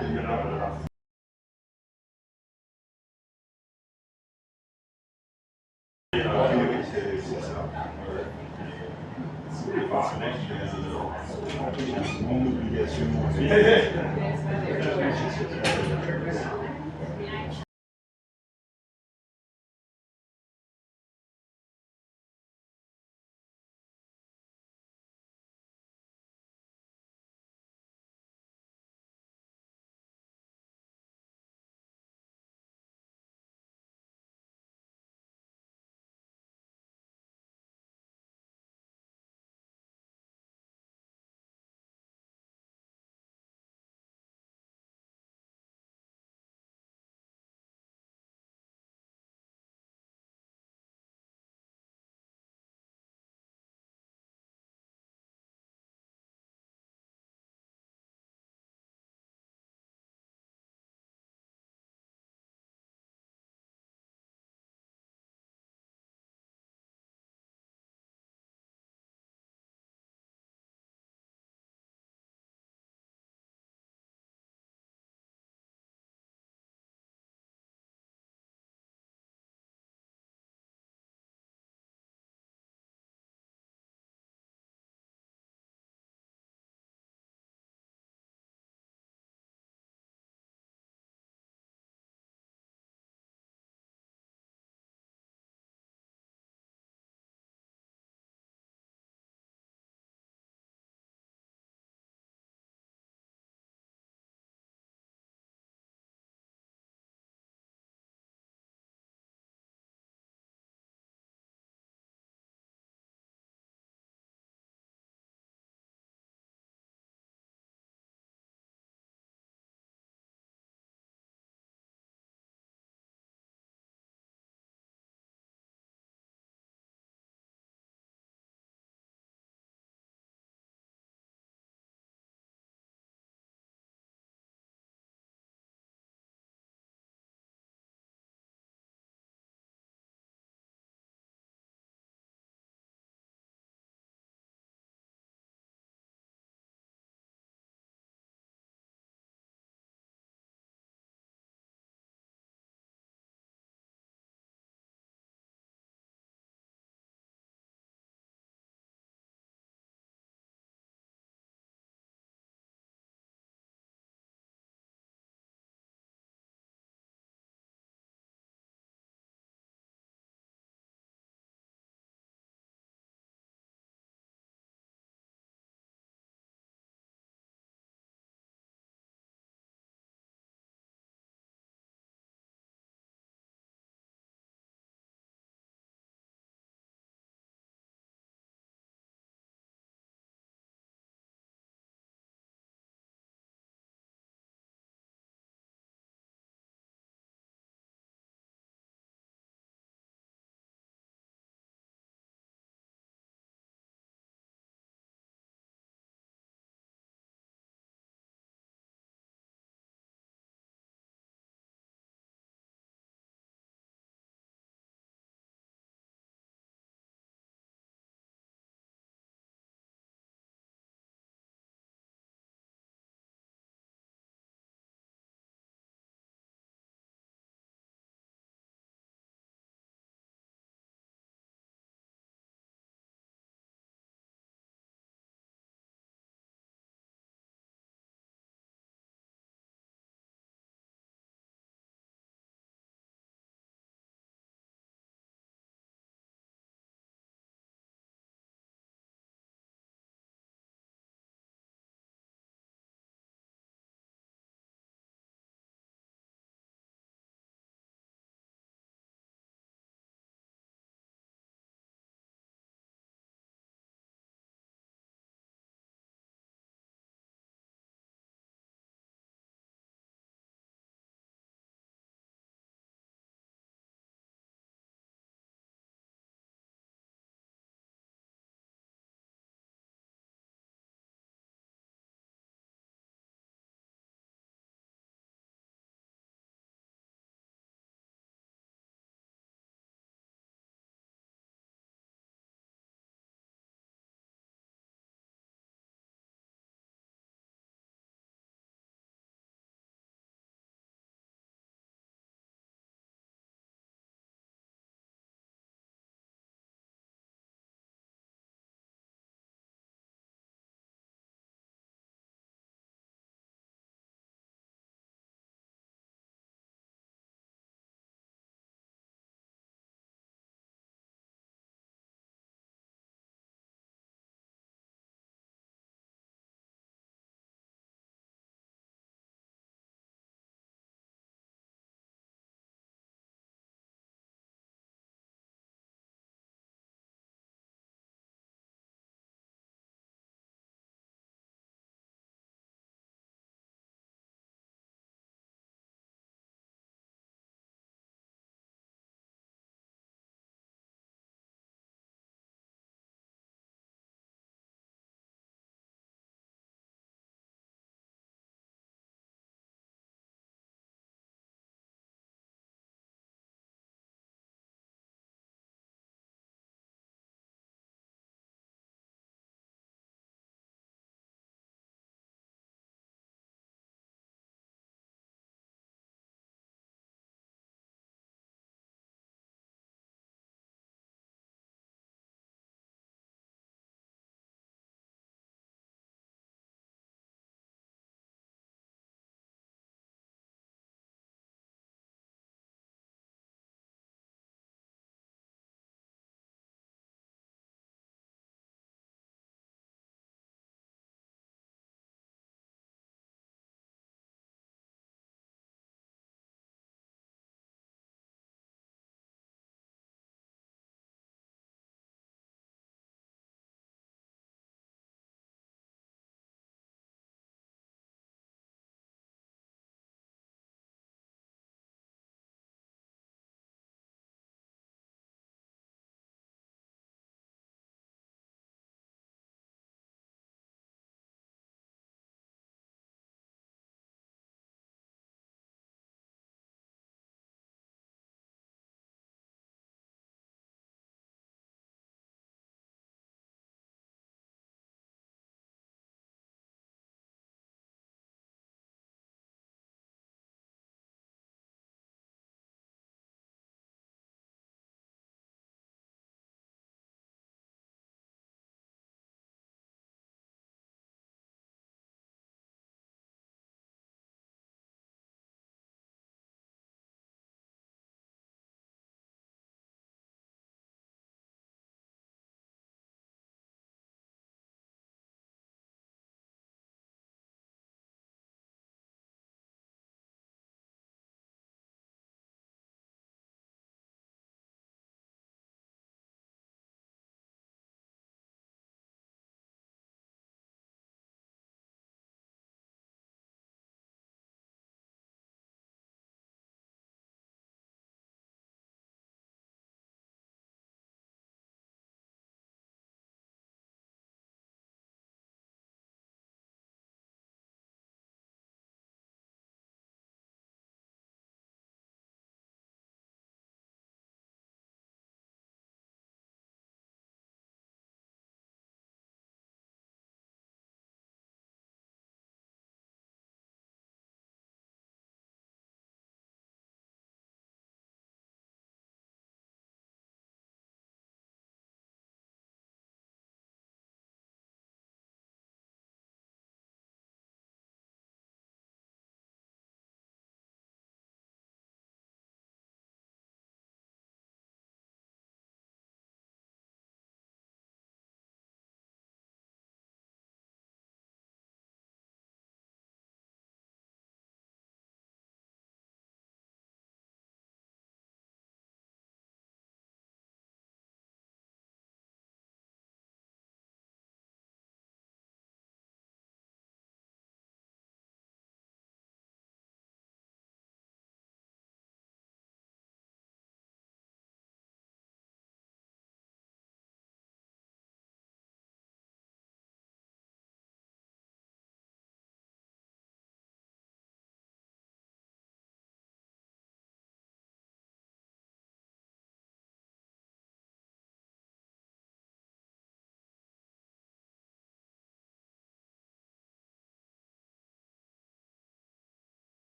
C'est ça. C'est mon obligation.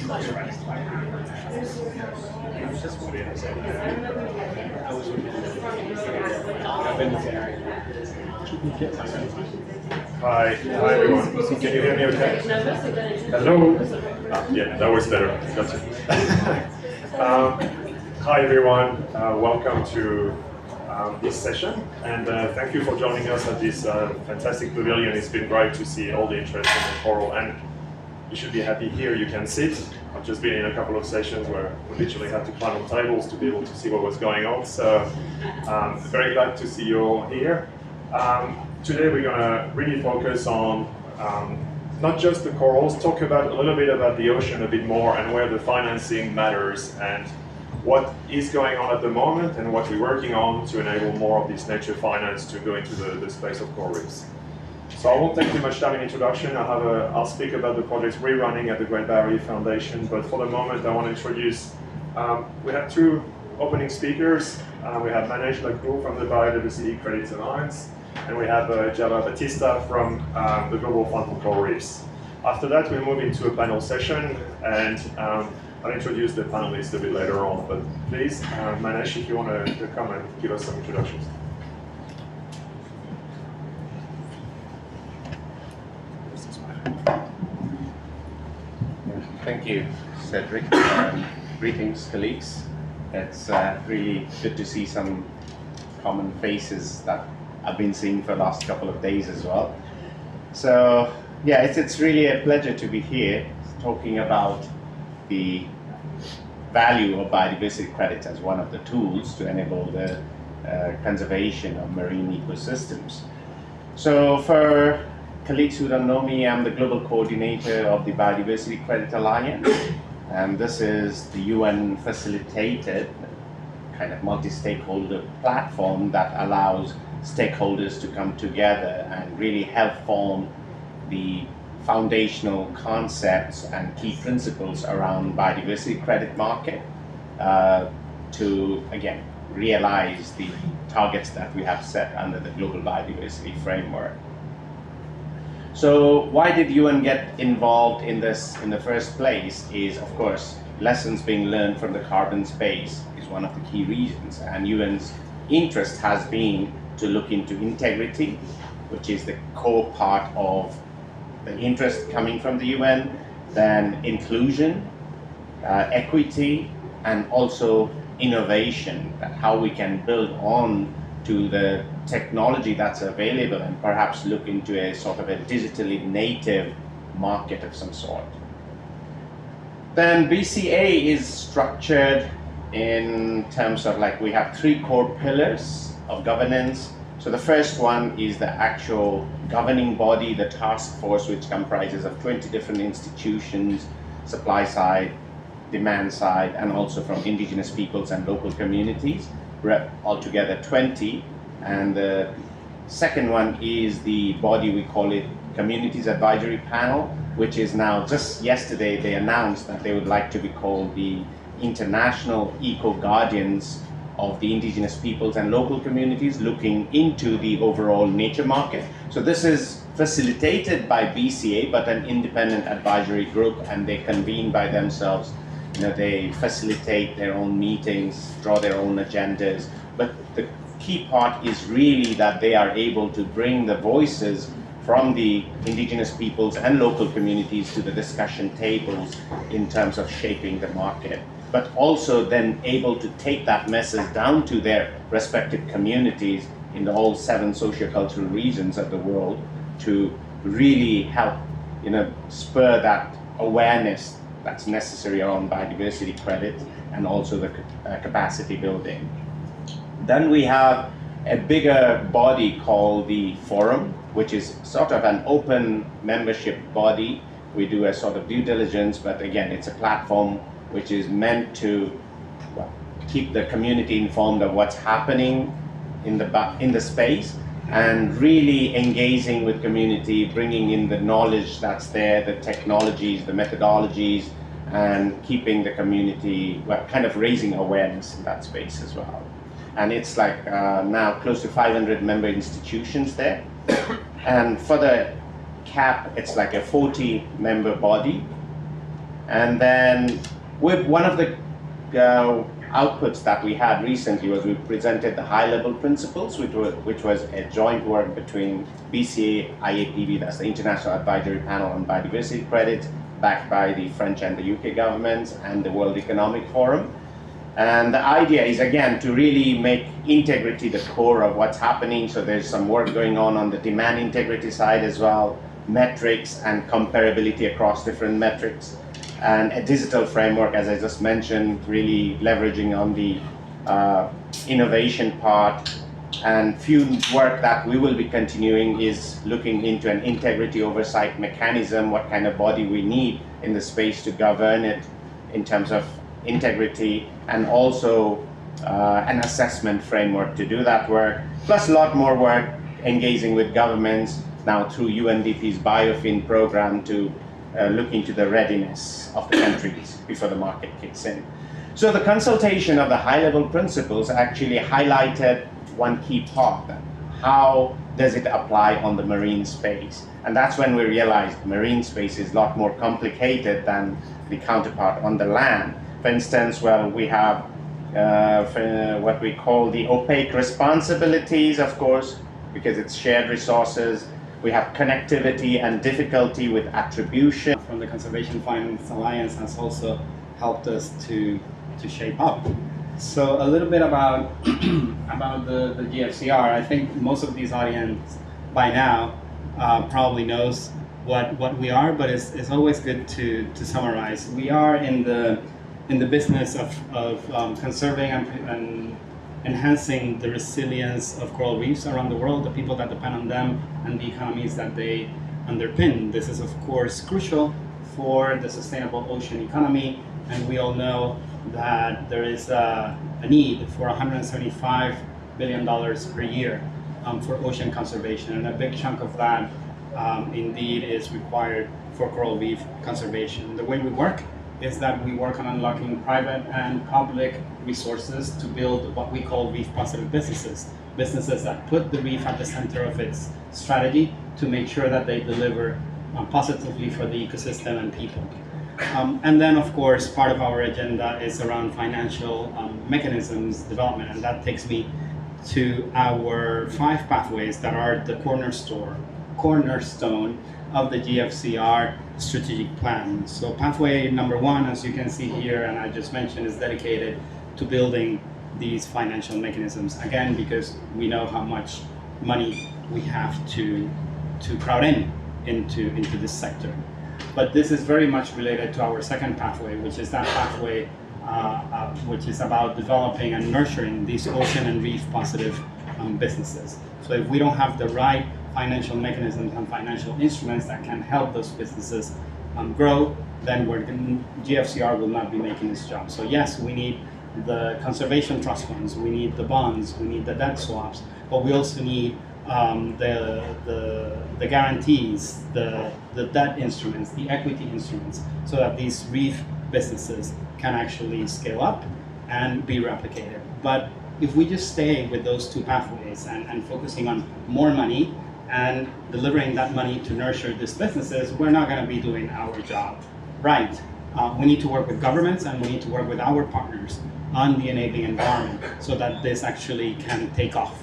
Hi everyone. Can you hear me okay? Hello? Yeah, that was better. Gotcha. Hi everyone. Welcome to this session, and thank you for joining us at this fantastic pavilion. It's been great to see all the interest in the coral, and you should be happy here you can sit. I've just been in a couple of sessions where we literally had to climb on tables to be able to see what was going on, so very glad to see you all here. Today we're going to really focus on not just the corals, talk about a little bit about the ocean a bit more and where the financing matters and what is going on at the moment and what we're working on to enable more of this nature finance to go into the space of coral reefs. So I won't take too much time in introduction. I'll speak about the projects we're running at the Great Barrier Reef Foundation, but for the moment I want to introduce, we have two opening speakers. We have Manish Lakhoor from the Biodiversity Credits Alliance, and we have Java Batista from the Global Fund for Coral Reefs. After that we'll move into a panel session, and I'll introduce the panelists a bit later on, but please, Manish, if you want to come and give us some introductions. Thank you, Cedric. Greetings, colleagues. It's really good to see some common faces that I've been seeing for the last couple of days as well. So, yeah, it's really a pleasure to be here talking about the value of biodiversity credits as one of the tools to enable the conservation of marine ecosystems. So for colleagues who don't know me, I'm the global coordinator of the Biodiversity Credit Alliance, and this is the UN facilitated kind of multi-stakeholder platform that allows stakeholders to come together and really help form the foundational concepts and key principles around biodiversity credit market to, again, realize the targets that we have set under the global biodiversity framework. So why did UN get involved in this in the first place is, of course, lessons being learned from the carbon space is one of the key reasons, and UN's interest has been to look into integrity, which is the core part of the interest coming from the UN, then inclusion, equity, and also innovation, that how we can build on to the technology that's available and perhaps look into a sort of a digitally native market of some sort. Then BCA is structured in terms of, like, we have three core pillars of governance. So the first one is the actual governing body, the task force, which comprises of 20 different institutions, supply side, demand side, and also from indigenous peoples and local communities, altogether 20. And the second one is the body, we call it Communities Advisory Panel, which is now, just yesterday they announced that they would like to be called the International Eco Guardians of the indigenous peoples and local communities, looking into the overall nature market. So this is facilitated by BCA, but an independent advisory group, and they convene by themselves. You know, they facilitate their own meetings, draw their own agendas, but the key part is really that they are able to bring the voices from the indigenous peoples and local communities to the discussion tables in terms of shaping the market, but also then able to take that message down to their respective communities in all 7 sociocultural regions of the world to really help, you know, spur that awareness that's necessary around biodiversity credit and also the capacity building. Then we have a bigger body called the Forum, which is sort of an open membership body. We do a sort of due diligence, but again, it's a platform which is meant to, well, keep the community informed of what's happening in the space, and really engaging with community, bringing in the knowledge that's there, the technologies, the methodologies, and keeping the community, well, kind of raising awareness in that space as well. And it's like now close to 500 member institutions there. And for the CAP, it's like a 40-member body. And then with one of the outputs that we had recently was we presented the high-level principles, which was a joint work between BCA, IAPB, that's the International Advisory Panel on Biodiversity Credit, backed by the French and the UK governments and the World Economic Forum. And the idea is, again, to really make integrity the core of what's happening. So there's some work going on the demand integrity side as well, metrics and comparability across different metrics, and a digital framework, as I just mentioned, really leveraging on the innovation part. And few work that we will be continuing is looking into an integrity oversight mechanism, what kind of body we need in the space to govern it in terms of integrity, and also an assessment framework to do that work, plus a lot more work engaging with governments now through UNDP's Biofin program to look into the readiness of the countries before the market kicks in. So the consultation of the high-level principles actually highlighted one key part: how does it apply on the marine space? And that's when we realized marine space is a lot more complicated than the counterpart on the land. For instance, well, we have what we call the opaque responsibilities, of course, because it's shared resources. We have connectivity and difficulty with attribution. From the Conservation Finance Alliance has also helped us to shape up. So a little bit about about the GFCR. I think most of these audience by now probably knows what we are, but it's always good to summarize. We are in the business of conserving and enhancing the resilience of coral reefs around the world, the people that depend on them, and the economies that they underpin. This is, of course, crucial for the sustainable ocean economy, and we all know that there is a need for $175 billion per year for ocean conservation, and a big chunk of that indeed is required for coral reef conservation. The way we work is that we work on unlocking private and public resources to build what we call reef positive businesses. Businesses that put the reef at the center of its strategy to make sure that they deliver positively for the ecosystem and people. And then, of course, part of our agenda is around financial mechanisms development, and that takes me to our 5 pathways that are the cornerstone of the GFCR strategic plan. So pathway number 1, as you can see here, and I just mentioned, is dedicated to building these financial mechanisms, again, because we know how much money we have to crowd into this sector. But this is very much related to our second pathway, which is that pathway which is about developing and nurturing these ocean and reef positive businesses. So if we don't have the right financial mechanisms and financial instruments that can help those businesses grow, then GFCR will not be making its job. So yes, we need the conservation trust funds, we need the bonds, we need the debt swaps, but we also need the guarantees, the debt instruments, the equity instruments, so that these reef businesses can actually scale up and be replicated. But if we just stay with those 2 pathways and focusing on more money and delivering that money to nurture these businesses, we're not going to be doing our job right. We need to work with governments, and we need to work with our partners on the enabling environment so that this actually can take off.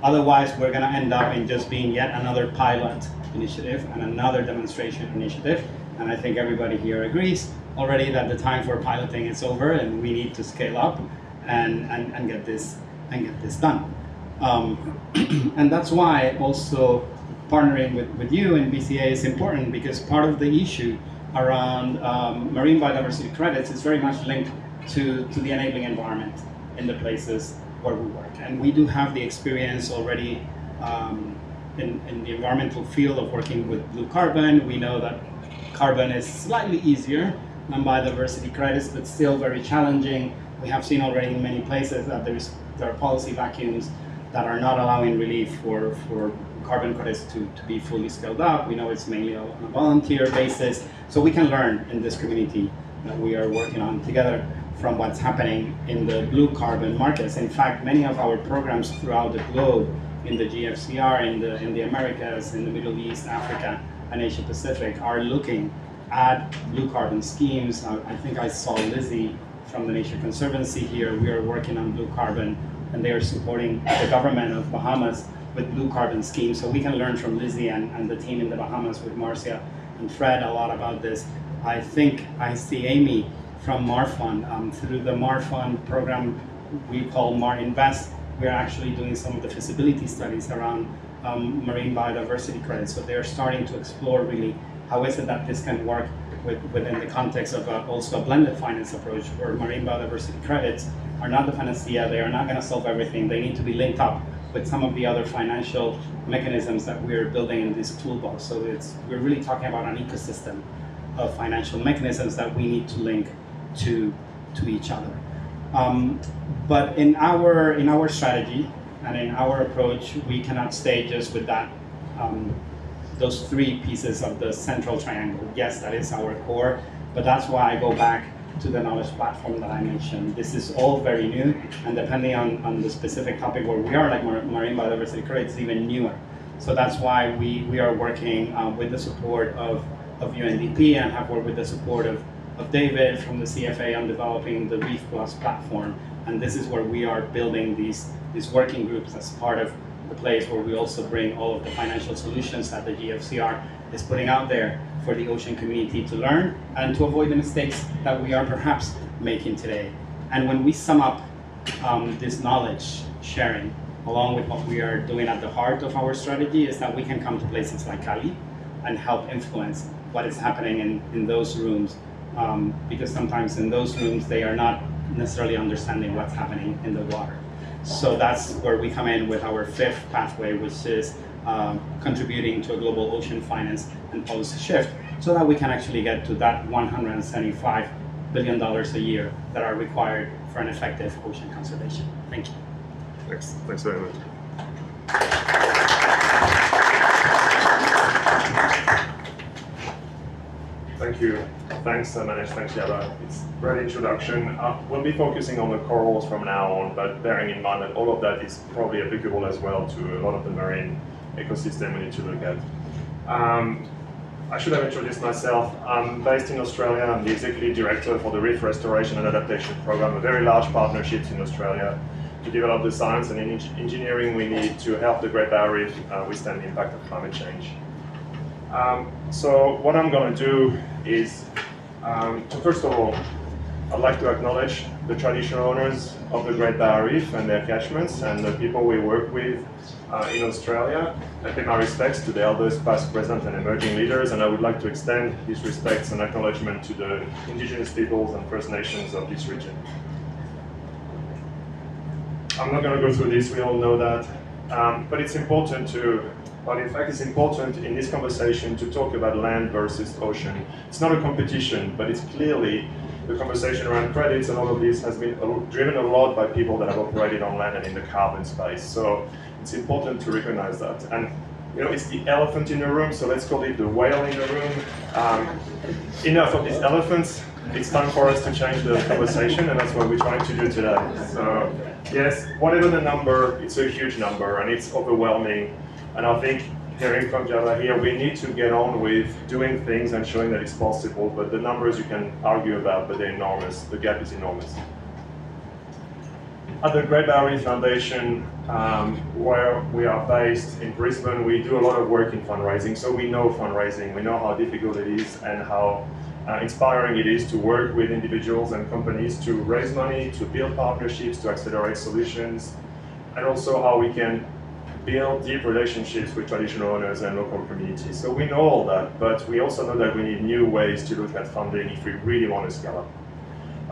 Otherwise, we're going to end up in just being yet another pilot initiative and another demonstration initiative. And I think everybody here agrees already that the time for piloting is over, and we need to scale up and get this done. And that's why also partnering with you and BCA is important, because part of the issue around marine biodiversity credits is very much linked to the enabling environment in the places where we work. And we do have the experience already in the environmental field of working with blue carbon. We know that carbon is slightly easier than biodiversity credits, but still very challenging. We have seen already in many places that there are policy vacuums that are not allowing relief for carbon credits to be fully scaled up. We know it's mainly on a volunteer basis. So we can learn in this community that we are working on together from what's happening in the blue carbon markets. In fact, many of our programs throughout the globe, in the GFCR, in the Americas, in the Middle East, Africa, and Asia Pacific, are looking add blue carbon schemes. I think I saw Lizzie from the Nature Conservancy here. We are working on blue carbon, and they are supporting the government of Bahamas with blue carbon schemes. So we can learn from Lizzie and the team in the Bahamas with Marcia and Fred a lot about this. I think I see Amy from MARFund. Through the MARFund program we call MAR Invest, we're actually doing some of the feasibility studies around marine biodiversity credits. So they're starting to explore really how is it that this can work within the context of also a blended finance approach, where marine biodiversity credits are not the panacea. They are not going to solve everything. They need to be linked up with some of the other financial mechanisms that we're building in this toolbox. So we're really talking about an ecosystem of financial mechanisms that we need to link to each other. But in our strategy and in our approach, we cannot stay just with that. Those three pieces of the central triangle. Yes, that is our core, but that's why I go back to the knowledge platform that I mentioned. This is all very new, and depending on the specific topic where we are, like marine biodiversity credits, it's even newer. So that's why we are working with the support of UNDP, and have worked with the support of David from the CFA on developing the Reef Plus platform. And this is where we are building these working groups as part of the place where we also bring all of the financial solutions that the GFCR is putting out there for the ocean community to learn and to avoid the mistakes that we are perhaps making today. And when we sum up this knowledge sharing, along with what we are doing at the heart of our strategy, is that we can come to places like Cali and help influence what is happening in those rooms, because sometimes in those rooms they are not necessarily understanding what's happening in the water. So that's where we come in with our fifth pathway, which is contributing to a global ocean finance and policy shift, so that we can actually get to that $175 billion a year that are required for an effective ocean conservation. Thank you. Thanks very much. Thank you. Thanks, Manish. Thanks, Yaba. It's a great introduction. We'll be focusing on the corals from now on, but bearing in mind that all of that is probably applicable as well to a lot of the marine ecosystem we need to look at. I should have introduced myself. I'm based in Australia. I'm the Executive Director for the Reef Restoration and Adaptation Program, a very large partnership in Australia to develop the science and engineering we need to help the Great Barrier Reef withstand the impact of climate change. So what I'm going to do is, first of all, I'd like to acknowledge the traditional owners of the Great Barrier Reef and their catchments, and the people we work with in Australia. I pay my respects to the elders, past, present, and emerging leaders, and I would like to extend these respects and acknowledgement to the indigenous peoples and First Nations of this region. I'm not going to go through this, we all know that, but it's important it's important in this conversation to talk about land versus ocean. It's not a competition, but it's clearly the conversation around credits and all of this has been driven a lot by people that have operated on land and in the carbon space. So it's important to recognize that. And it's the elephant in the room, so let's call it the whale in the room. Enough of these elephants. It's time for us to change the conversation, and that's what we're trying to do today. So yes, whatever the number, it's a huge number and it's overwhelming. And I think hearing from Java here, we need to get on with doing things and showing that it's possible, but the numbers you can argue about, but they're enormous. The gap is enormous. At the Great Barrier Reef Foundation, where we are based in Brisbane, we do a lot of work in fundraising. So we know fundraising, we know how difficult it is and how inspiring it is to work with individuals and companies to raise money, to build partnerships, to accelerate solutions, and also how we can build deep relationships with traditional owners and local communities. So we know all that, but we also know that we need new ways to look at funding if we really want to scale up.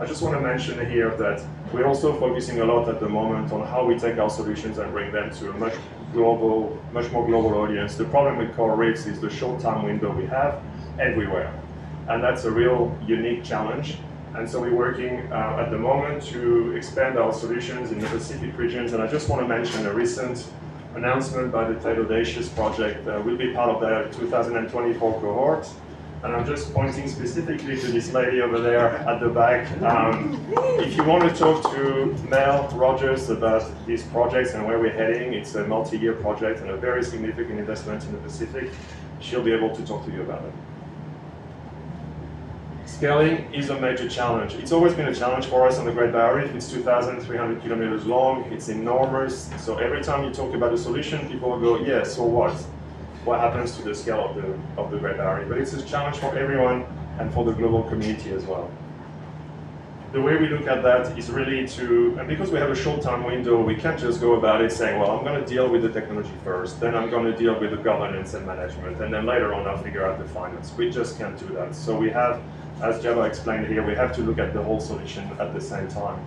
I just want to mention here that we're also focusing a lot at the moment on how we take our solutions and bring them to a much more global audience. The problem with coral reefs is the short time window we have everywhere. And that's a real unique challenge. And so we're working at the moment to expand our solutions in the Pacific regions. And I just want to mention a recent announcement by the Tide Audacious project. We'll be part of the 2024 cohort. And I'm just pointing specifically to this lady over there at the back. If you want to talk to Mel Rogers about these projects and where we're heading, it's a multi-year project and a very significant investment in the Pacific. She'll be able to talk to you about it. Scaling is a major challenge. It's always been a challenge for us on the Great Barrier Reef. It's 2,300 kilometers long, it's enormous. So every time you talk about a solution, people will go, yeah, so what? What happens to the scale of the Great Barrier Reef? But it's a challenge for everyone and for the global community as well. The way we look at that is really to, and because we have a short time window, we can't just go about it saying, well, I'm going to deal with the technology first, then I'm going to deal with the governance and management, and then later on I'll figure out the finance. We just can't do that. So we have, as Java explained here, we have to look at the whole solution at the same time.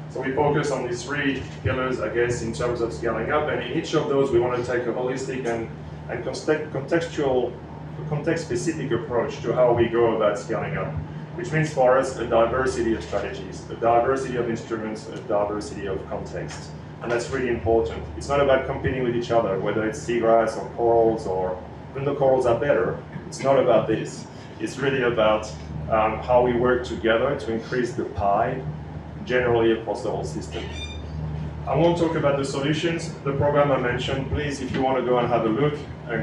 So we focus on these three pillars, I guess, in terms of scaling up, and in each of those we want to take a holistic and contextual, context-specific approach to how we go about scaling up. Which means for us a diversity of strategies, a diversity of instruments, a diversity of context. And that's really important. It's not about competing with each other, whether it's seagrass or corals, or even though corals are better, it's not about this. It's really about how we work together to increase the pie generally across the whole system. I won't talk about the solutions. The program I mentioned, please, if you want to go and have a look,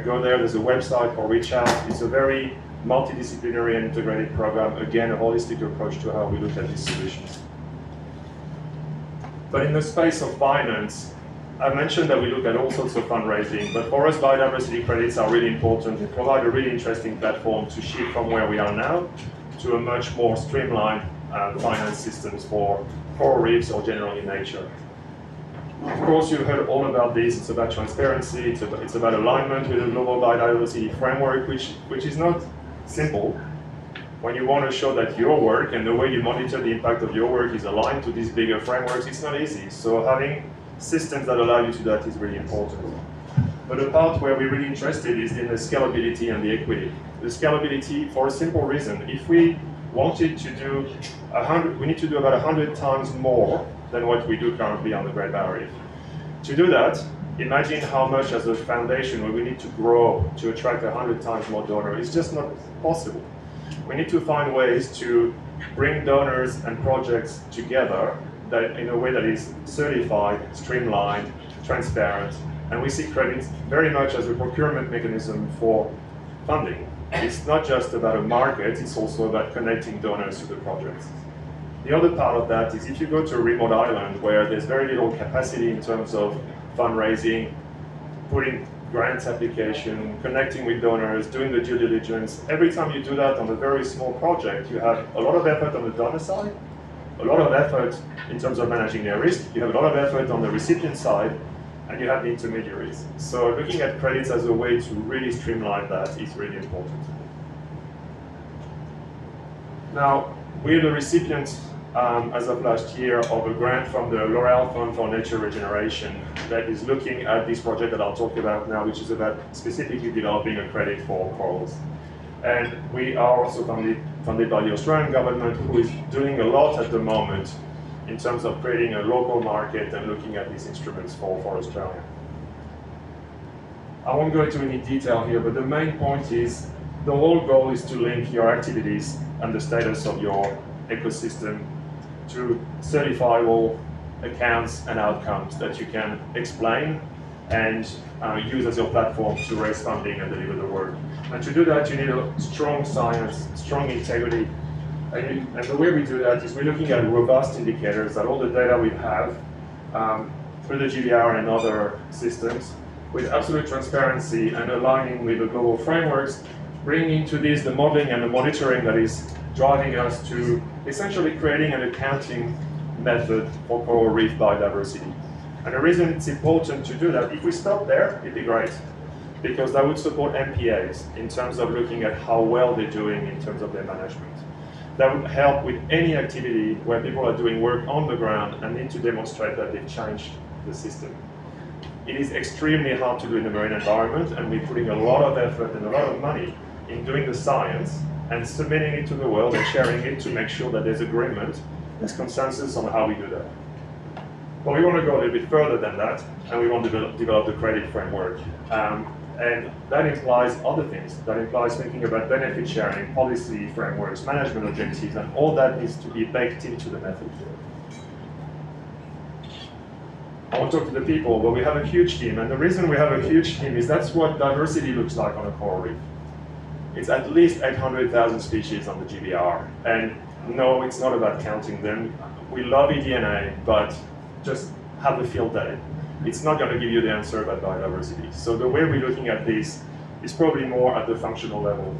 go there. There's a website or reach out. It's a very multidisciplinary and integrated program, again, a holistic approach to how we look at these solutions. But in the space of finance, I mentioned that we look at all sorts of fundraising, but for us, biodiversity credits are really important. They provide a really interesting platform to shift from where we are now to a much more streamlined finance systems for coral reefs or generally nature. Of course, you've heard all about this. It's about transparency. It's about alignment with the global biodiversity framework, which is not simple. When you want to show that your work and the way you monitor the impact of your work is aligned to these bigger frameworks, it's not easy. So having systems that allow you to do that is really important. But the part where we're really interested is in the scalability and the equity. The scalability for a simple reason. If we wanted to do 100, we need to do about 100 times more than what we do currently on the Great Barrier Reef. To do that, imagine how much as a foundation we need to grow to attract 100 times more donors. It's just not possible. We need to find ways to bring donors and projects together that in a way that is certified, streamlined, transparent, and we see credits very much as a procurement mechanism for funding. It's not just about a market, it's also about connecting donors to the projects. The other part of that is if you go to a remote island where there's very little capacity in terms of fundraising, putting grants application, connecting with donors, doing the due diligence. Every time you do that on a very small project, you have a lot of effort on the donor side, a lot of effort in terms of managing their risk, you have a lot of effort on the recipient side, and you have the intermediaries. So looking at credits as a way to really streamline that is really important. Now, we're the recipient as of last year of a grant from the L'Oréal Fund for Nature Regeneration that is looking at this project that I'll talk about now, which is about specifically developing a credit for corals. And we are also funded by the Australian government, who is doing a lot at the moment in terms of creating a local market and looking at these instruments for Australia. I won't go into any detail here, but the main point is the whole goal is to link your activities and the status of your ecosystem to certifiable accounts and outcomes that you can explain and use as your platform to raise funding and deliver the work. And to do that, you need a strong science, strong integrity. And the way we do that is we're looking at robust indicators that all the data we have through the GBR and other systems with absolute transparency and aligning with the global frameworks, bringing into this the modeling and the monitoring that is driving us to essentially creating an accounting method for coral reef biodiversity. And the reason it's important to do that, if we stop there, it'd be great, because that would support MPAs in terms of looking at how well they're doing in terms of their management. That would help with any activity where people are doing work on the ground and need to demonstrate that they've changed the system. It is extremely hard to do in the marine environment, and we're putting a lot of effort and a lot of money in doing the science and submitting it to the world and sharing it to make sure that there's agreement, there's consensus on how we do that. But we want to go a little bit further than that, and we want to develop the credit framework. And that implies other things. That implies thinking about benefit sharing, policy frameworks, management objectives, and all that needs to be baked into the method. I won't talk to the people, but we have a huge team, and the reason we have a huge team is that's what diversity looks like on a coral reef. it's at least 800,000 species on the GBR. And no, it's not about counting them. We love eDNA, but just have a field day. It's not going to give you the answer about biodiversity. So the way we're looking at this is probably more at the functional level.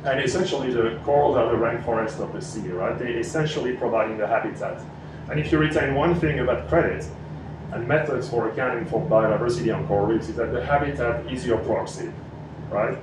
And essentially the corals are the rainforest of the sea, right? They're essentially providing the habitat. And if you retain one thing about credit and methods for accounting for biodiversity on coral reefs, is that the habitat is your proxy, right?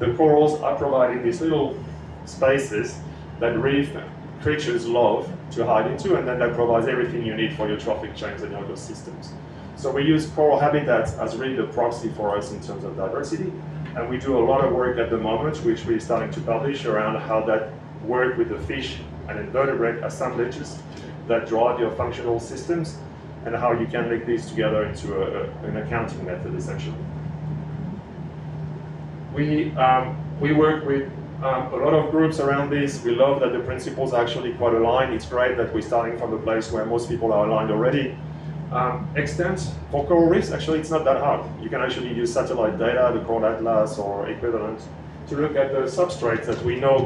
The corals are providing these little spaces that reef creatures love to hide into, and then that provides everything you need for your trophic chains and your ecosystems. So we use coral habitats as really the proxy for us in terms of diversity, and we do a lot of work at the moment, which we're starting to publish around how that work with the fish and invertebrate assemblages that drive your functional systems, and how you can link these together into an accounting method, essentially. We work with a lot of groups around this. We love that the principles are actually quite aligned. It's great that we're starting from the place where most people are aligned already. Extent for coral reefs, actually it's not that hard. You can actually use satellite data, the Coral Atlas or equivalent, to look at the substrates that we know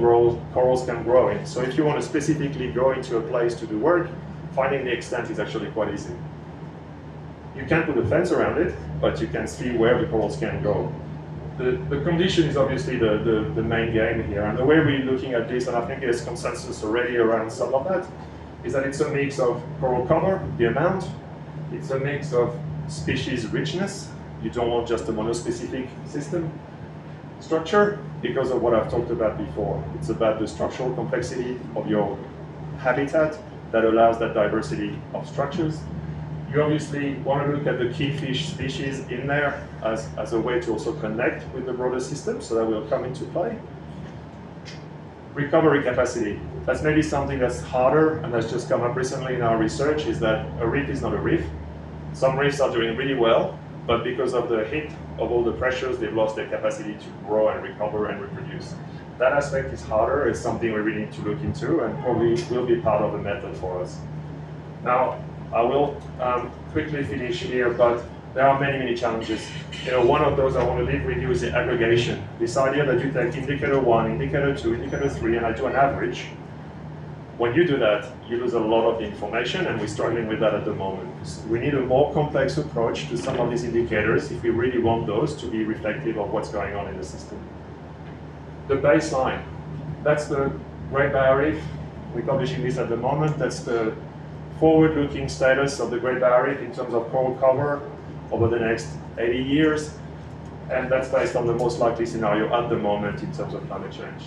corals can grow in. So if you want to specifically go into a place to do work, finding the extent is actually quite easy. You can't put a fence around it, but you can see where the corals can go. The condition is obviously the main game here, and the way we're looking at this, and I think there's consensus already around some of that, is that it's a mix of coral cover, the amount, it's a mix of species richness. You don't want just a monospecific system structure because of what I've talked about before. It's about the structural complexity of your habitat that allows that diversity of structures. You obviously want to look at the key fish species in there as a way to also connect with the broader system, so that will come into play. Recovery capacity. That's maybe something that's harder and that's just come up recently in our research, is that a reef is not a reef. Some reefs are doing really well, but because of the hit of all the pressures, they've lost their capacity to grow and recover and reproduce. That aspect is harder. It's something we really need to look into and probably will be part of the method for us. Now, I will quickly finish here, but there are many, many challenges. One of those I want to leave with you is the aggregation. This idea that you take indicator 1, indicator 2, indicator 3, and I do an average. When you do that, you lose a lot of the information, and we're struggling with that at the moment. We need a more complex approach to some of these indicators if we really want those to be reflective of what's going on in the system. The baseline, that's the Great Barrier Reef. We're publishing this at the moment. That's the forward-looking status of the Great Barrier Reef in terms of coral cover over the next 80 years. And that's based on the most likely scenario at the moment in terms of climate change.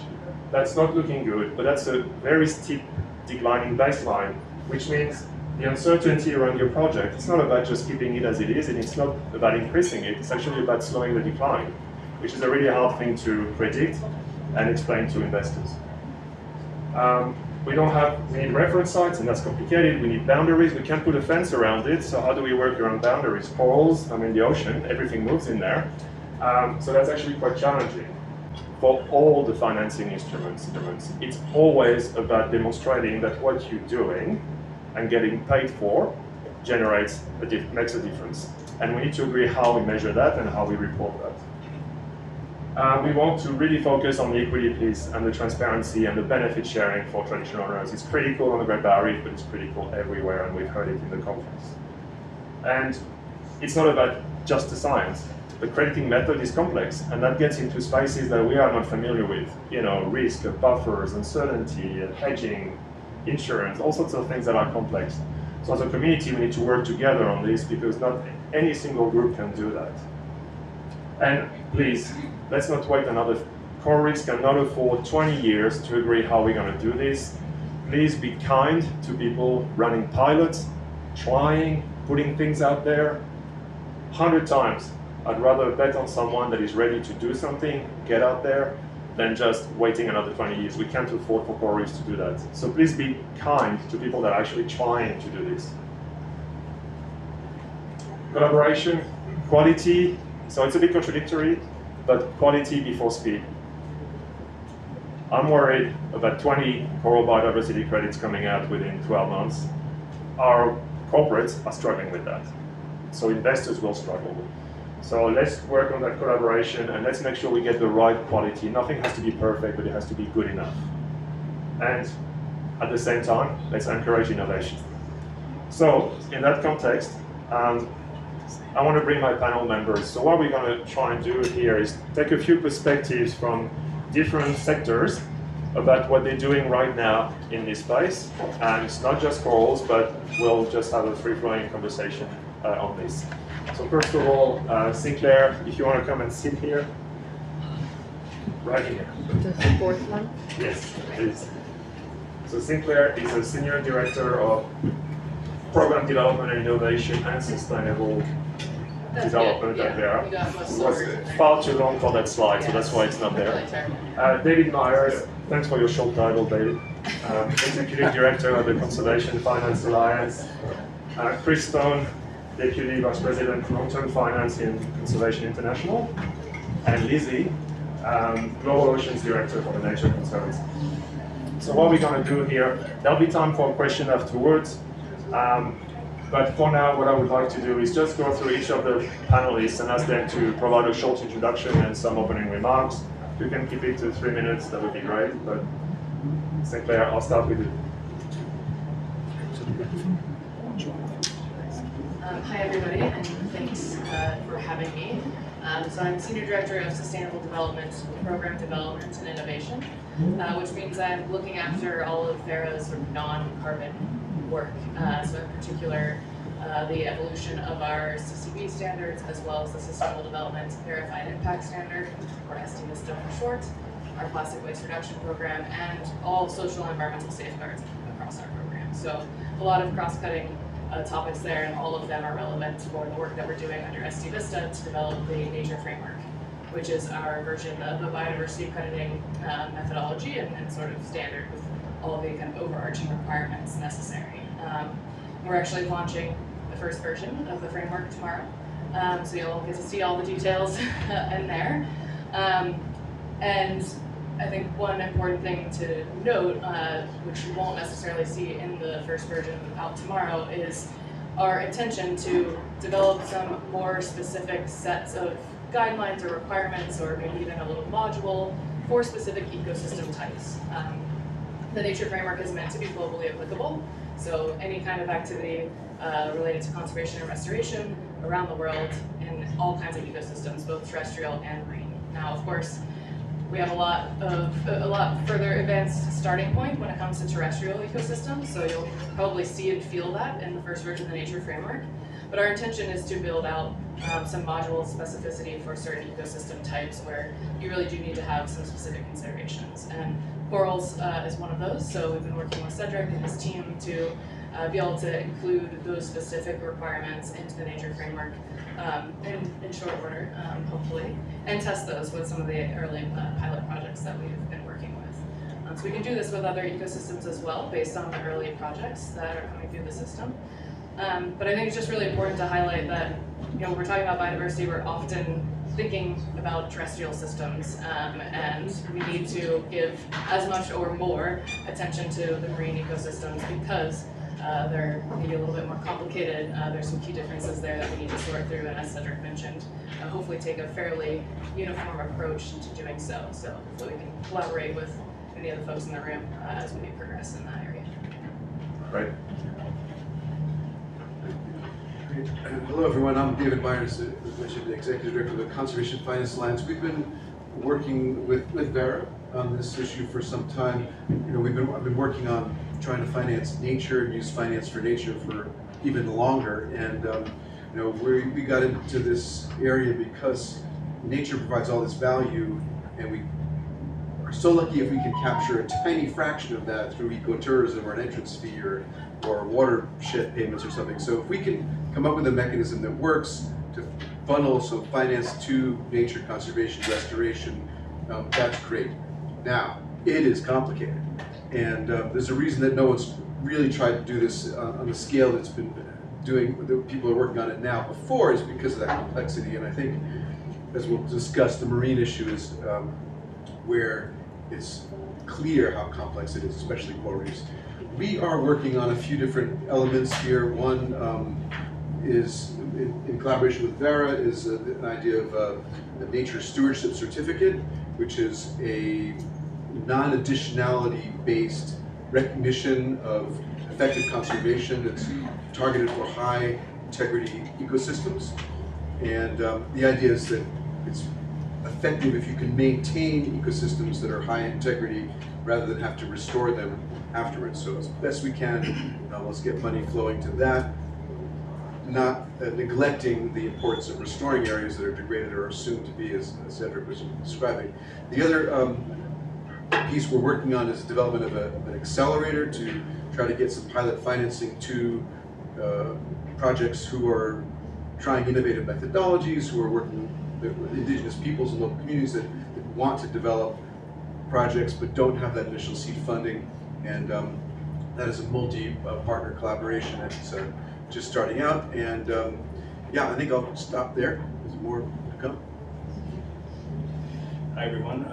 That's not looking good, but that's a very steep declining baseline, which means the uncertainty around your project, it's not about just keeping it as it is, and it's not about increasing it, it's actually about slowing the decline, which is a really hard thing to predict and explain to investors. We need reference sites, and that's complicated. We need boundaries. We can't put a fence around it, so how do we work around boundaries? Corals, the ocean, everything moves in there. So that's actually quite challenging. For all the financing instruments, it's always about demonstrating that what you're doing and getting paid for makes a difference. And we need to agree how we measure that and how we report that. We want to really focus on the equity piece and the transparency and the benefit sharing for traditional owners. It's critical on the Great Barrier Reef, but it's critical everywhere, and we've heard it in the conference. And it's not about just the science. The crediting method is complex, and that gets into spaces that we are not familiar with. Risk, buffers, uncertainty, hedging, insurance, all sorts of things that are complex. So as a community, we need to work together on this, because not any single group can do that. And please, let's not wait another. Coral reefs cannot afford 20 years to agree how we're going to do this. Please be kind to people running pilots, trying, putting things out there. 100 times, I'd rather bet on someone that is ready to do something, get out there, than just waiting another 20 years. We can't afford for coral reefs to do that. So please be kind to people that are actually trying to do this. Collaboration, quality. So it's a bit contradictory, but quality before speed. I'm worried about 20 coral biodiversity credits coming out within 12 months. Our corporates are struggling with that. So investors will struggle. So let's work on that collaboration and let's make sure we get the right quality. Nothing has to be perfect, but it has to be good enough. And at the same time, let's encourage innovation. So in that context, I want to bring my panel members. So what we're going to try and do here is take a few perspectives from different sectors about what they're doing right now in this space. And it's not just corals, but we'll just have a free-flowing conversation on this. So first of all, Sinclair, if you want to come and sit here, right here. The fourth one? Yes, please. So Sinclair is a Senior Director of Program Development and Innovation and Sustainable Development at there. It was far too long for that slide, so that's why it's not there. David Myers, thanks for your short title, David. Executive Director of the Conservation Finance Alliance. Chris Stone, Deputy Vice President, Long-Term Finance in Conservation International. And Lizzie, Global Oceans Director for the Nature Conservancy. So what we're going to do here, there'll be time for a question afterwards. But for now, what I would like to do is just go through each of the panelists and ask them to provide a short introduction and some opening remarks. If you can keep it to 3 minutes, that would be great. But Sinclair, I'll start with you. Hi everybody, and thanks for having me. So I'm Senior Director of Sustainable Development, Program Development and Innovation, which means I'm looking after all of VERA's sort of non-carbon work. So in particular, the evolution of our CCB standards, as well as the Sustainable Development Verified Impact Standard, or SDVISTA for short, our plastic waste reduction program, and all social and environmental safeguards across our program. So a lot of cross-cutting topics there, and all of them are relevant for the work that we're doing under SDVISTA to develop the Nature Framework, which is our version of the biodiversity crediting methodology and sort of standard with all the kind of overarching requirements necessary. We're actually launching the first version of the framework tomorrow, so you'll get to see all the details in there. And I think one important thing to note, which you won't necessarily see in the first version out tomorrow, is our intention to develop some more specific sets of guidelines or requirements, or maybe even a little module for specific ecosystem types. The Nature Framework is meant to be globally applicable, so any kind of activity related to conservation and restoration around the world in all kinds of ecosystems, both terrestrial and marine. Now, of course, we have a lot further advanced starting point when it comes to terrestrial ecosystems, so you'll probably see and feel that in the first version of the Nature Framework. But our intention is to build out some module specificity for certain ecosystem types where you really do need to have some specific considerations. And corals is one of those, so we've been working with Cedric and his team to be able to include those specific requirements into the Nature Framework in short order, hopefully, and test those with some of the early pilot projects that we've been working with. So we can do this with other ecosystems as well, based on the early projects that are coming through the system. But I think it's just really important to highlight that, when we're talking about biodiversity, we're often thinking about terrestrial systems, and we need to give as much or more attention to the marine ecosystems because they're maybe a little bit more complicated. There's some key differences there that we need to sort through, and as Cedric mentioned, hopefully take a fairly uniform approach to doing so. So hopefully we can collaborate with many of the folks in the room as we progress in that area. Right. Hello everyone, I'm David Myers, as mentioned, the Executive Director of the Conservation Finance Alliance. We've been working with Vera on this issue for some time. I've been working on trying to finance nature and use finance for nature for even longer. And we got into this area because nature provides all this value, and we are so lucky if we can capture a tiny fraction of that through ecotourism or an entrance fee or watershed payments or something. So if we can come up with a mechanism that works to funnel some finance to nature conservation, restoration, that's great. Now, it is complicated. And there's a reason that no one's really tried to do this on the scale that's been that people are working on it now before, is because of that complexity. And I think, as we'll discuss, the marine issue is where it's clear how complex it is, especially coral reefs. We are working on a few different elements here. One is in collaboration with Vera is an idea of a nature stewardship certificate, which is a non-additionality based recognition of effective conservation. It's targeted for high integrity ecosystems. And the idea is that it's effective if you can maintain ecosystems that are high integrity rather than have to restore them afterwards. So as best we can, let's get money flowing to that, not neglecting the importance of restoring areas that are degraded or are soon to be, as Cedric was describing. The other piece we're working on is the development of an accelerator to try to get some pilot financing to projects who are trying innovative methodologies, who are working with indigenous peoples and local communities that want to develop projects but don't have that initial seed funding. And that is a multi-partner collaboration. It's just starting out. And yeah, I think I'll stop there. There's more to come. Hi, everyone.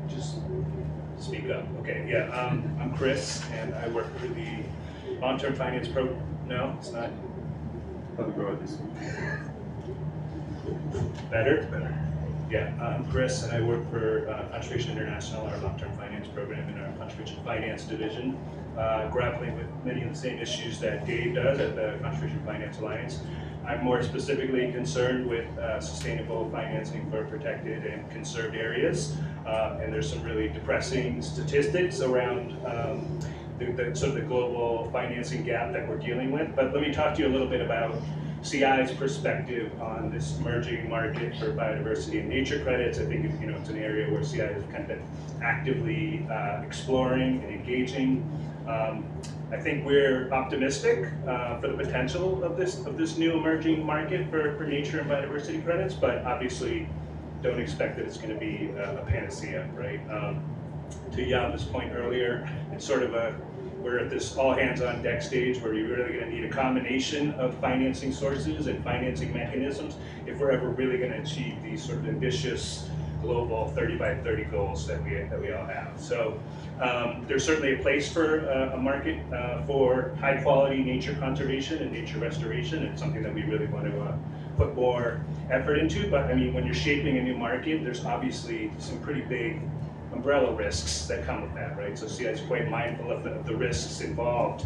Just speak up. Okay, yeah, I'm Chris, and I work for the long-term finance program. No, it's not. Better? Better. Yeah, I'm Chris, and I work for Conservation International, our long-term finance program in our conservation finance division, grappling with many of the same issues that Dave does at the Conservation Finance Alliance. I'm more specifically concerned with sustainable financing for protected and conserved areas, and there's some really depressing statistics around the sort of the global financing gap that we're dealing with. But let me talk to you a little bit about CI's perspective on this emerging market for biodiversity and nature credits. I think it's an area where CI has kind of been actively exploring and engaging. I think we're optimistic for the potential of this new emerging market for nature and biodiversity credits, but obviously don't expect that it's going to be a panacea, right? To Yaba's point earlier, it's sort of we're at this all hands on deck stage where you're really going to need a combination of financing sources and financing mechanisms if we're ever really going to achieve these sort of ambitious global 30 by 30 goals that we all have. So there's certainly a place for a market for high quality nature conservation and nature restoration. It's something that we really want to put more effort into. But I mean, when you're shaping a new market, there's obviously some pretty big umbrella risks that come with that, right? So CI is quite mindful of the risks involved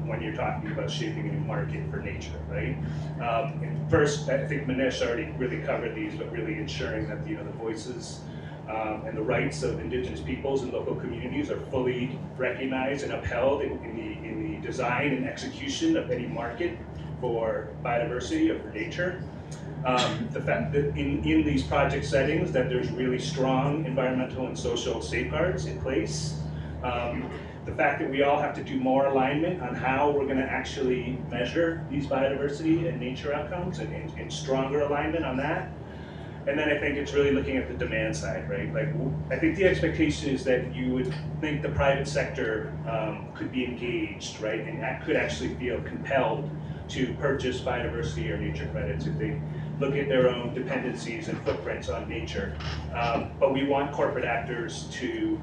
when you're talking about shaping a new market for nature, right? And first, I think Manish already really covered these, but really ensuring that the voices and the rights of indigenous peoples and local communities are fully recognized and upheld in the design and execution of any market for biodiversity or for nature. The fact that in these project settings that there's really strong environmental and social safeguards in place. The fact that we all have to do more alignment on how we're going to actually measure these biodiversity and nature outcomes and stronger alignment on that. And then I think it's really looking at the demand side, right? Like, I think the expectation is that you would think the private sector could be engaged, right? And could actually feel compelled to purchase biodiversity or nature credits if they look at their own dependencies and footprints on nature. But we want corporate actors to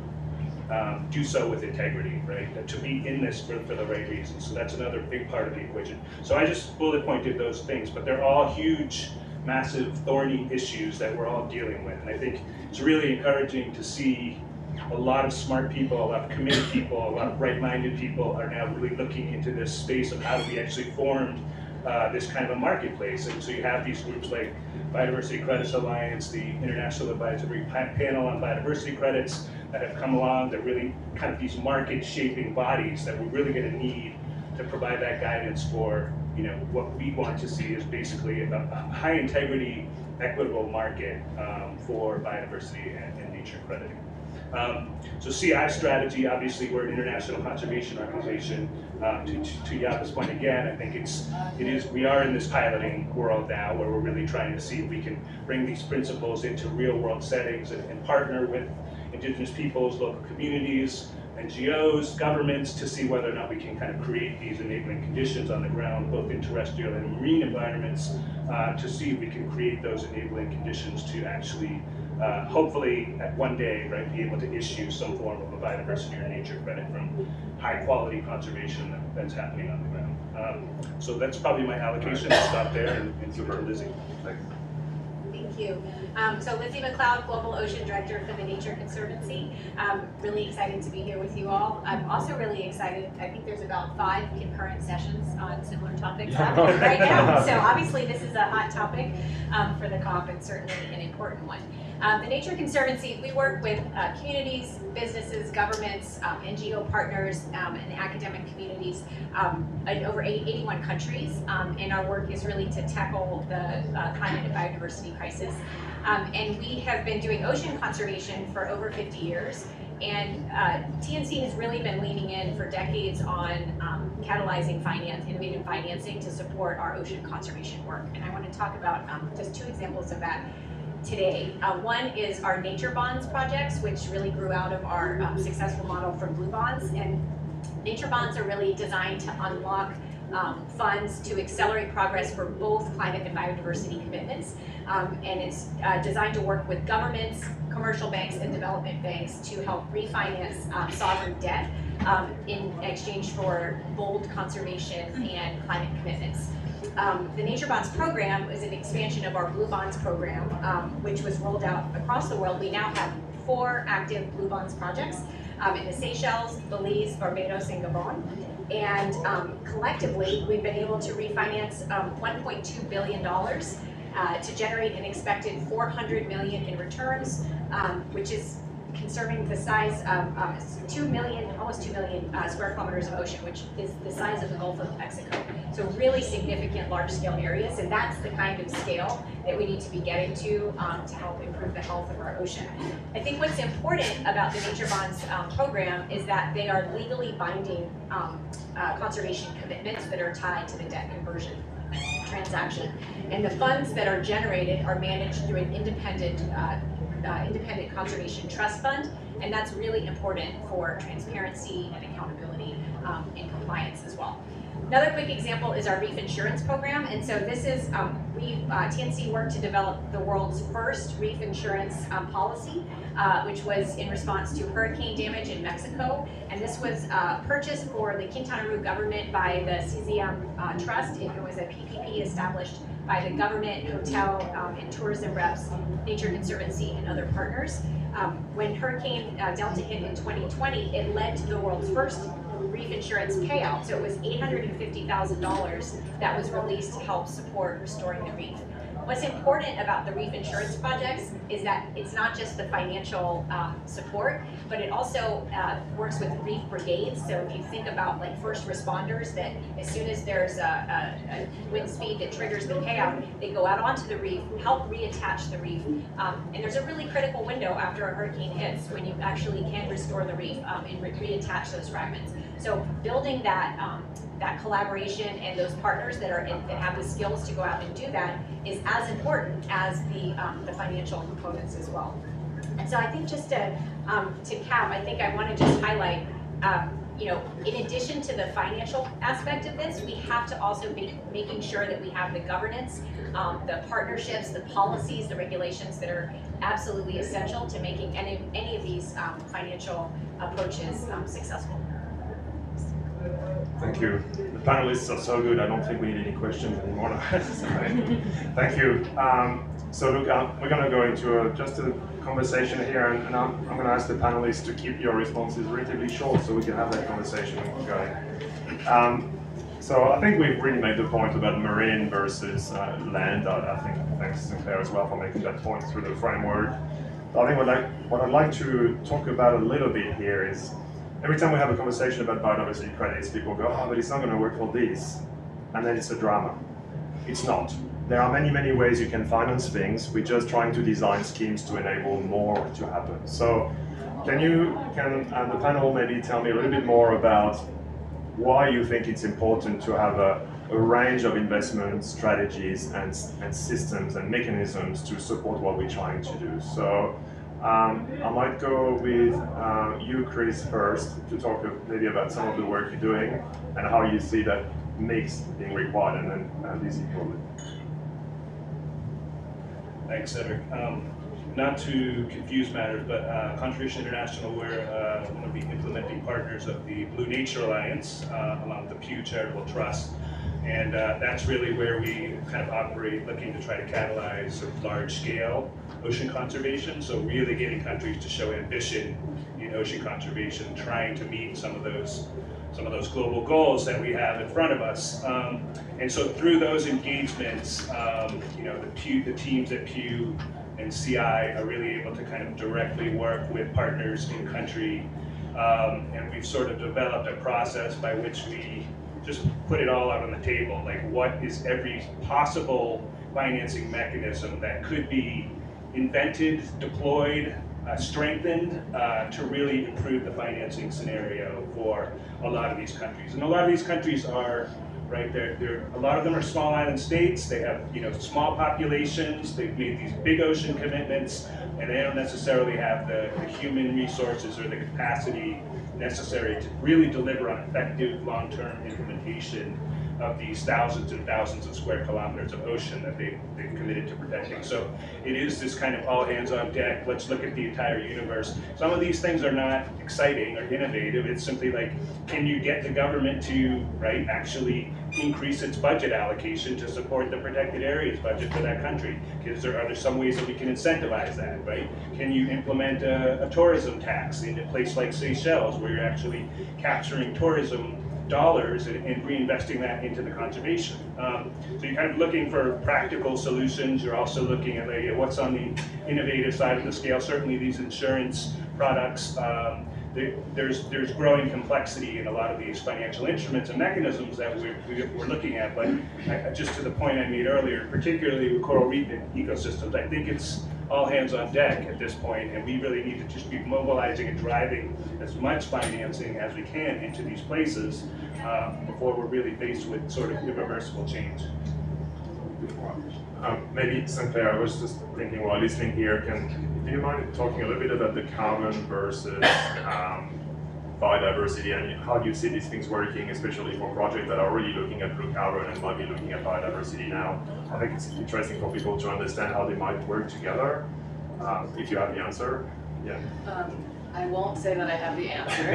do so with integrity, right? To be in this for the right reasons. So that's another big part of the equation. So I just bullet pointed those things, but they're all huge, massive, thorny issues that we're all dealing with. And I think it's really encouraging to see a lot of smart people, a lot of committed people, a lot of right-minded people are now really looking into this space of how do we actually form this kind of a marketplace. And so you have these groups like Biodiversity Credits Alliance, the International Advisory Panel on Biodiversity Credits that have come along. They're really kind of these market-shaping bodies that we're really going to need to provide that guidance for what we want to see is basically a high-integrity, equitable market for biodiversity and nature crediting. So CI strategy, obviously we're an international conservation organization. To Yaba's point again, I think we are in this piloting world now where we're really trying to see if we can bring these principles into real world settings and partner with indigenous peoples, local communities, NGOs, governments to see whether or not we can kind of create these enabling conditions on the ground, both in terrestrial and marine environments, to see if we can create those enabling conditions to actually hopefully at one day, right, be able to issue some form of a biodiversity or nature credit from high quality conservation that's happening on the ground. So that's probably my allocation. I'll stop there and give it to Lizzie. Thanks. Thank you. So Lizzie McLeod, Global Ocean Director for the Nature Conservancy. Really excited to be here with you all. I'm also really excited. I think there's about 5 concurrent sessions on similar topics happening right now. So obviously this is a hot topic for the COP and certainly an important one. The Nature Conservancy, we work with communities, businesses, governments, NGO partners, and academic communities in over 81 countries. And our work is really to tackle the climate and biodiversity crisis. And we have been doing ocean conservation for over 50 years. And TNC has really been leaning in for decades on catalyzing innovative financing to support our ocean conservation work. And I want to talk about just 2 examples of that today. One is our nature bonds projects, which really grew out of our successful model from blue bonds. And nature bonds are really designed to unlock funds to accelerate progress for both climate and biodiversity commitments. And it's designed to work with governments, commercial banks, and development banks to help refinance sovereign debt in exchange for bold conservation and climate commitments. The Nature Bonds program is an expansion of our Blue Bonds program, which was rolled out across the world. We now have 4 active Blue Bonds projects in the Seychelles, Belize, Barbados, and Gabon. And collectively, we've been able to refinance $1.2 billion to generate an expected $400 million in returns, which is conserving the size of almost 2 million square kilometers of ocean, which is the size of the Gulf of Mexico. So really significant large-scale areas, and that's the kind of scale that we need to be getting to help improve the health of our ocean. I think what's important about the Nature Bonds program is that they are legally binding conservation commitments that are tied to the debt conversion transaction. And the funds that are generated are managed through an independent conservation trust fund, and that's really important for transparency and accountability and compliance as well. Another quick example is our reef insurance program, and so this is, TNC worked to develop the world's first reef insurance policy, which was in response to hurricane damage in Mexico, and this was purchased for the Quintana Roo government by the CZM Trust. It was a PPP established by the government, hotel, and tourism reps, Nature Conservancy, and other partners. When Hurricane Delta hit in 2020, it led to the world's first reef insurance payout. So it was $850,000 that was released to help support restoring the reef. What's important about the reef insurance projects is that it's not just the financial support, but it also works with reef brigades. So if you think about like first responders, that as soon as there's a wind speed that triggers the payout, they go out onto the reef, help reattach the reef. And there's a really critical window after a hurricane hits when you actually can restore the reef and reattach those fragments. So building that that collaboration and those partners that have the skills to go out and do that is as important as the financial components as well. And so I think just to cap, I think I want to just highlight, in addition to the financial aspect of this, we have to also be making sure that we have the governance, the partnerships, the policies, the regulations that are absolutely essential to making any of these financial approaches successful. Thank you. The panelists are so good, I don't think we need any questions anymore. Thank you. So look, we're going to go into just a conversation here, and I'm going to ask the panelists to keep your responses relatively short so we can have that conversation going. So I think we've really made the point about marine versus land. I think thanks Sinclair as well for making that point through the framework. I think what I'd like to talk about a little bit here is, every time we have a conversation about biodiversity credits, people go, oh, but it's not going to work for this. And then it's a drama. It's not. There are many, many ways you can finance things. We're just trying to design schemes to enable more to happen. So can the panel maybe tell me a little bit more about why you think it's important to have a range of investment strategies and systems and mechanisms to support what we're trying to do? So I might go with you, Chris, first to talk maybe about some of the work you're doing and how you see that mix being required, and then Lizzie probably. Thanks, Cedric. not to confuse matters, but Conservation International, we're one of the implementing partners of the Blue Nature Alliance, along with the Pew Charitable Trust. And that's really where we kind of operate, looking to try to catalyze sort of large-scale ocean conservation. So really getting countries to show ambition in ocean conservation, trying to meet some of those global goals that we have in front of us. And so through those engagements, the teams at Pew and CI are really able to kind of directly work with partners in country. And we've sort of developed a process by which we just put it all out on the table. Like, what is every possible financing mechanism that could be invented, deployed, strengthened to really improve the financing scenario for a lot of these countries. And a lot of these countries are, right, a lot of them are small island states. They have, small populations. They've made these big ocean commitments, and they don't necessarily have the human resources or the capacity necessary to really deliver on effective long-term implementation of these thousands and thousands of square kilometers of ocean that they've committed to protecting. So it is this kind of all hands on deck, let's look at the entire universe. Some of these things are not exciting or innovative. It's simply like, can you get the government to, right, actually increase its budget allocation to support the protected areas budget for that country? Are there some ways that we can incentivize that, right? Can you implement a tourism tax in a place like Seychelles, where you're actually capturing tourism dollars and reinvesting that into the conservation? So you're kind of looking for practical solutions. You're also looking at what's on the innovative side of the scale. Certainly these insurance products, there's growing complexity in a lot of these financial instruments and mechanisms that we're looking at. But just to the point I made earlier, particularly with coral reef ecosystems, I think it's all hands on deck at this point, and we really need to just be mobilizing and driving as much financing as we can into these places before we're really faced with sort of irreversible change. Maybe, Centro, I was just thinking while listening here, do you mind talking a little bit about the carbon versus biodiversity, and how do you see these things working, especially for projects that are already looking at blue carbon and might be looking at biodiversity now? I think it's interesting for people to understand how they might work together. If you have the answer, yeah. I won't say that I have the answer.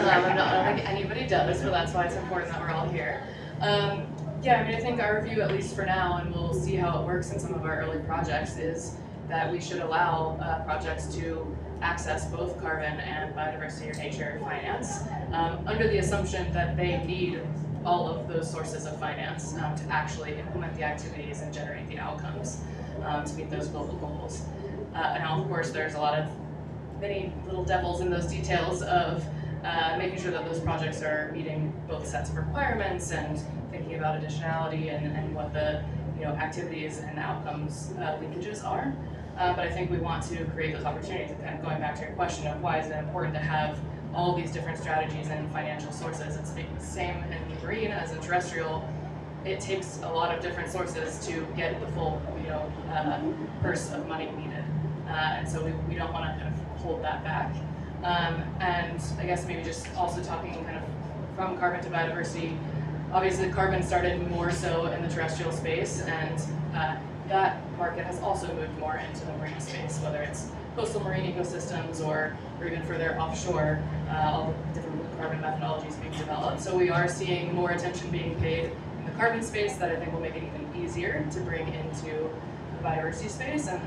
I don't think anybody does, but that's why it's important that we're all here. Yeah, I mean, I think our view, at least for now, and we'll see how it works in some of our early projects, is that we should allow projects to access both carbon and biodiversity or nature finance, under the assumption that they need all of those sources of finance to actually implement the activities and generate the outcomes to meet those global goals. Now, of course, there's many little devils in those details of making sure that those projects are meeting both sets of requirements and thinking about additionality and what the activities and outcomes linkages are. But I think we want to create those opportunities, kind of going back to your question of why is it important to have all these different strategies and financial sources. It's the same in marine as in terrestrial. It takes a lot of different sources to get the full purse of money needed. And so we don't want to kind of hold that back. And I guess maybe just also talking kind of from carbon to biodiversity, obviously carbon started more so in the terrestrial space, and that market has also moved more into the marine space, whether it's coastal marine ecosystems or even further offshore, all the different carbon methodologies being developed. So we are seeing more attention being paid in the carbon space that I think will make it even easier to bring into the biodiversity space. And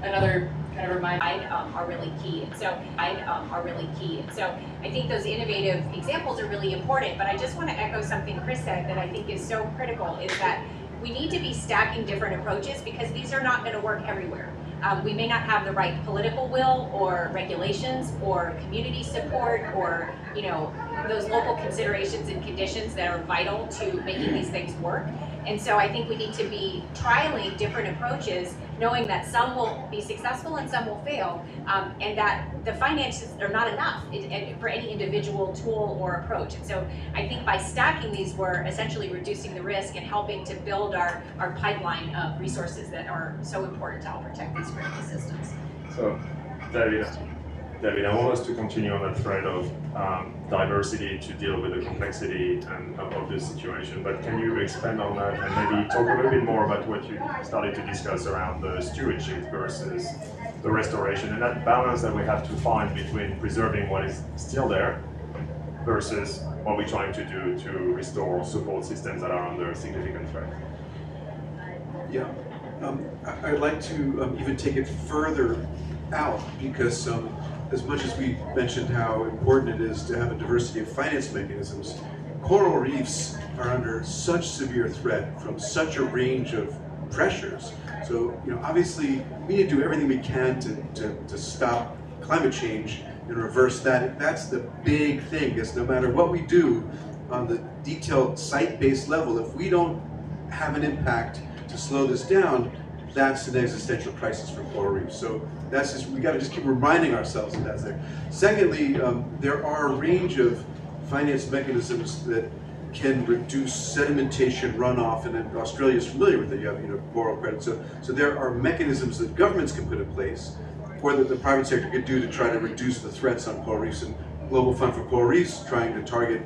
another kind of reminder are really key. So I think those innovative examples are really important, but I just want to echo something Chris said that I think is so critical, is that we need to be stacking different approaches because these are not going to work everywhere. We may not have the right political will or regulations or community support or those local considerations and conditions that are vital to making these things work. And so I think we need to be trialing different approaches, knowing that some will be successful and some will fail, and that the finances are not enough for any individual tool or approach. And so I think by stacking these, we're essentially reducing the risk and helping to build our pipeline of resources that are so important to help protect these critical systems. So, David, I want us to continue on that thread of diversity to deal with the complexity of this situation, but can you expand on that and maybe talk a little bit more about what you started to discuss around the stewardship versus the restoration, and that balance that we have to find between preserving what is still there versus what we're trying to do to restore support systems that are under significant threat. Yeah, I'd like to even take it further out, because as much as we mentioned how important it is to have a diversity of finance mechanisms, coral reefs are under such severe threat from such a range of pressures. So, obviously we need to do everything we can to stop climate change and reverse that. That's the big thing, because no matter what we do on the detailed site-based level, if we don't have an impact to slow this down, that's an existential crisis for coral reefs. So that's just, we got to just keep reminding ourselves that that's there. Secondly, there are a range of finance mechanisms that can reduce sedimentation runoff, and Australia is familiar with it. You have coral credit. So there are mechanisms that governments can put in place, or that the private sector could do to try to reduce the threats on coral reefs. And Global Fund for Coral Reefs trying to target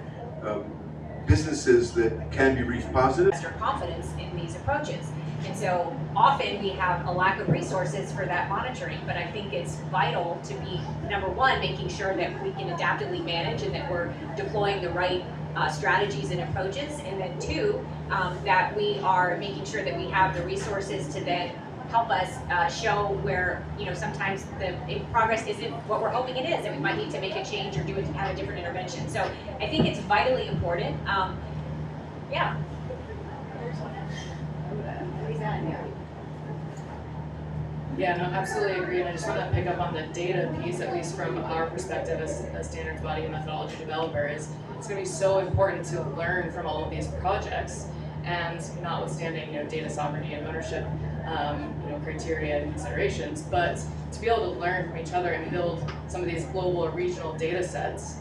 businesses that can be reef positive. Investor confidence in these approaches. And so often we have a lack of resources for that monitoring, but I think it's vital to be, number one, making sure that we can adaptively manage and that we're deploying the right strategies and approaches, and then two, that we are making sure that we have the resources to then help us show where, sometimes the progress isn't what we're hoping it is, and we might need to make a change or have a different intervention. So I think it's vitally important. Yeah. Yeah, no, absolutely agree. And I just want to pick up on the data piece, at least from our perspective as a standards body and methodology developer, is it's going to be so important to learn from all of these projects, and notwithstanding data sovereignty and ownership criteria and considerations, but to be able to learn from each other and build some of these global or regional data sets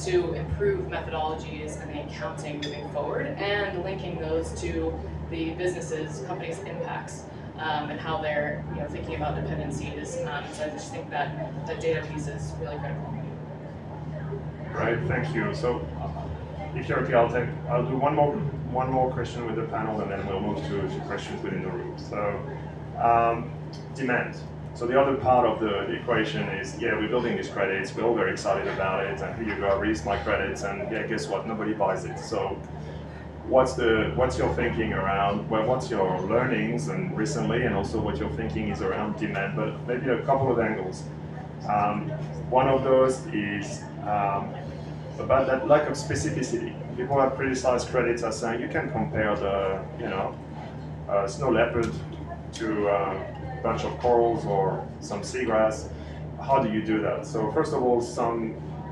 to improve methodologies and the accounting moving forward, and linking those to the businesses, companies' impacts, and how they're thinking about dependencies. So I just think that the data piece is really critical. Right, thank you. So if you're okay, I'll do one more question with the panel, and then we'll move to questions within the room. So demand. So the other part of the equation is, we're building these credits, we're all very excited about it, and here you go, release my credits, and guess what? Nobody buys it. So what's your thinking around, what's your learnings and recently, and also what your thinking is around demand, but maybe a couple of angles. One of those is about that lack of specificity. People have criticized credits as saying you can compare the snow leopard to a bunch of corals or some seagrass. How do you do that? So first of all,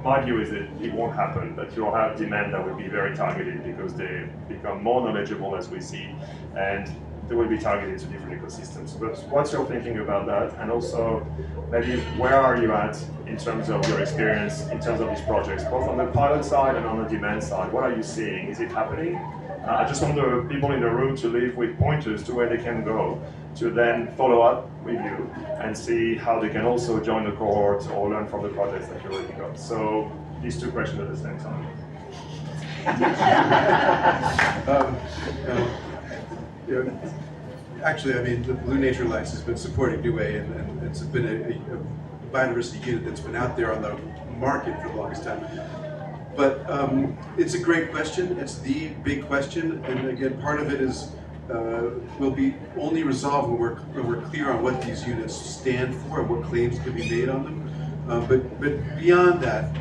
my view is that it won't happen, that you'll have demand that will be very targeted because they become more knowledgeable, as we see, and they will be targeted to different ecosystems. But what's your thinking about that? And also, maybe where are you at in terms of your experience, in terms of these projects, both on the pilot side and on the demand side? What are you seeing? Is it happening? I just want the people in the room to leave with pointers to where they can go to then follow up with you and see how they can also join the cohort or learn from the projects that you already got. So these two questions at the same time. Actually, I mean, the Blue Nature Alliance has been supporting Dewey, and it's been a biodiversity unit that's been out there on the market for the longest time. But it's a great question. It's the big question, and again, part of it is will be only resolved when we're clear on what these units stand for and what claims can be made on them. But beyond that,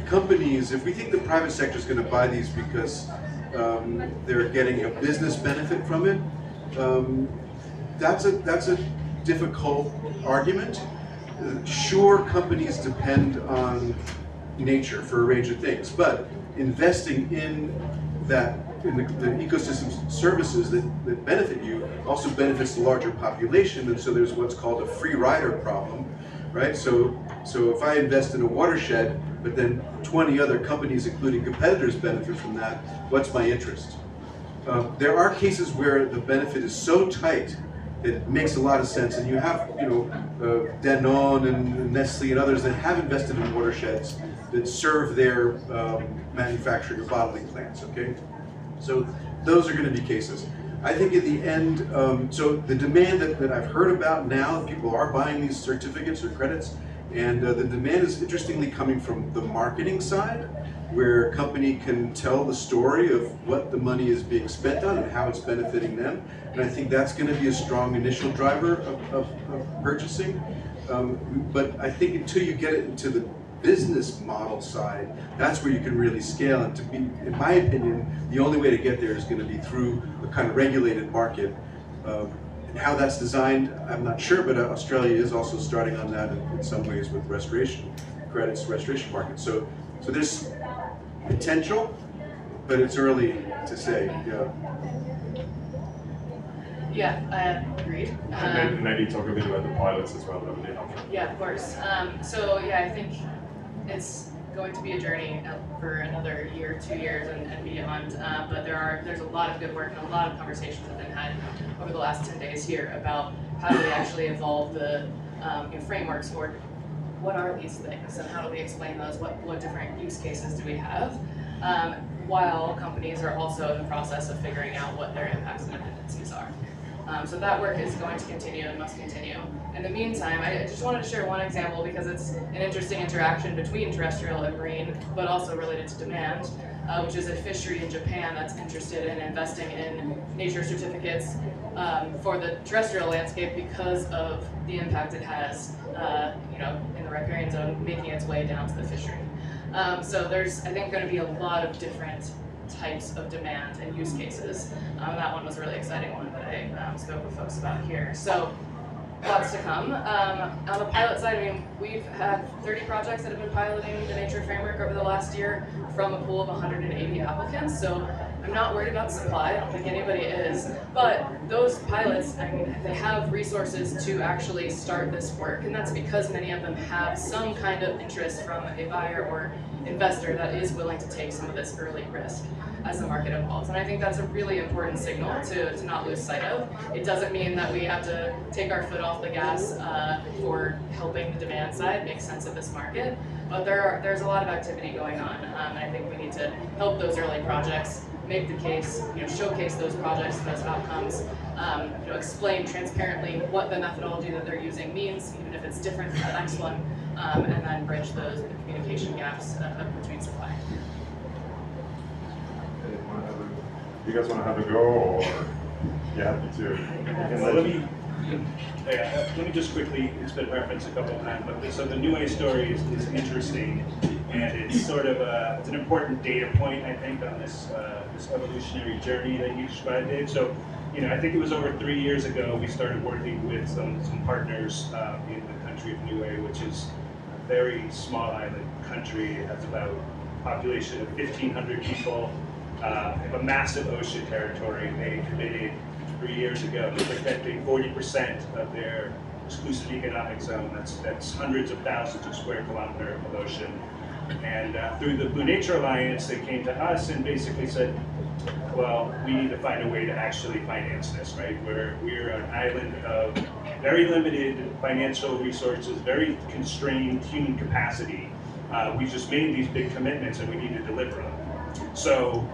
companies, if we think the private sector is going to buy these because they're getting a business benefit from it, that's a difficult argument. Sure, companies depend on nature for a range of things, but investing in the ecosystem services that benefit you also benefits the larger population, and so there's what's called a free rider problem, right? So if I invest in a watershed, but then 20 other companies, including competitors, benefit from that, what's my interest? There are cases where the benefit is so tight that it makes a lot of sense, and you have Danone and Nestle and others that have invested in watersheds that serve their manufacturing or bottling plants. Okay, so those are going to be cases. I think at the end, so the demand that I've heard about now, people are buying these certificates or credits, and the demand is interestingly coming from the marketing side, where a company can tell the story of what the money is being spent on and how it's benefiting them. And I think that's going to be a strong initial driver of purchasing. But I think until you get it into the business model side, that's where you can really scale. And to be, in my opinion, the only way to get there is going to be through a kind of regulated market. And how that's designed, I'm not sure, but Australia is also starting on that in some ways with restoration credits, restoration markets. So there's potential, but it's early to say. Yeah, agreed. And maybe talk a bit about the pilots as well, that would be helpful. Yeah, of course. So yeah, I think it's going to be a journey for another year, 2 years, and beyond. But there's a lot of good work and a lot of conversations have been had over the last 10 days here about how do we actually evolve the frameworks for what are these things and how do we explain those, what different use cases do we have, while companies are also in the process of figuring out what their impacts and dependencies are. So that work is going to continue and must continue. In the meantime, I just wanted to share one example because it's an interesting interaction between terrestrial and marine, but also related to demand, which is a fishery in Japan that's interested in investing in nature certificates for the terrestrial landscape because of the impact it has, in the riparian zone, making its way down to the fishery. So there's, I think, going to be a lot of different types of demand and use cases. That one was a really exciting one that I spoke with folks about here. So lots to come. On the pilot side, I mean, we've had 30 projects that have been piloting the nature framework over the last year from a pool of 180 applicants. So I'm not worried about supply, I don't think anybody is, but those pilots, I mean, they have resources to actually start this work, and that's because many of them have some kind of interest from a buyer or investor that is willing to take some of this early risk as the market evolves. And I think that's a really important signal to not lose sight of. It doesn't mean that we have to take our foot off the gas for helping the demand side make sense of this market, but there's a lot of activity going on, and I think we need to help those early projects make the case, showcase those projects, those outcomes, explain transparently what the methodology that they're using means, even if it's different from the next one, and then bridge those communication gaps between supply. You guys want to have a go, or yeah, happy to? Well, let me just quickly, it's been referenced a couple of times, but so the Niue story is interesting, and it's sort of it's an important data point, I think, on this evolutionary journey that you described, Dave. So, I think it was over 3 years ago we started working with some partners in the country of Niue, which is a very small island country. It has about a population of 1,500 people. They have a massive ocean territory. They committed 3 years ago to protecting 40% of their exclusive economic zone. That's hundreds of thousands of square kilometers of ocean. And through the Blue Nature Alliance, they came to us and basically said, well, we need to find a way to actually finance this, right? We're an island of very limited financial resources, very constrained human capacity. We just made these big commitments and we need to deliver them. So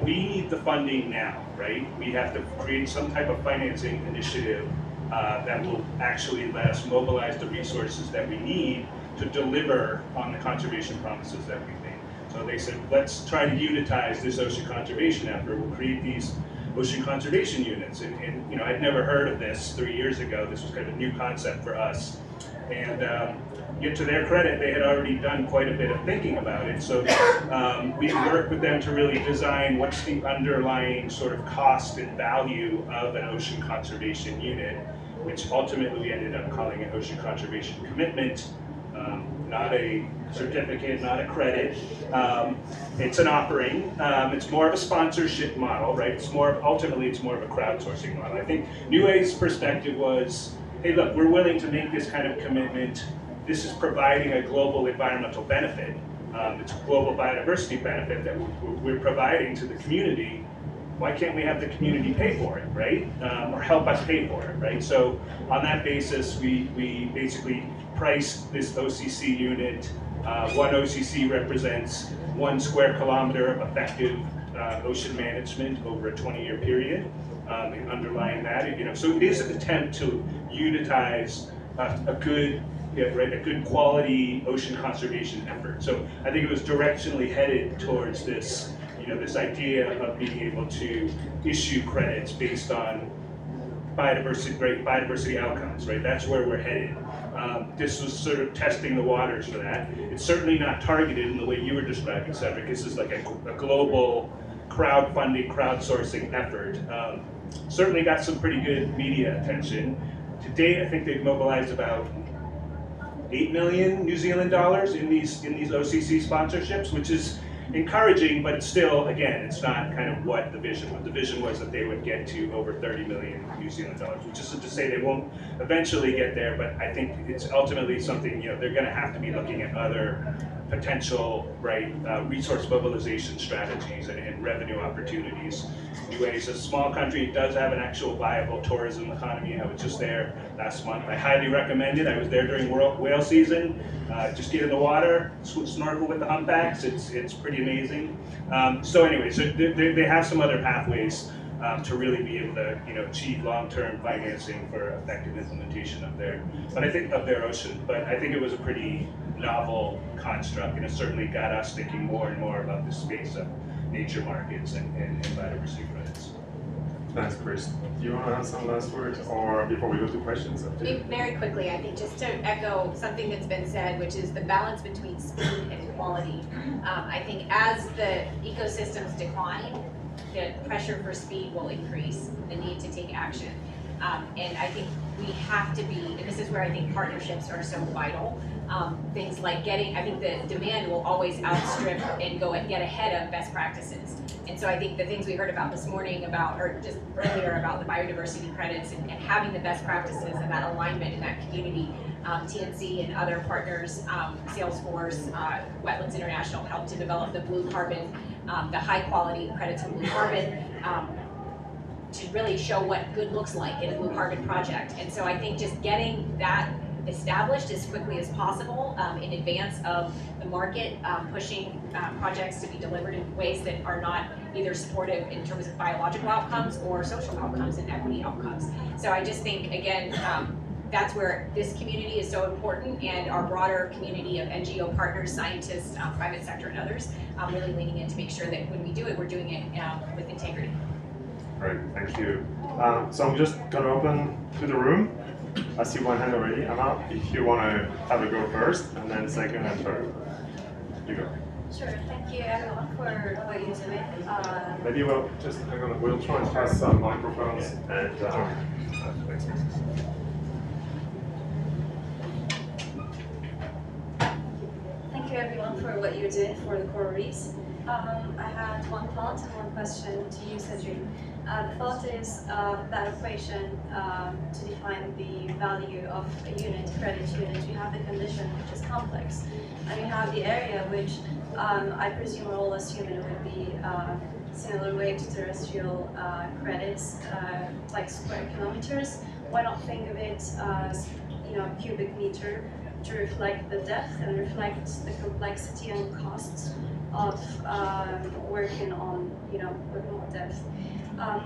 we need the funding now, right? We have to create some type of financing initiative that will actually let us mobilize the resources that we need to deliver on the conservation promises that we made. So they said, let's try to unitize this ocean conservation effort. We'll create these ocean conservation units. And I'd never heard of this 3 years ago. This was kind of a new concept for us. And yet to their credit, they had already done quite a bit of thinking about it. So we worked with them to really design what's the underlying sort of cost and value of an ocean conservation unit, which ultimately we ended up calling an ocean conservation commitment. Not a certificate, not a credit. It's an offering. It's more of a sponsorship model, right? Ultimately, it's more of a crowdsourcing model. I think Niue's perspective was, hey, look, we're willing to make this kind of commitment. This is providing a global environmental benefit. It's a global biodiversity benefit that we're providing to the community. Why can't we have the community pay for it, right? Or help us pay for it, right? So on that basis, we basically priced this OCC unit. One OCC represents 1 square kilometer of effective ocean management over a 20-year period. And underlying that, so it is an attempt to unitize a good quality ocean conservation effort. So I think it was directionally headed towards this, this idea of being able to issue credits based on biodiversity outcomes, right? That's where we're headed. This was sort of testing the waters for that. It's certainly not targeted in the way you were describing, Cedric. This is like a global crowdfunding, crowdsourcing effort. Certainly got some pretty good media attention. To date, I think they've mobilized about 8 million New Zealand dollars in these OCC sponsorships, which is encouraging, but it's still, again, it's not kind of what the vision was. The vision was that they would get to over 30 million New Zealand dollars, which isn't to say they won't eventually get there, but I think it's ultimately something, they're going to have to be looking at other potential, resource mobilization strategies and revenue opportunities. UA is a small country. It does have an actual viable tourism economy. I was just there last month. I highly recommend it. I was there during whale season. Just get in the water, snorkel with the humpbacks. It's pretty amazing. So anyway, so they have some other pathways to really be able to achieve long-term financing for effective implementation of their ocean. But I think it was a pretty novel construct, and it certainly got us thinking more and more about the space of nature markets and biodiversity credits. Thanks, Chris. Do you want to have some last words, or before we go to questions? Very quickly, I think just to echo something that's been said, which is the balance between speed and quality. I think as the ecosystems decline, the pressure for speed will increase, the need to take action. And I think we have to be, and this is where I think partnerships are so vital. Things like I think the demand will always outstrip and get ahead of best practices. And so I think the things we heard about this morning or just earlier about the biodiversity credits and having the best practices and that alignment in that community, TNC and other partners, Salesforce, Wetlands International helped to develop the blue carbon, the high quality credits in blue carbon, to really show what good looks like in a blue carbon project. And so I think just getting that established as quickly as possible in advance of the market pushing projects to be delivered in ways that are not either supportive in terms of biological outcomes or social outcomes and equity outcomes. So I just think, again, that's where this community is so important, and our broader community of NGO partners, scientists, private sector, and others really leaning in to make sure that when we do it, we're doing it with integrity. Great, thank you. So I'm just going to open to the room. I see one hand already. Emma, if you want to have a go first, and then second and third. You go. Sure, thank you everyone for what you're doing. Maybe we'll just hang on. We'll try and pass some microphones and. Thank you everyone for what you're doing for the coral reefs. I had one thought and one question to you, Cedric. The thought is that equation to define the value of a unit, credit unit, you have the condition, which is complex, and you have the area, which I presume we're all assuming it would be similar way to terrestrial credits, like square kilometers. Why not think of it as cubic meter to reflect the depth and reflect the complexity and costs of working on depth.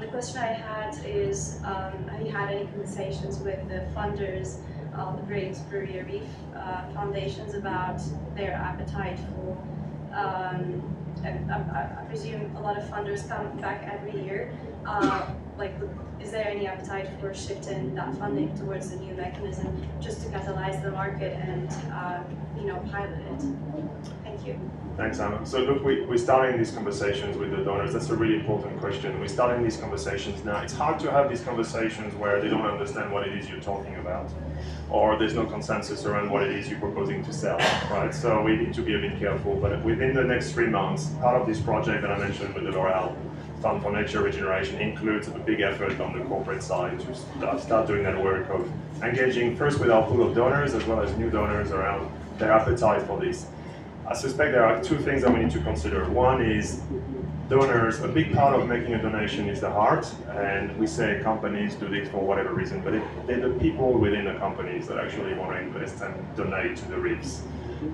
The question I had is, have you had any conversations with the funders of the Briggs Barrier Reef Foundations about their appetite for, I presume a lot of funders come back every year, is there any appetite for shifting that funding towards a new mechanism just to catalyze the market and pilot it? Thank you. Thanks, Anna. So look, we're starting these conversations with the donors. That's a really important question. We're starting these conversations now. It's hard to have these conversations where they don't understand what it is you're talking about, or there's no consensus around what it is you're proposing to sell, right? So we need to be a bit careful. But within the next 3 months, part of this project that I mentioned with the L'Oreal Fund for Nature Regeneration includes a big effort on the corporate side to start doing that work of engaging first with our pool of donors as well as new donors around their appetite for this. I suspect there are 2 things that we need to consider. One is donors. A big part of making a donation is the heart, and we say companies do this for whatever reason, but they're the people within the companies that actually want to invest and donate to the reefs.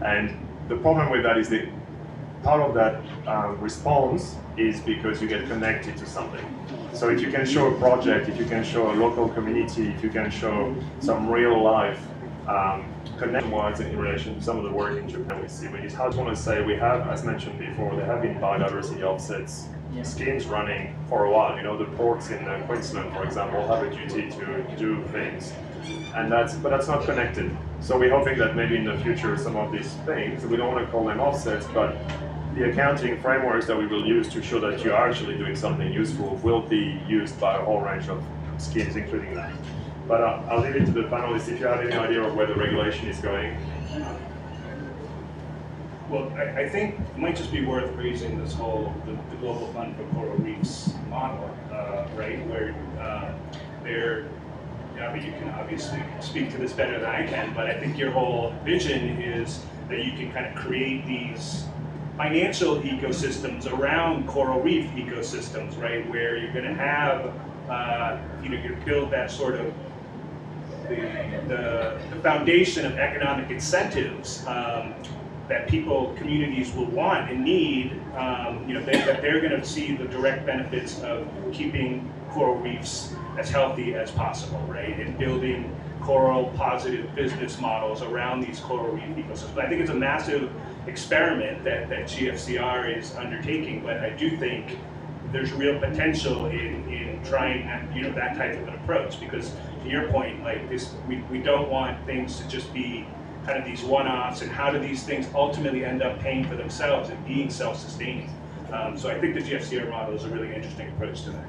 And the problem with that is that part of that response is because you get connected to something. So if you can show a project, if you can show a local community, if you can show some real life connection-wise in relation to some of the work in Japan we see, which is how I want to say we have, as mentioned before, there have been biodiversity offsets schemes running for a while. You know, the ports in Queensland, for example, have a duty to do things, and but that's not connected. So we're hoping that maybe in the future some of these things, we don't want to call them offsets, but the accounting frameworks that we will use to show that you are actually doing something useful will be used by a whole range of schemes, including that. But I'll leave it to the panelists if you have any idea of where the regulation is going. Well, I think it might just be worth raising this whole, the Global Fund for Coral Reefs model, right? Where you can obviously speak to this better than I can, but I think your whole vision is that you can kind of create these financial ecosystems around coral reef ecosystems, right? Where you're going to have, you build that sort of the foundation of economic incentives that communities will want and need, that they're going to see the direct benefits of keeping coral reefs as healthy as possible, right? And building coral positive business models around these coral reef ecosystems. I think it's a massive experiment that GFCR is undertaking, but I do think there's real potential in trying that type of an approach, because to your point, like this, we don't want things to just be kind of these one-offs, and how do these things ultimately end up paying for themselves and being self-sustaining. So I think the GFCR model is a really interesting approach to that.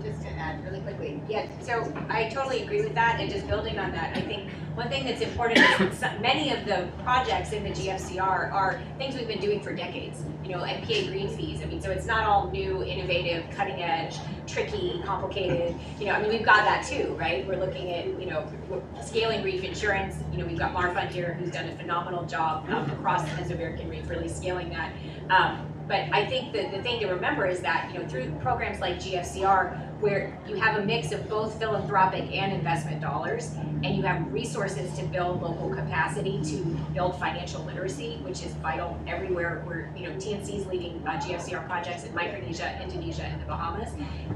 Just to add really quickly, yeah, so I totally agree with that, and just building on that, I think one thing that's important is that many of the projects in the GFCR are things we've been doing for decades, NPA green fees, so it's not all new, innovative, cutting edge, tricky, complicated, we've got that too, right? We're looking at, scaling reef insurance, we've got Marfund here who's done a phenomenal job across the Mesoamerican reef, really scaling that. But I think the thing to remember is that, through programs like GFCR, where you have a mix of both philanthropic and investment dollars, and you have resources to build local capacity to build financial literacy, which is vital everywhere. Where TNC is leading GFCR projects in Micronesia, Indonesia, and the Bahamas,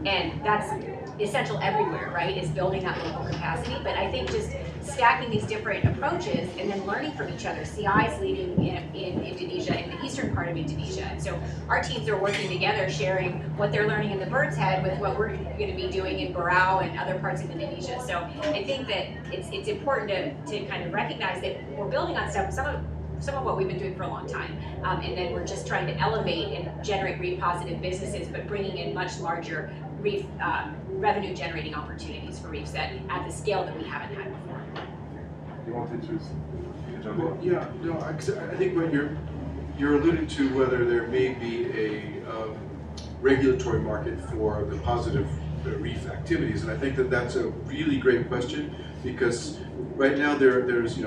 and that's essential everywhere, right? Is building that local capacity. But I think just stacking these different approaches and then learning from each other. CI is leading in Indonesia, in the eastern part of Indonesia, and so our teams are working together, sharing what they're learning in the Bird's Head with what we're going to be doing in Barao and other parts of Indonesia. So I think that it's important to kind of recognize that we're building on some of what we've been doing for a long time, and then we're just trying to elevate and generate reef positive businesses, but bringing in much larger reef revenue generating opportunities for reefs at the scale that we haven't had before. You wanted to jump in? Well, yeah, no, I think what you're alluding to, whether there may be a regulatory market for the positive reef activities, and I think that that's a really great question, because right now there's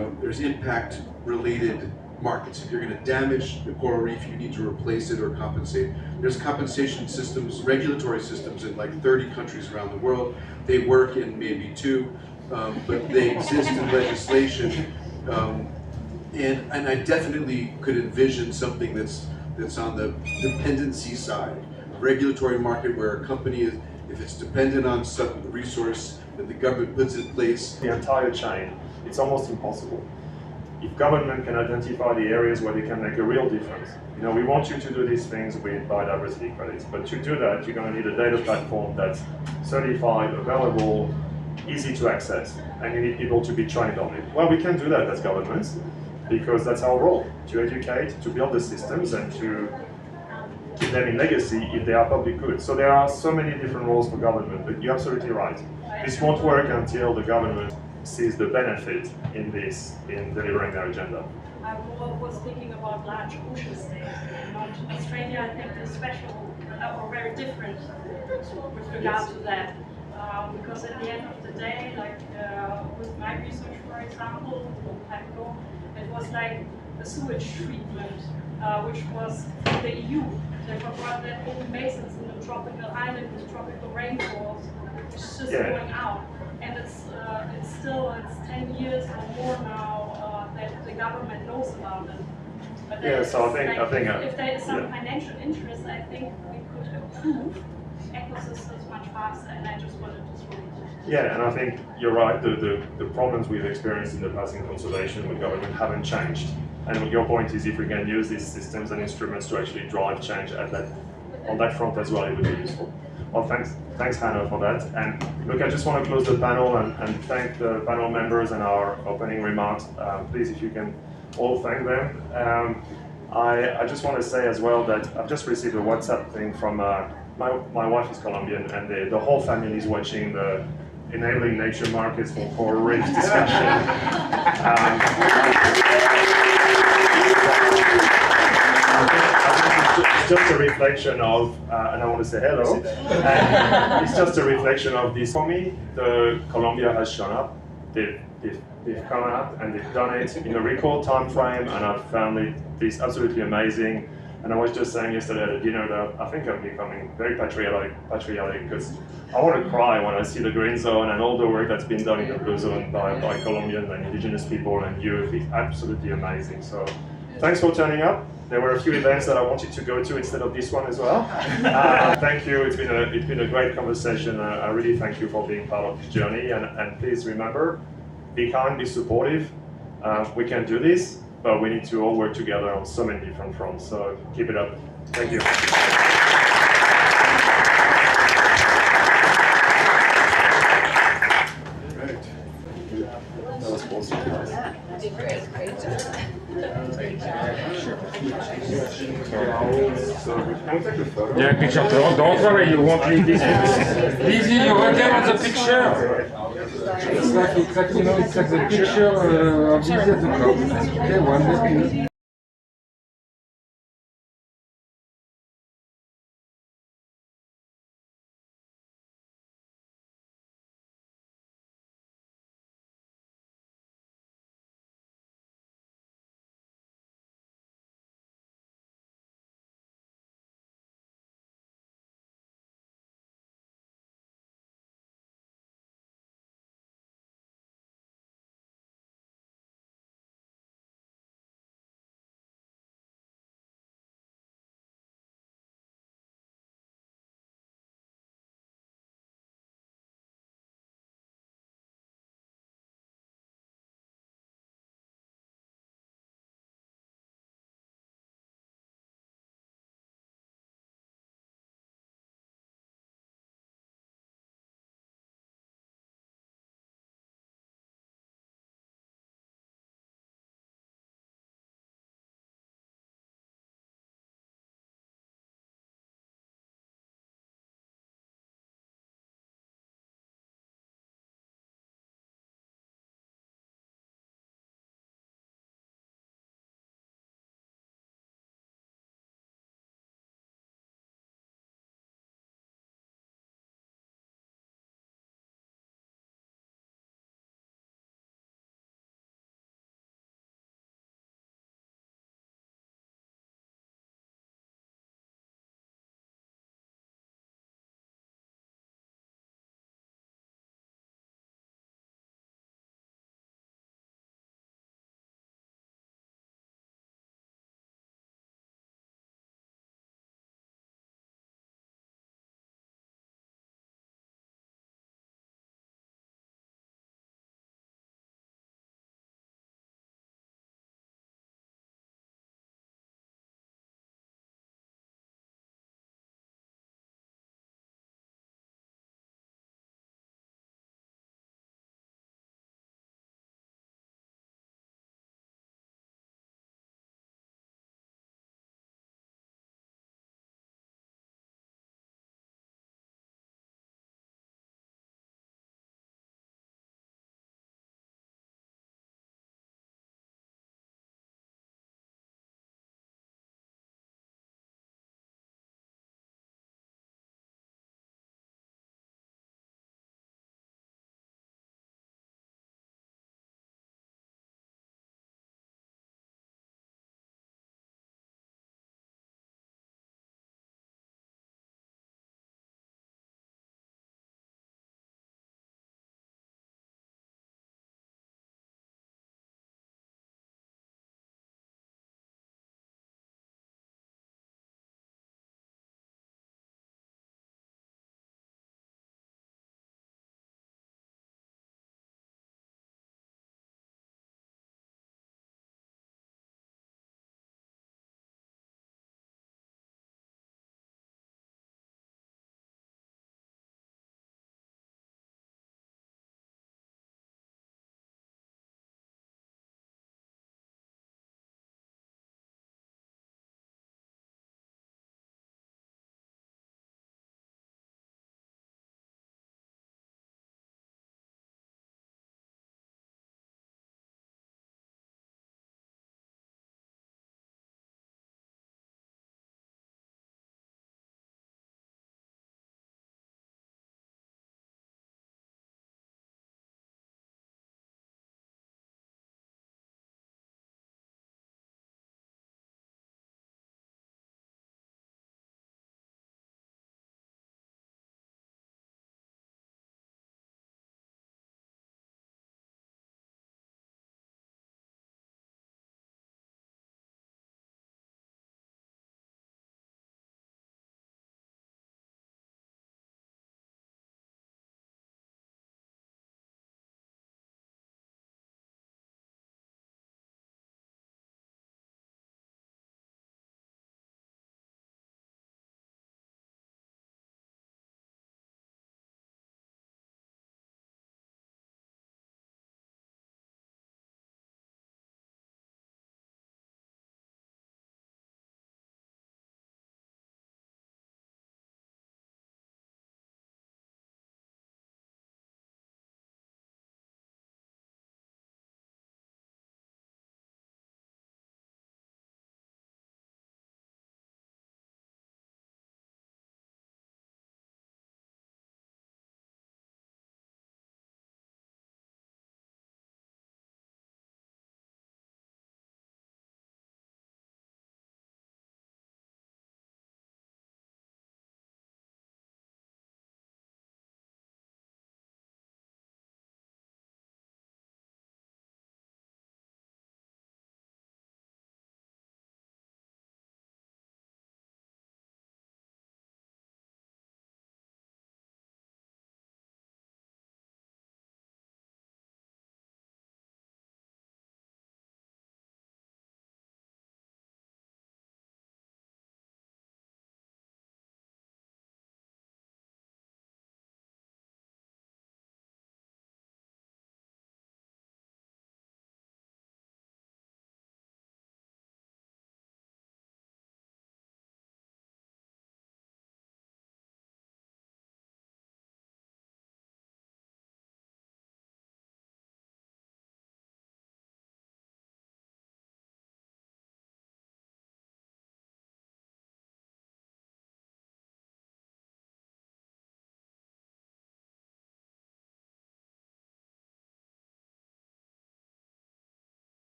impact related markets. If you're going to damage the coral reef, you need to replace it or compensate. There's compensation systems, regulatory systems in like 30 countries around the world. They work in maybe 2, but they exist in legislation. And I definitely could envision something that's on the dependency side, a regulatory market where a company is, if it's dependent on some resource that the government puts in place. The entire chain, it's almost impossible. If government can identify the areas where they can make a real difference, we want you to do these things with biodiversity credits, but to do that, you're going to need a data platform that's certified, available, easy to access, and you need people to be trained on it. Well, we can do that as governments, because that's our role, to educate, to build the systems, and to keep them in legacy if they are public goods. So there are so many different roles for government, but you're absolutely right. This won't work until the government sees the benefit in delivering their agenda. I was thinking about large ocean states. Australia, I think, is special or very different with regard to that. Because at the end of the day, like with my research, for example, it was like the sewage treatment, which was the EU. They forgot that open basins in a tropical island with tropical rainfalls, which is just going out. And it's 10 years or more now that the government knows about it. But Yeah, so I think if there is some yeah. financial interest, I think we could improve ecosystems much faster, and I just wanted to throw it. Yeah, and I think you're right. The problems we've experienced in the past in conservation with government haven't changed. And your point is, if we can use these systems and instruments to actually drive change at that, on that front as well, it would be useful. Well, thanks Hannah for that. And look, I just want to close the panel and thank the panel members and our opening remarks. Please, if you can all thank them. I just want to say as well that I've just received a WhatsApp thing from my wife is Colombian, and the whole family is watching the Enabling Nature Markets for Coral Reefs discussion. It's just a reflection of, and I want to say hello, and it's just a reflection of this. For me, the Colombia has shown up. They've come out and they've done it in a record time frame, and I've found this absolutely amazing. And I was just saying yesterday at a dinner that I think I'm becoming very patriotic because I want to cry when I see the green zone and all the work that's been done in the blue zone by Colombian and indigenous people and youth. It's absolutely amazing. So thanks for turning up. There were a few events that I wanted to go to instead of this one as well. Thank you. It's been a great conversation. I really thank you for being part of this journey. And please remember, be kind, be supportive. We can do this, but we need to all work together on so many different fronts. So keep it up. Thank you. Right. That was awesome. Great job. So can we take a photo? Yeah, picture. Don't worry, you won't need this. Lizzie, you right there on the picture. It's like the picture of Lizzie at the top. Okay, one minute.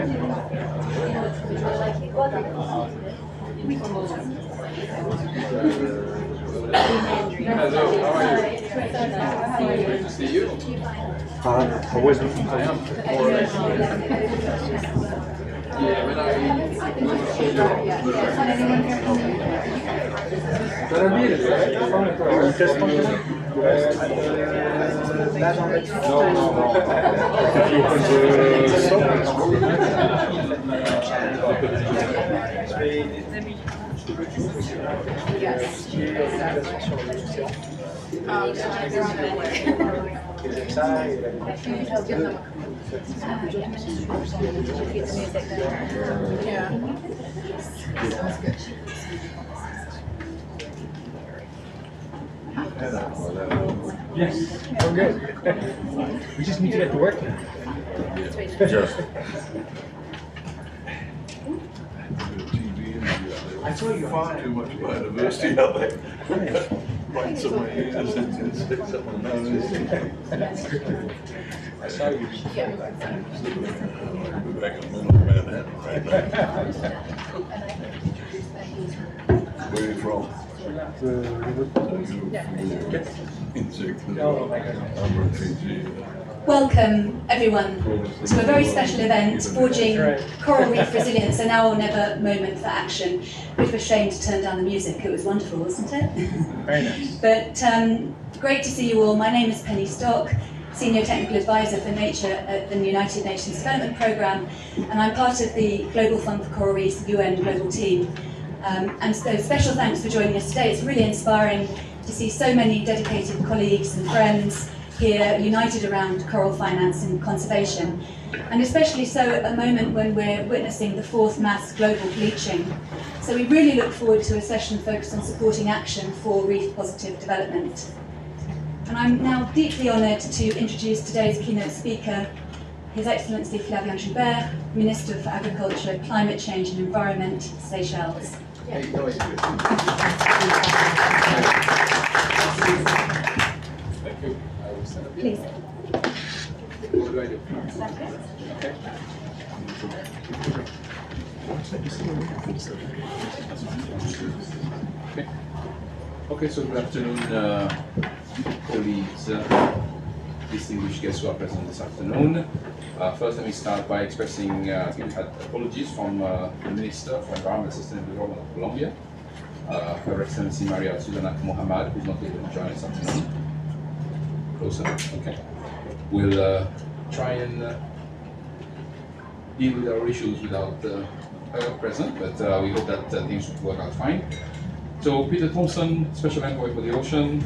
Hello, how are you? Good to see you. I wasn't. Yeah, when I Yes. Okay. We just need to get to work. Just. I saw you fine. Too much biodiversity out there. Right, so my ears and stick someone else. I saw you. We're back in the middle of Manhattan right now. Where are you from? I'm refugee. Welcome everyone to a very special event, Forging Coral Reef Resilience, a now or never moment for action. Bit of a shame to turn down the music, it was wonderful, wasn't it? Very nice. But great to see you all. My name is Penny Stock, Senior Technical Advisor for Nature at the United Nations Development Programme, and I'm part of the Global Fund for Coral Reefs UN Global Team. And so special thanks for joining us today. It's really inspiring to see so many dedicated colleagues and friends here united around coral finance and conservation, and especially so at a moment when we're witnessing the fourth mass global bleaching. So we really look forward to a session focused on supporting action for reef positive development. And I'm now deeply honoured to introduce today's keynote speaker, His Excellency Pavilion, Minister for Agriculture, Climate Change and Environment, Seychelles. Hey, how are you? Thank you. I will stand up here. Please. What do I do? Okay. Okay, so good afternoon, colleagues, distinguished guests who are present this afternoon. First, let me start by expressing apologies from the Minister for Environment and Sustainable Development of Colombia, Her Excellency Maria Susana Mohamad, who's not able to join us this afternoon. Closer, okay. We'll try and deal with our issues without her present, but we hope that things will work out fine. So, Peter Thompson, Special Envoy for the Ocean,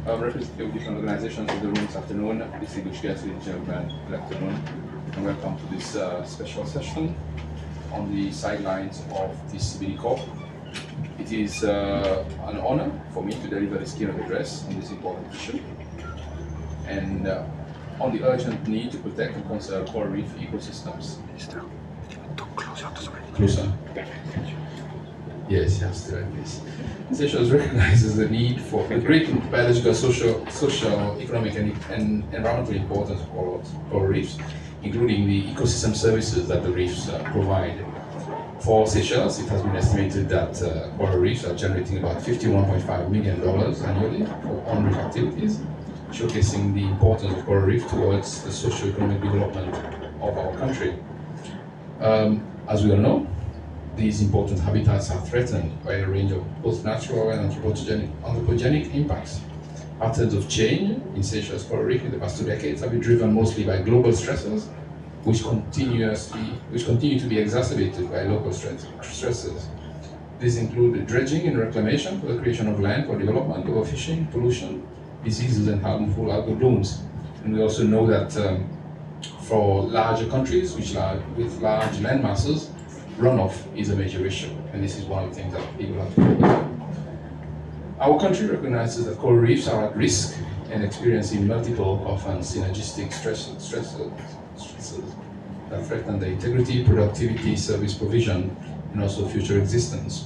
representative of different organizations in the room this afternoon, distinguished guests, ladies and gentlemen, good afternoon, and welcome to this special session on the sidelines of this CBD COP. It is an honor for me to deliver this keynote address on this important issue, and on the urgent need to protect and conserve coral reef ecosystems. Closer. Yes, to like this. Seychelles recognizes the need for the great biological, social, economic, and environmental importance of coral reefs, including the ecosystem services that the reefs provide. For Seychelles, it has been estimated that coral reefs are generating about $51.5 million annually for on-reef activities, showcasing the importance of coral reef towards the socio-economic development of our country. As we all know, these important habitats are threatened by a range of both natural and anthropogenic impacts. Patterns of change in Seychelles coral reef in the past 2 decades have been driven mostly by global stressors, which continue to be exacerbated by local stressors. These include dredging and reclamation for the creation of land for development, overfishing, pollution, diseases, and harmful algal blooms. And we also know that for larger countries with large land masses, runoff is a major issue, and this is one of the things that people have to focus on. Our country recognizes that coral reefs are at risk and experiencing multiple, often synergistic stresses that threaten the integrity, productivity, service provision, and also future existence.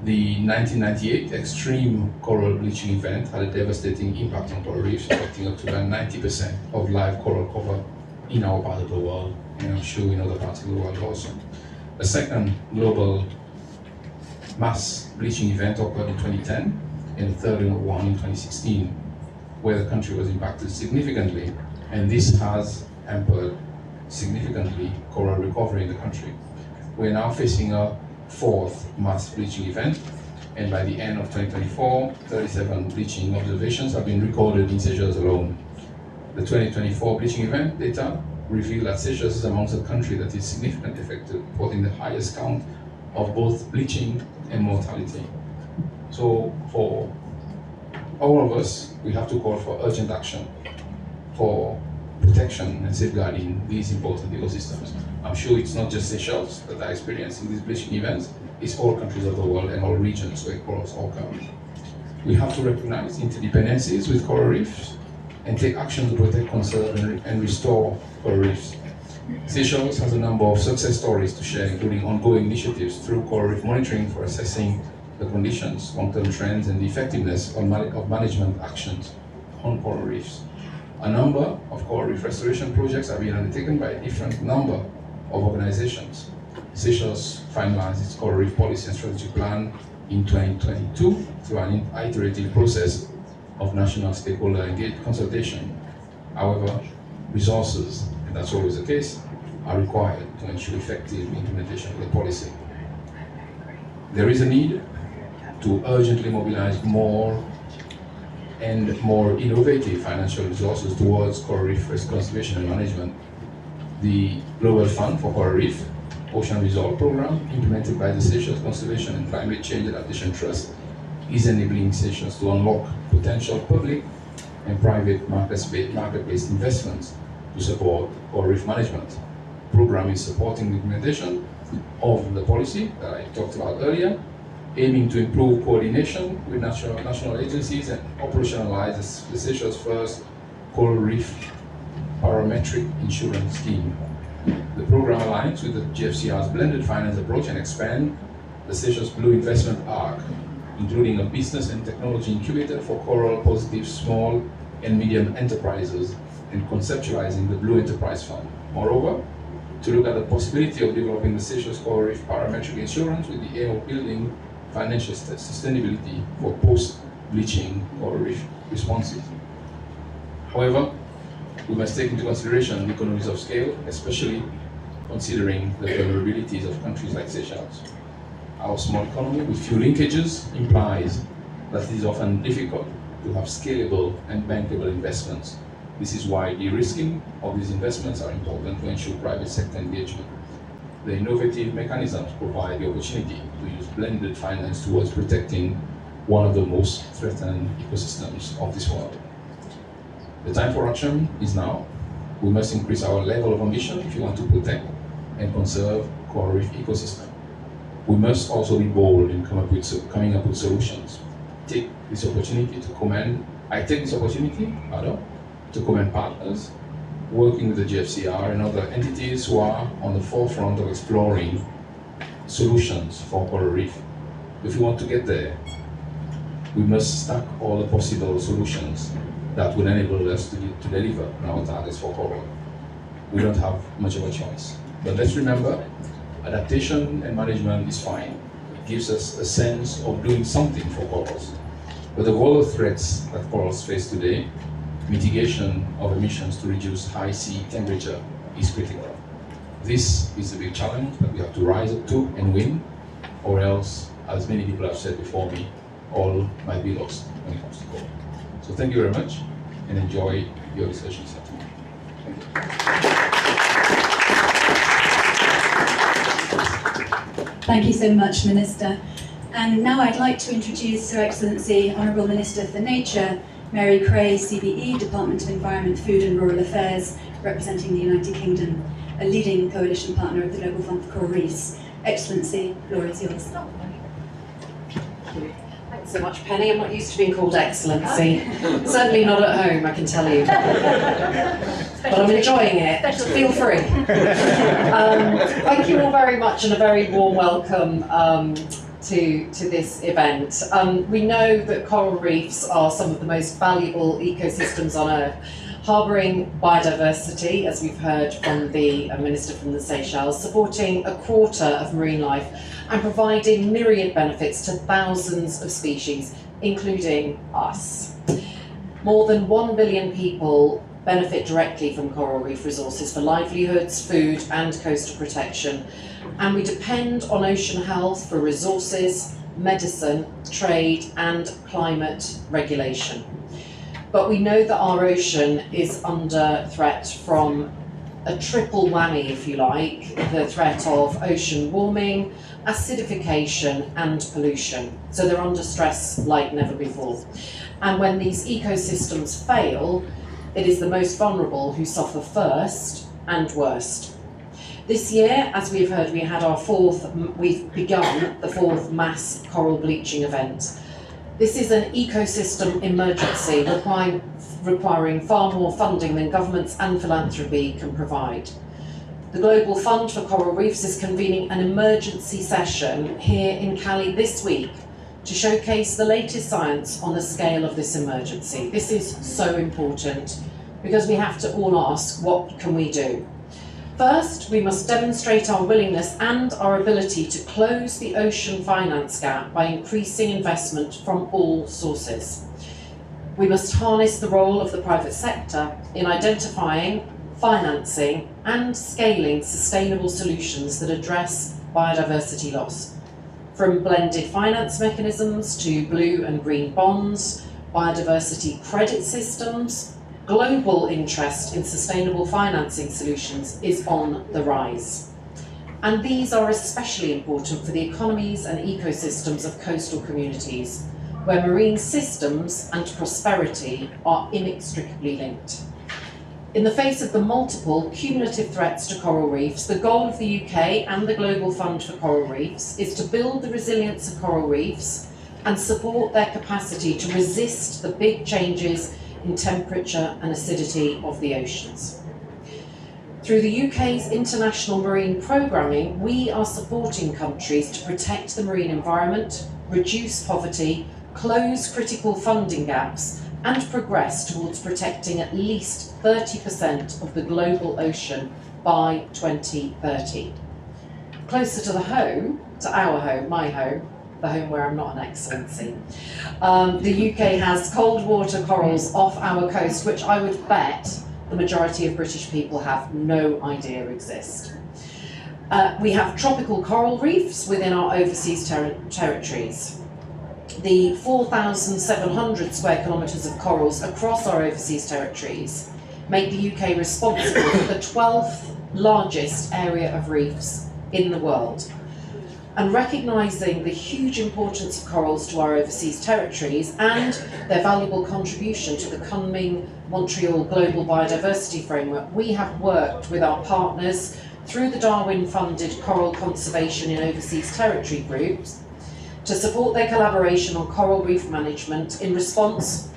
The 1998 extreme coral bleaching event had a devastating impact on coral reefs, affecting up to about 90% of live coral cover in our part of the world, and I'm sure in other parts of the world also. A second global mass bleaching event occurred in 2010, and a third one in 2016, where the country was impacted significantly, and this has hampered significantly coral recovery in the country. We're now facing a fourth mass bleaching event, and by the end of 2024, 37 bleaching observations have been recorded in Seychelles alone. The 2024 bleaching event data reveal that Seychelles is amongst the country that is significantly affected, reporting the highest count of both bleaching and mortality. So for all of us, we have to call for urgent action for protection and safeguarding these important ecosystems. I'm sure it's not just Seychelles that are experiencing these bleaching events, it's all countries of the world and all regions where corals occur. We have to recognize interdependencies with coral reefs and take action to protect, conserve, and restore coral reefs. Seychelles has a number of success stories to share, including ongoing initiatives through coral reef monitoring for assessing the conditions, long-term trends, and the effectiveness of management actions on coral reefs. A number of coral reef restoration projects are being undertaken by a different number of organizations. Seychelles finalized its coral reef policy and strategy plan in 2022 through an iterative process of national stakeholder engaged consultation. However, resources, and that's always the case, are required to ensure effective implementation of the policy. There is a need to urgently mobilize more and more innovative financial resources towards coral reef conservation and management. The Global Fund for Coral Reef Ocean Resolve program, implemented by the Seychelles Conservation and Climate Change Adaptation Trust, is enabling Seychelles to unlock potential public and private market-based investments to support coral reef management. The program is supporting the implementation of the policy that I talked about earlier, aiming to improve coordination with national agencies and operationalize the Seychelles' first coral reef parametric insurance scheme. The program aligns with the GFCR's blended finance approach and expands the Seychelles Blue Investment Arc, including a business and technology incubator for coral positive small and medium enterprises, and conceptualizing the Blue Enterprise Fund. Moreover, to look at the possibility of developing the Seychelles Coral Reef parametric insurance with the aim of building financial sustainability for post-bleaching coral reef responses. However, we must take into consideration the economies of scale, especially considering the vulnerabilities of countries like Seychelles. Our small economy with few linkages implies that it is often difficult to have scalable and bankable investments. This is why de-risking of these investments are important to ensure private sector engagement. The innovative mechanisms provide the opportunity to use blended finance towards protecting one of the most threatened ecosystems of this world. The time for action is now. We must increase our level of ambition if we want to protect and conserve coral reef ecosystem. We must also be bold in coming up with solutions. I take this opportunity to commend partners working with the GFCR and other entities who are on the forefront of exploring solutions for coral reef. If we want to get there, we must stack all the possible solutions that would enable us to deliver on our targets for coral. We don't have much of a choice. But let's remember, adaptation and management is fine. It gives us a sense of doing something for corals. But of all the threats that corals face today, mitigation of emissions to reduce high sea temperature is critical. This is a big challenge that we have to rise up to and win, or else, as many people have said before me, all might be lost when it comes to coral. So thank you very much and enjoy your discussion this afternoon. Thank you so much, Minister. And now I'd like to introduce Her Excellency Honourable Minister for Nature, Mary Cray, CBE, Department of Environment, Food and Rural Affairs, representing the United Kingdom, a leading coalition partner of the Global Fund for Coral Reefs. Excellency, the floor is yours. Thanks so much, Penny. I'm not used to being called Excellency. Certainly not at home, I can tell you. But I'm enjoying it. Feel free. Thank you all very much and a very warm welcome to this event. We know that coral reefs are some of the most valuable ecosystems on Earth, harbouring biodiversity, as we've heard from the Minister from the Seychelles, supporting a quarter of marine life and providing myriad benefits to thousands of species, including us. More than 1 billion people benefit directly from coral reef resources for livelihoods, food and coastal protection, and we depend on ocean health for resources, medicine, trade and climate regulation. But we know that our ocean is under threat from a triple whammy, if you like, the threat of ocean warming, acidification and pollution. So they're under stress like never before. And when these ecosystems fail, it is the most vulnerable who suffer first and worst. This year, as we've heard, we've begun the 4th mass coral bleaching event. This is an ecosystem emergency requiring far more funding than governments and philanthropy can provide. The Global Fund for Coral Reefs is convening an emergency session here in Cali this week to showcase the latest science on the scale of this emergency. This is so important because we have to all ask, what can we do? First, we must demonstrate our willingness and our ability to close the ocean finance gap by increasing investment from all sources. We must harness the role of the private sector in identifying, financing and scaling sustainable solutions that address biodiversity loss. From blended finance mechanisms to blue and green bonds, biodiversity credit systems, global interest in sustainable financing solutions is on the rise. And these are especially important for the economies and ecosystems of coastal communities, where marine systems and prosperity are inextricably linked. In the face of the multiple cumulative threats to coral reefs, the goal of the UK and the Global Fund for Coral Reefs is to build the resilience of coral reefs and support their capacity to resist the big changes in temperature and acidity of the oceans. Through the UK's international marine programming, we are supporting countries to protect the marine environment, reduce poverty, close critical funding gaps, and progress towards protecting at least 30% of the global ocean by 2030. Closer to the home, to our home, my home, the home where I'm not an excellency. The UK has cold water corals off our coast, which I would bet the majority of British people have no idea exist. We have tropical coral reefs within our overseas territories. The 4,700 square kilometres of corals across our overseas territories make the UK responsible for the 12th largest area of reefs in the world. And recognising the huge importance of corals to our overseas territories and their valuable contribution to the coming Montreal Global Biodiversity Framework, we have worked with our partners through the Darwin-funded Coral Conservation in Overseas Territory groups to support their collaboration on coral reef management in response,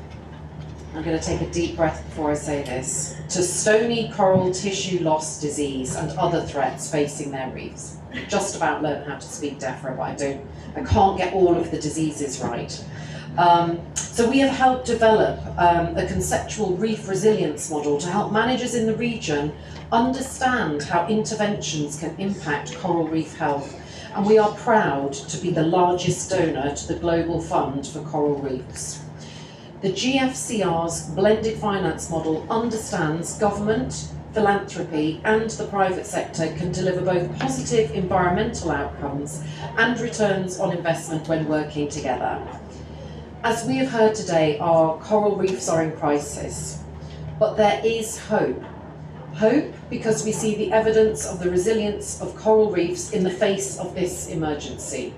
I'm going to take a deep breath before I say this, to stony coral tissue loss disease and other threats facing their reefs. Just about learned how to speak DEFRA, but I can't get all of the diseases right. So we have helped develop a conceptual reef resilience model to help managers in the region understand how interventions can impact coral reef health, and we are proud to be the largest donor to the Global Fund for Coral Reefs. The GFCR's blended finance model understands government, philanthropy and the private sector can deliver both positive environmental outcomes and returns on investment when working together. As we have heard today, our coral reefs are in crisis, but there is hope. Hope because we see the evidence of the resilience of coral reefs in the face of this emergency.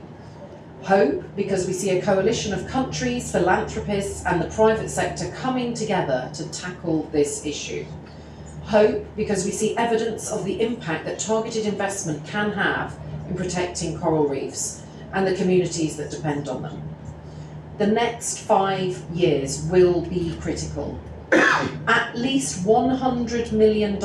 Hope because we see a coalition of countries, philanthropists and the private sector coming together to tackle this issue. Hope because we see evidence of the impact that targeted investment can have in protecting coral reefs and the communities that depend on them. The next 5 years will be critical. At least $100 million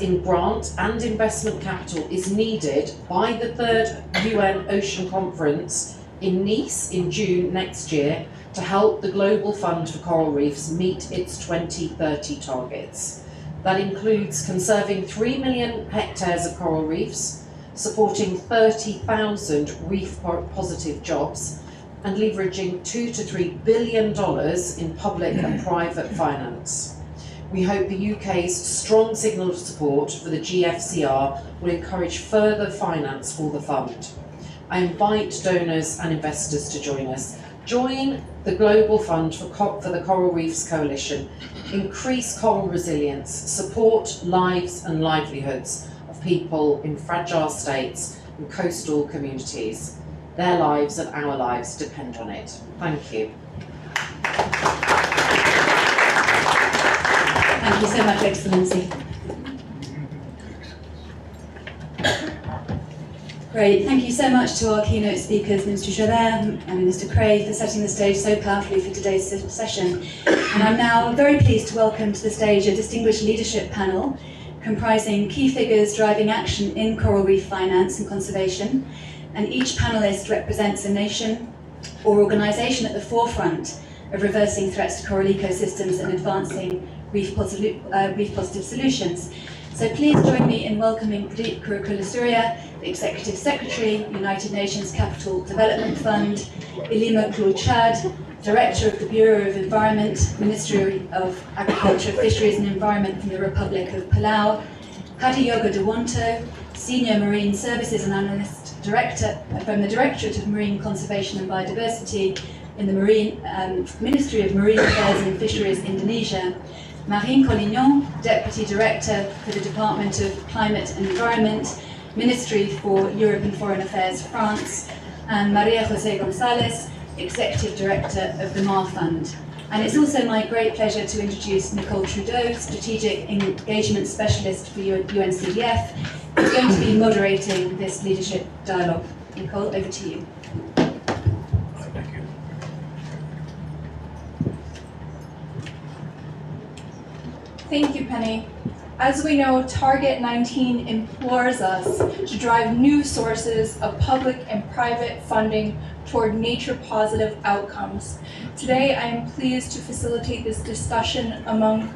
in grant and investment capital is needed by the 3rd UN Ocean Conference in Nice in June next year to to help the Global Fund for Coral Reefs meet its 2030 targets. That includes conserving 3 million hectares of coral reefs, supporting 30,000 reef-positive jobs, and leveraging $2 to $3 billion in public and private finance. We hope the UK's strong signal of support for the GFCR will encourage further finance for the fund. I invite donors and investors to join us. Join the Global Fund for the Coral Reefs Coalition. Increase coral resilience, support lives and livelihoods of people in fragile states and coastal communities. Their lives and our lives depend on it. Thank you. Thank you so much, Excellency. Great, thank you so much to our keynote speakers, Minister Joubert and Minister Cray, for setting the stage so powerfully for today's session. And I'm now very pleased to welcome to the stage a distinguished leadership panel comprising key figures driving action in coral reef finance and conservation. And each panelist represents a nation or organisation at the forefront of reversing threats to coral ecosystems and advancing reef-positive solutions. So please join me in welcoming Pradeep Kurukulasuriya, the Executive Secretary, United Nations Capital Development Fund, Ilima Klul-Chad, Director of the Bureau of Environment, Ministry of Agriculture, Fisheries and Environment from the Republic of Palau, Hadiyoga Dewanto, Senior Marine Services and Analyst Director from the Directorate of Marine Conservation and Biodiversity in the Ministry of Marine Affairs and Fisheries, Indonesia, Marine Collignon, Deputy Director for the Department of Climate and Environment, Ministry for Europe and Foreign Affairs, France, and Maria José González, Executive Director of the MAR Fund. And it's also my great pleasure to introduce Nicole Trudeau, Strategic Engagement Specialist for UNCDF, who's going to be moderating this leadership dialogue. Nicole, over to you. Thank you. Thank you, Penny. As we know, Target 19 implores us to drive new sources of public and private funding toward nature-positive outcomes. Today, I am pleased to facilitate this discussion among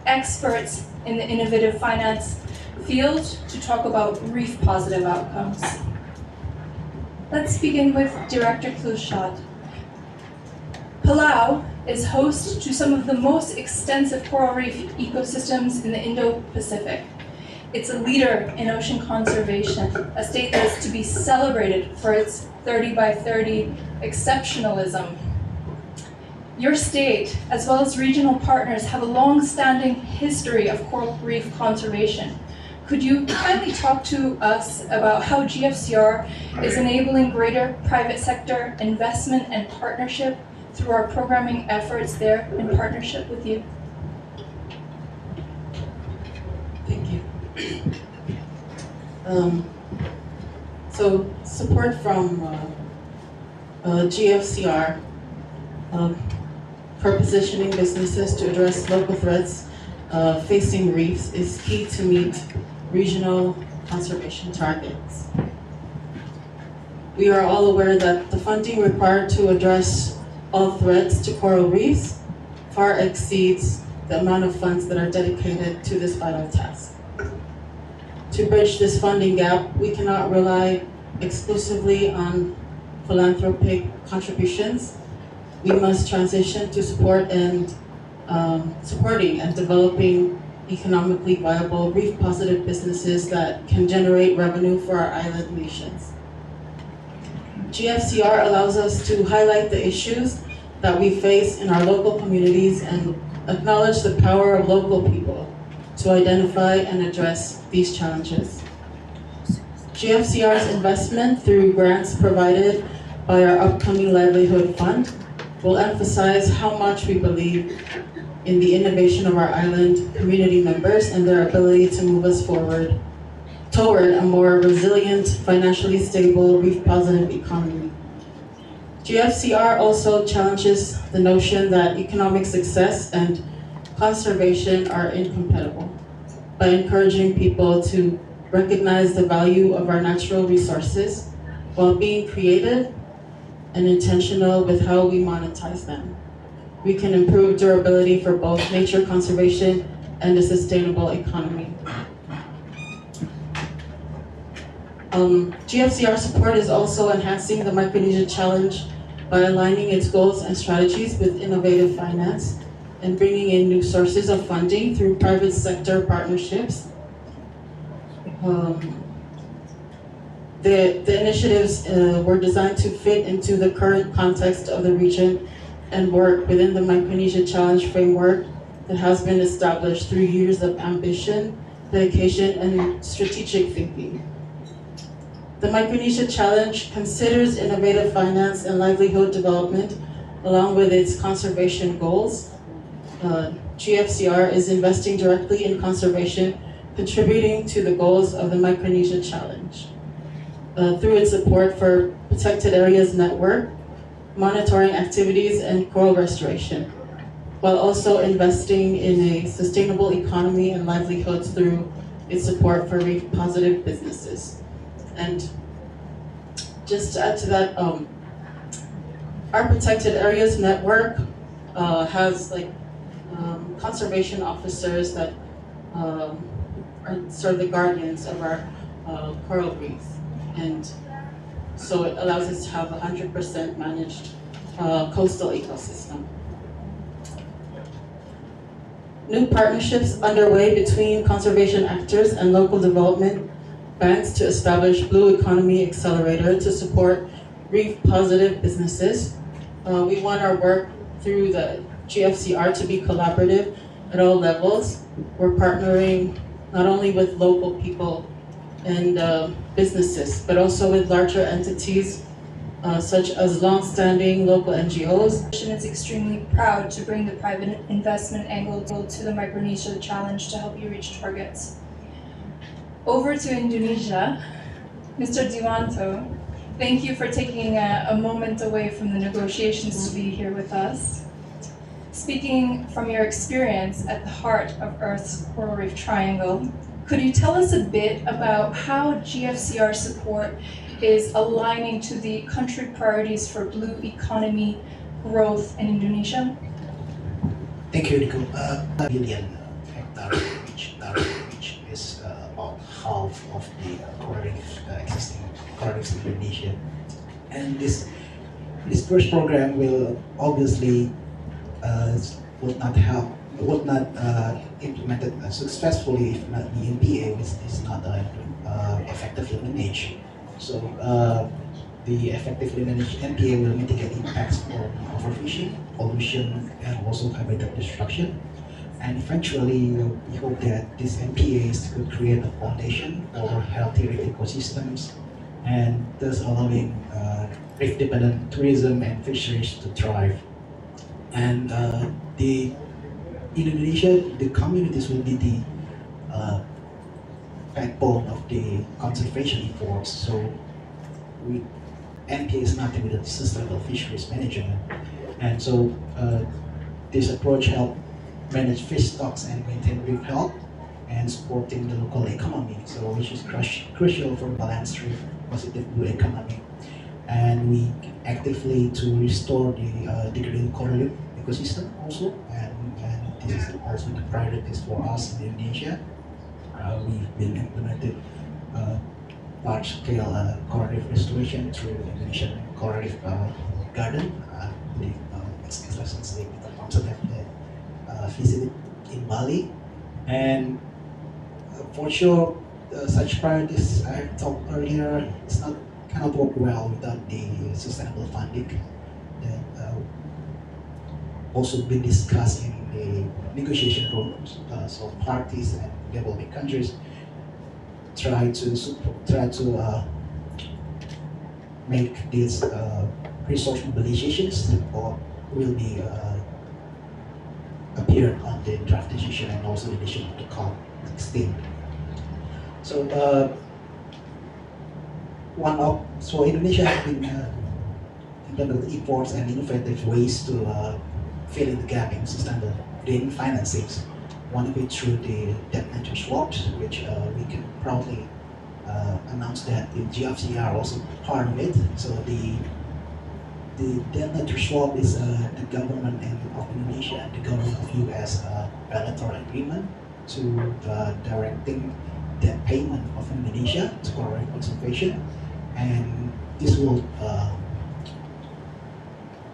experts in the innovative finance field to talk about reef-positive outcomes. Let's begin with Director Klul-Chad. Palau is host to some of the most extensive coral reef ecosystems in the Indo-Pacific. It's a leader in ocean conservation, a state that is to be celebrated for its 30 by 30 exceptionalism. Your state, as well as regional partners, have a long-standing history of coral reef conservation. Could you kindly talk to us about how GFCR is enabling greater private sector investment and partnership through our programming efforts there in partnership with you? Thank you. So support from GFCR for positioning businesses to address local threats facing reefs is key to meet regional conservation targets. We are all aware that the funding required to address all threats to coral reefs far exceeds the amount of funds that are dedicated to this vital task. To bridge this funding gap, we cannot rely exclusively on philanthropic contributions. We must transition to supporting and developing economically viable reef-positive businesses that can generate revenue for our island nations. GFCR allows us to highlight the issues that we face in our local communities and acknowledge the power of local people to identify and address these challenges. GFCR's investment through grants provided by our upcoming Livelihood Fund will emphasize how much we believe in the innovation of our island community members and their ability to move us forward toward a more resilient, financially stable, reef-positive economy. GFCR also challenges the notion that economic success and conservation are incompatible by encouraging people to recognize the value of our natural resources while being creative and intentional with how we monetize them. We can improve durability for both nature conservation and a sustainable economy. GFCR support is also enhancing the Micronesia Challenge by aligning its goals and strategies with innovative finance and bringing in new sources of funding through private sector partnerships. The initiatives were designed to fit into the current context of the region and work within the Micronesia Challenge framework that has been established through years of ambition, dedication, and strategic thinking. The Micronesia Challenge considers innovative finance and livelihood development along with its conservation goals. GFCR is investing directly in conservation, contributing to the goals of the Micronesia Challenge. Through its support for Protected Areas Network, monitoring activities, and coral restoration, while also investing in a sustainable economy and livelihoods through its support for reef positive businesses. And just to add to that, our Protected Areas Network has conservation officers that are sort of the guardians of our coral reefs. And so it allows us to have a 100% managed coastal ecosystem. New partnerships underway between conservation actors and local development banks to establish Blue Economy Accelerator to support reef positive businesses. We want our work through the GFCR to be collaborative at all levels. We're partnering not only with local people and businesses, but also with larger entities such as long-standing local NGOs. The is extremely proud to bring the private investment angle to the Micronesia Challenge to help you reach targets. Over to Indonesia, Mr. Diwanto, thank you for taking a moment away from the negotiations to be here with us. Speaking from your experience at the heart of Earth's coral reef triangle, could you tell us a bit about how GFCR support is aligning to the country priorities for blue economy growth in Indonesia? Thank you, Nico. Pavilion hectare, which is about half of the coral reef, existing coral reefs in Indonesia. And this first program will obviously would not implemented successfully if not the NPA is not effectively managed. So the effectively managed NPA will mitigate impacts on overfishing, pollution, and also habitat destruction. And eventually, we hope that these NPAs could create a foundation for healthy reef ecosystems and thus allowing reef-dependent tourism and fisheries to thrive. And in Indonesia, the communities will be the backbone of the conservation efforts. So NPA is nothing without sustainable fisheries management. And so this approach helps manage fish stocks and maintain reef health and supporting the local economy, so which is crucial for balanced reef positive blue economy. And we actively to restore the degraded coral reef ecosystem also, and this is also the priorities for us in Indonesia. We've been implemented large-scale coral reef restoration through Indonesian Coral Reef Garden. The lessons have visited in Bali, and for sure, such priorities I talked earlier, it's not cannot work well without the sustainable funding that also been discussed in the negotiation rooms. So parties and developing countries try to make these resource mobilizations or will be appear on the draft decision and also the decision of the COP16. So Indonesia has been implementing efforts and innovative ways to fill in the gap in sustainable green financings. One of it through the debt nature swaps, which we can proudly announce that the GFCR are also part of it. So the debt nature swap is the government of Indonesia and the government of US bilateral agreement to directing debt payment of Indonesia to coral reef conservation, and this will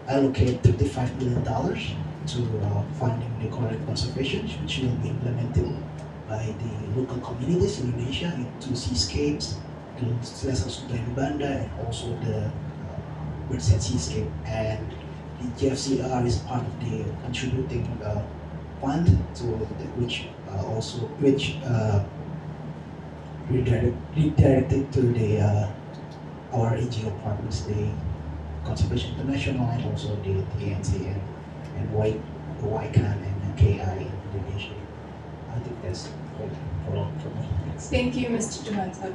allocate $35 million to funding the coral reef conservation, which will be implemented by the local communities in Indonesia into seascapes, the Selatan Sunda and Banda, and also the Birdshead Seascape. And the GFCR is part of the contributing fund to which redirected to the our NGO partners, the Conservation International, and also the ANC and YCAN and KI in Indonesia. I think that's all for me. Thank you, Mr. Jumenta.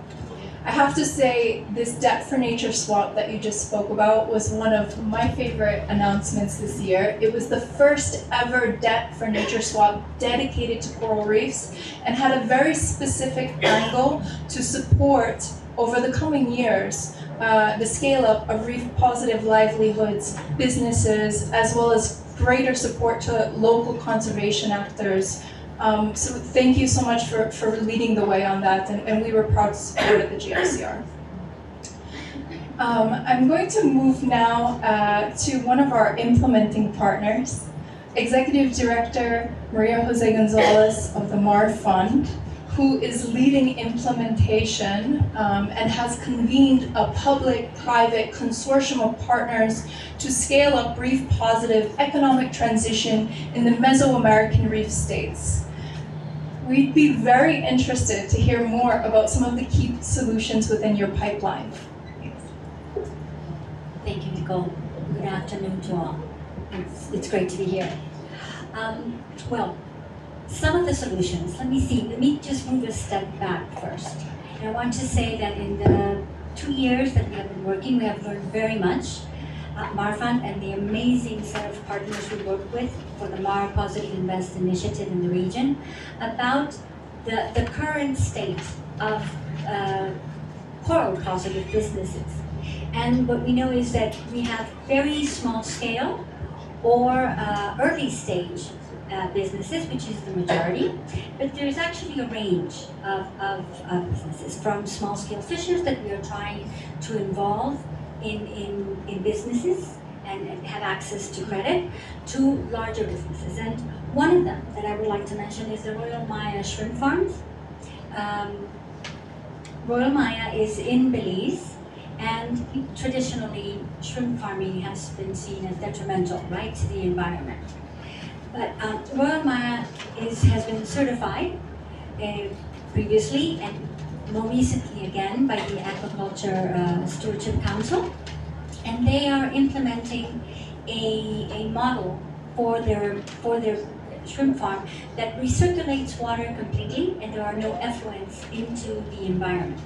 I have to say, this Debt for Nature swap that you just spoke about was one of my favorite announcements this year. It was the first ever Debt for Nature swap dedicated to coral reefs and had a very specific angle to support, over the coming years, the scale-up of reef-positive livelihoods, businesses, as well as greater support to local conservation actors. So thank you so much for leading the way on that, and we were proud to support at the GFCR. I'm going to move now to one of our implementing partners, Executive Director Maria Jose Gonzalez of the MAR Fund, who is leading implementation and has convened a public-private consortium of partners to scale up reef-positive economic transition in the Mesoamerican reef states. We'd be very interested to hear more about some of the key solutions within your pipeline. Thank you, Nicole. Good afternoon to all. It's great to be here. Well, some of the solutions, let me just move a step back first. And I want to say that in the 2 years that we have been working, we have learned very much. MAR Fund and the amazing set of partners we work with for the MAR Positive Invest initiative in the region about the current state of coral positive businesses. And what we know is that we have very small scale or early stage businesses, which is the majority, but there's actually a range of businesses, from small scale fishers that we are trying to involve in businesses and have access to credit, to larger businesses. And one of them that I would like to mention is the Royal Maya Shrimp Farms. Royal Maya is in Belize, and traditionally shrimp farming has been seen as detrimental, right, to the environment. But Royal Maya has been certified previously and more recently again by the Aquaculture Stewardship Council, and they are implementing a model for their shrimp farm that recirculates water completely, and there are no effluents into the environment.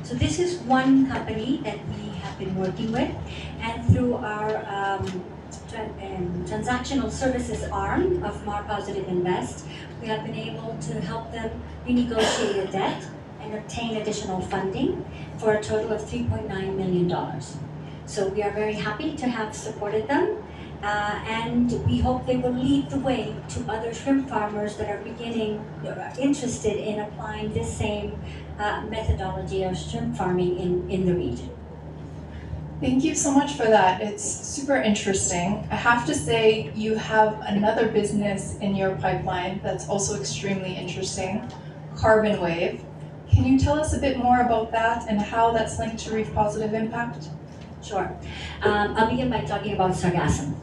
So this is one company that we have been working with, and through our transactional services arm of MAR Positive Invest, we have been able to help them renegotiate a debt and obtain additional funding for a total of $3.9 million. So we are very happy to have supported them, and we hope they will lead the way to other shrimp farmers that are interested in applying this same methodology of shrimp farming in the region. Thank you so much for that. It's super interesting. I have to say, you have another business in your pipeline that's also extremely interesting, Carbon Wave. Can you tell us a bit more about that and how that's linked to reef positive impact? Sure. I'll begin by talking about sargassum.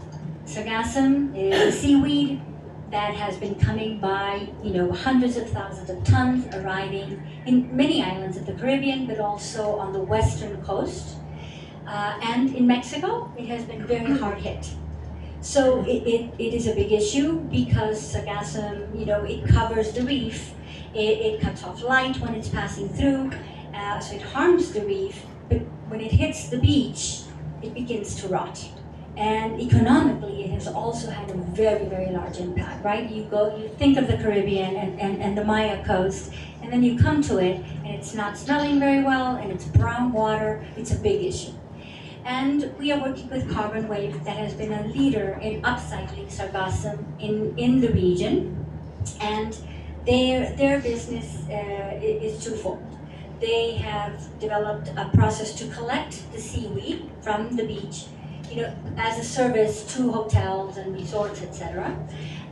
Sargassum is a seaweed that has been coming by, hundreds of thousands of tons, arriving in many islands of the Caribbean, but also on the western coast. And in Mexico, it has been very hard hit. So it is a big issue because sargassum, it covers the reef, it cuts off light when it's passing through, so it harms the reef, but when it hits the beach, it begins to rot. And economically, it has also had a very, very large impact, right? You think of the Caribbean and the Maya coast, and then you come to it, and it's not smelling very well, and it's brown water. It's a big issue. And we are working with Carbon Wave, that has been a leader in upcycling sargassum in the region. And their business is twofold. They have developed a process to collect the seaweed from the beach, as a service to hotels and resorts, etc.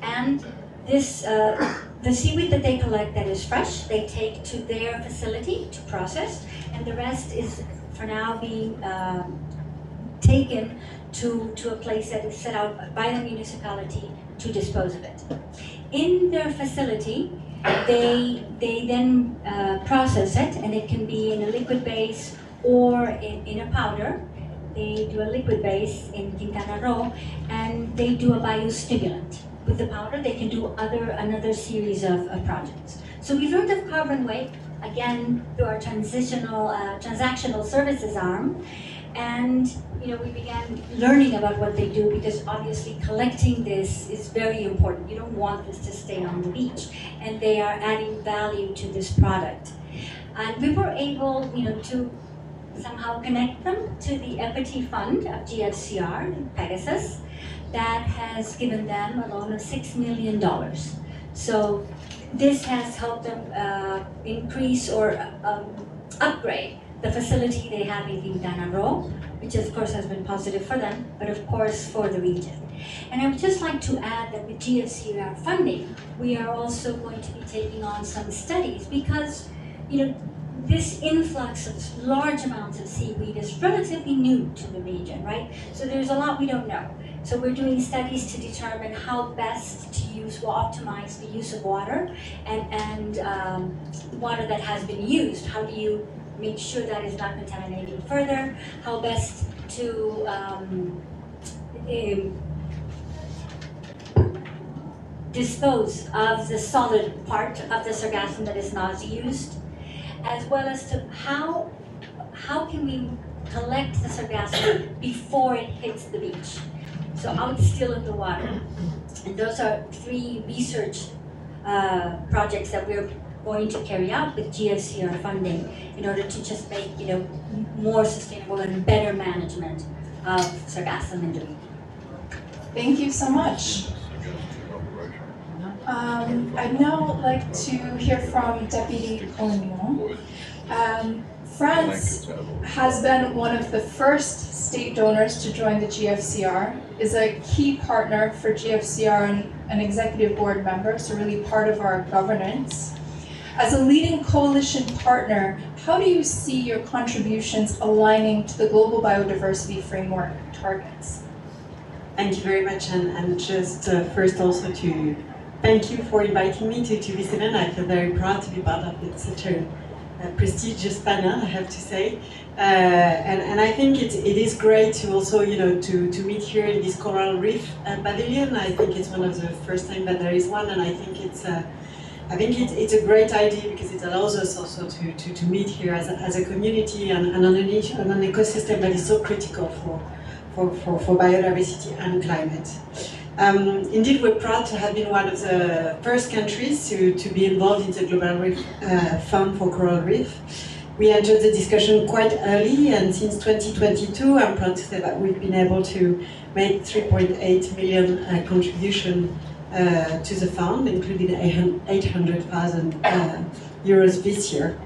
And this, the seaweed that they collect that is fresh, they take to their facility to process, and the rest is for now being taken to a place that is set out by the municipality to dispose of it. In their facility, they then process it, and it can be in a liquid base or in a powder. They do a liquid base in Quintana Roo, and they do a biostimulant. With the powder, they can do another series of projects. So we learned of Carbon Wave, again, through our transactional services arm, and we began learning about what they do, because obviously collecting this is very important. You don't want this to stay on the beach, and they are adding value to this product. And we were able, to somehow connect them to the equity fund of GFCR, Pegasus, that has given them a loan of $6 million. So this has helped them increase or upgrade the facility they have in Quintana Roo, which of course has been positive for them, but of course for the region. And I would just like to add that with GFCR funding, we are also going to be taking on some studies, because this influx of large amounts of seaweed is relatively new to the region, right? So there's a lot we don't know. So we're doing studies to determine how best to optimize the use of water, and water that has been used. How do you make sure that is not contaminating further? How best to dispose of the solid part of the sargassum that is not used, as well as to how can we collect the sargassum before it hits the beach, so out still in the water. And those are 3 research projects that we're going to carry out with GFCR funding in order to just make more sustainable and better management of sargassum in the region. Thank you so much. I'd now like to hear from Deputy Collignon. France has been one of the first state donors to join the GFCR, is a key partner for GFCR and an executive board member, so really part of our governance. As a leading coalition partner, how do you see your contributions aligning to the Global Biodiversity Framework targets? Thank you very much, and just first also to thank you for inviting me to this event. I feel very proud to be part of it, such a prestigious panel, I have to say. And I think it is great to also, to meet here in this Coral Reef Pavilion. I think it's one of the first time that there is one, and I think it's a great idea, because it allows us also to meet here as a community and on an ecosystem that is so critical for biodiversity and climate. Indeed, we're proud to have been one of the first countries to be involved in the Global Reef Fund for Coral Reef. We entered the discussion quite early, and since 2022, I'm proud to say that we've been able to make 3.8 million contribution to the fund, including 800,000 euros this year.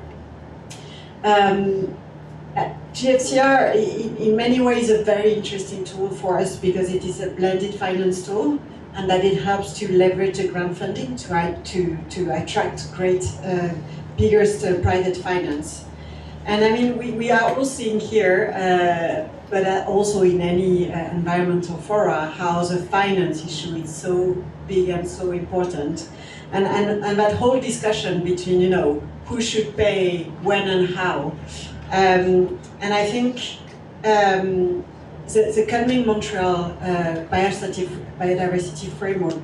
GFCR, in many ways, is a very interesting tool for us, because it is a blended finance tool, and that it helps to leverage the grant funding to attract great, biggest private finance. And I mean, we are all seeing here, but also in any environmental fora, how the finance issue is so big and so important. And that whole discussion between, who should pay, when and how. And I think the coming Montreal biodiversity framework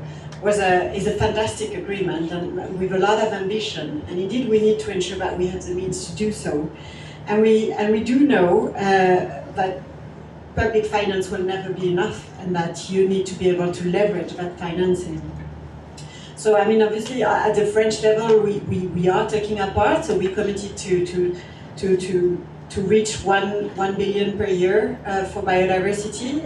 is a fantastic agreement, and with a lot of ambition. And indeed, we need to ensure that we have the means to do so. And we do know that public finance will never be enough, and that you need to be able to leverage that financing. So I mean, obviously, at the French level, we are taking our part. So we committed to to reach 1 billion per year for biodiversity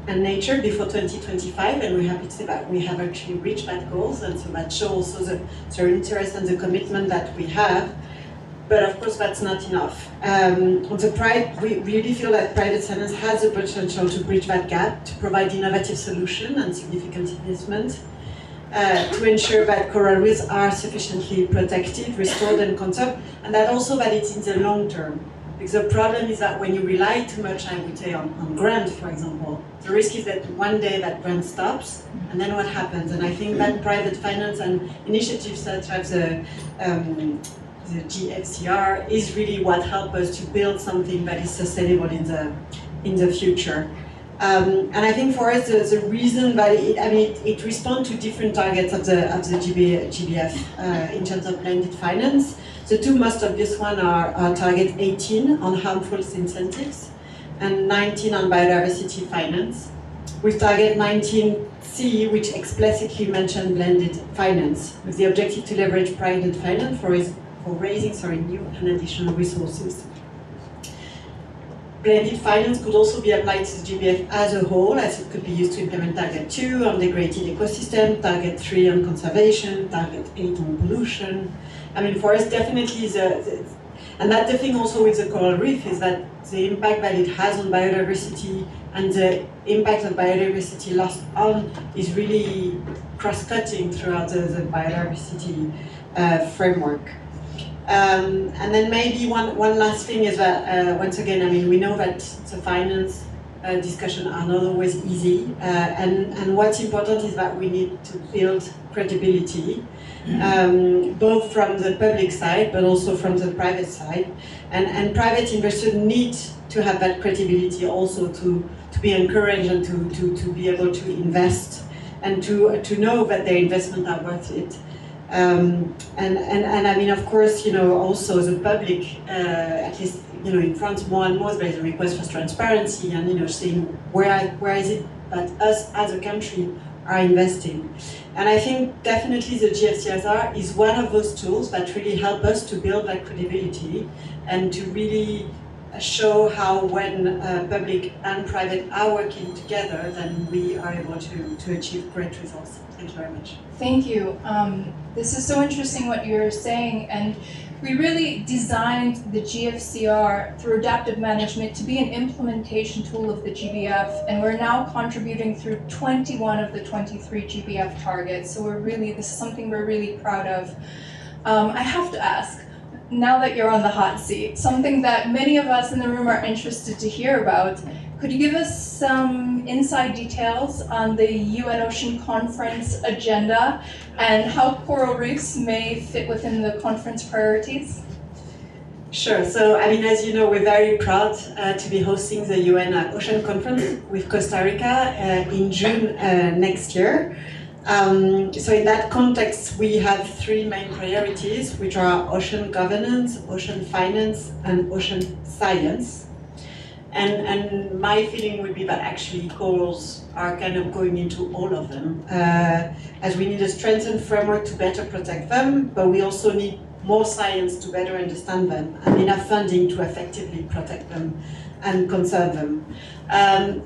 and nature before 2025, and we're happy to say that we have actually reached that goals, and so that shows also the interest and the commitment that we have. But of course, that's not enough. We really feel that private finance has the potential to bridge that gap, to provide innovative solutions and significant investment, to ensure that coral reefs are sufficiently protected, restored and conserved, and that also that it's in the long term. Because the problem is that when you rely too much, I would say, on grant, for example, the risk is that one day that grant stops, and then what happens? And I think that private finance and initiatives such as the GFCR is really what helps us to build something that is sustainable in the future. And I think for us, the reason that it responds to different targets of the GBF in terms of blended finance. The two most obvious ones are target 18 on harmful incentives and 19 on biodiversity finance, with target 19C, which explicitly mentioned blended finance, with the objective to leverage private finance for raising new and additional resources. Blended finance could also be applied to the GBF as a whole, as it could be used to implement target 2 on degraded ecosystem, target 3 on conservation, target 8 on pollution. I mean, for us, definitely and that's the thing also with the coral reef, is that the impact that it has on biodiversity and the impact of biodiversity lost on is really cross-cutting throughout the biodiversity framework. And then maybe one last thing is that, once again, I mean, we know that the finance discussions are not always easy, and what's important is that we need to build credibility, both from the public side, but also from the private side. And private investors need to have that credibility also to be encouraged and to be able to invest and to know that their investments are worth it. And I mean, of course, also the public, at least, in France more and more, there's a request for transparency and, saying where is it that us as a country are investing. And I think definitely the GFCSR is one of those tools that really help us to build that credibility and to really show how when public and private are working together, then we are able to achieve great results. Thank you very much. Thank you. This is so interesting what you're saying, and we really designed the GFCR through adaptive management to be an implementation tool of the GBF, and we're now contributing through 21 of the 23 GBF targets. So this is something we're really proud of. I have to ask, now that you're on the hot seat, something that many of us in the room are interested to hear about, could you give us some inside details on the UN Ocean Conference agenda and how coral reefs may fit within the conference priorities? Sure. So, I mean, as you know, we're very proud to be hosting the UN Ocean Conference with Costa Rica in June next year. So in that context, we have 3 main priorities, which are ocean governance, ocean finance, and ocean science. And my feeling would be that actually corals are kind of going into all of them, as we need a strengthened framework to better protect them, but we also need more science to better understand them, and enough funding to effectively protect them and conserve them.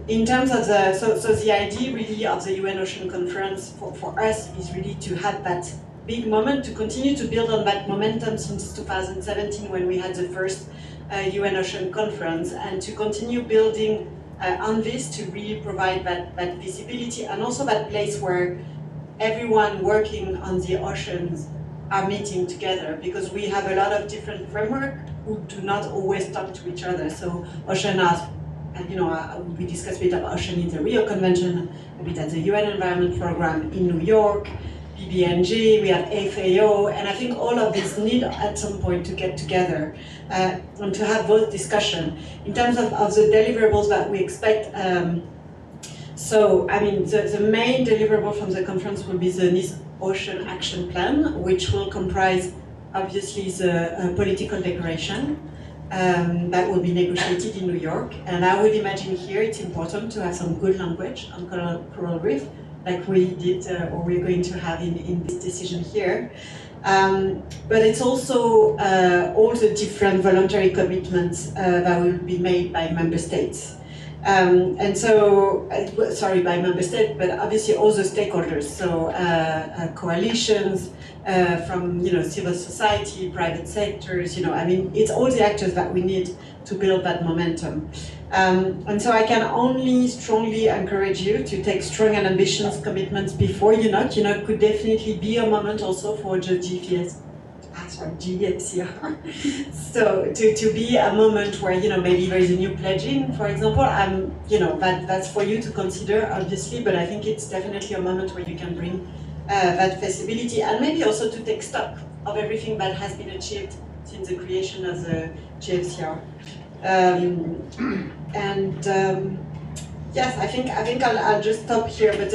In terms of the idea really of the UN Ocean Conference for us is really to have that big moment, to continue to build on that momentum since 2017 when we had the first UN Ocean Conference, and to continue building on this to really provide that visibility and also that place where everyone working on the oceans are meeting together, because we have a lot of different frameworks who do not always talk to each other. So ocean are, we discussed a bit about ocean in the Rio Convention, a bit at the UN Environment Programme in New York, PBNG, we have FAO, and I think all of these need at some point to get together and to have both discussion. In terms of the deliverables that we expect, so I mean, the main deliverable from the conference will be the NIS Ocean Action Plan, which will comprise obviously the political declaration that will be negotiated in New York. And I would imagine here it's important to have some good language on coral reef, like we did or we're going to have in this decision here. But it's also all the different voluntary commitments that will be made by member states. And so, sorry, by member states, but obviously all the stakeholders, so coalitions from civil society, private sectors, I mean, it's all the actors that we need to build that momentum. And so I can only strongly encourage you to take strong and ambitious commitments before it could definitely be a moment also for the GFCR. So to be a moment where maybe there is a new pledging, for example, that's for you to consider, obviously, but I think it's definitely a moment where you can bring that feasibility and maybe also to take stock of everything that has been achieved since the creation of the GFCR. Yes, I think I'll just stop here. But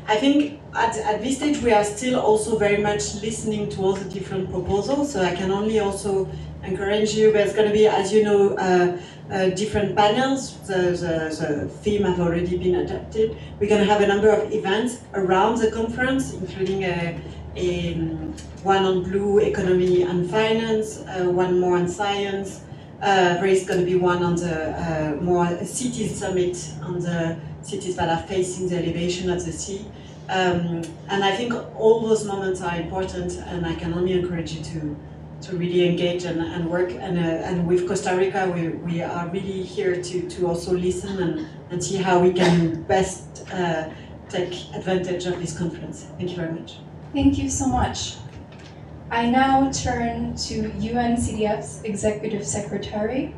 I think at this stage we are still also very much listening to all the different proposals. So I can only also encourage you. There's going to be, as you know, different panels. The theme have already been adopted. We're going to have a number of events around the conference, including one on blue economy and finance, one more on science. There is going to be one on the more cities summit on the cities that are facing the elevation of the sea. And I think all those moments are important, and I can only encourage you to really engage and work. And with Costa Rica, we are really here to also listen and see how we can best take advantage of this conference. Thank you very much. Thank you so much. I now turn to UNCDF's Executive Secretary.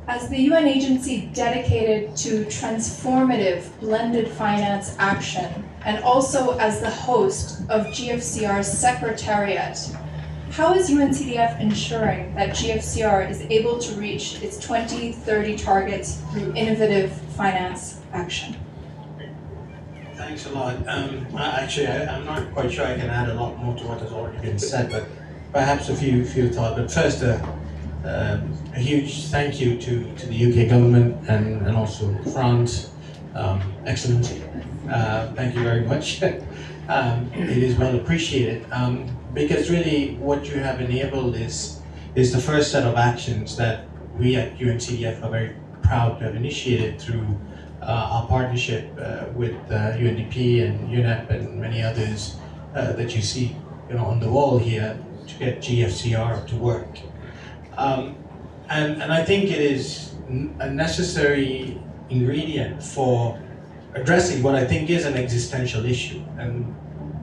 As the UN agency dedicated to transformative blended finance action, and also as the host of GFCR's Secretariat, how is UNCDF ensuring that GFCR is able to reach its 2030 targets through innovative finance action? Thanks a lot. I'm not quite sure I can add a lot more to what has already been said, but perhaps a few thoughts. But first, a huge thank you to the UK government and also France. Excellency, thank you very much. It is well appreciated because really what you have enabled is the first set of actions that we at UNCDF are very proud to have initiated through our partnership with UNDP and UNEP and many others that you see on the wall here to get GFCR to work. And I think it is a necessary ingredient for addressing what I think is an existential issue. And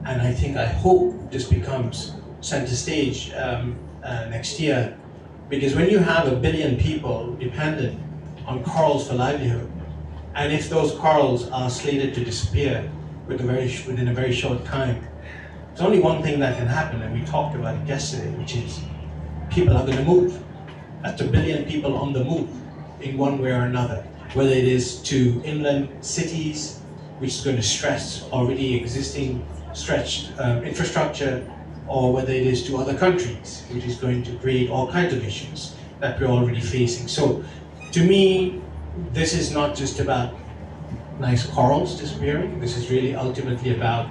I hope this becomes center stage next year, because when you have 1 billion people dependent on corals for livelihood, and if those corals are slated to disappear within a very short time, there's only one thing that can happen, and we talked about it yesterday, which is people are going to move. That's 1 billion people on the move in one way or another, whether it is to inland cities, which is going to stress already existing stretched infrastructure, or whether it is to other countries, which is going to create all kinds of issues that we're already facing. So to me, this is not just about nice corals disappearing. This is really ultimately about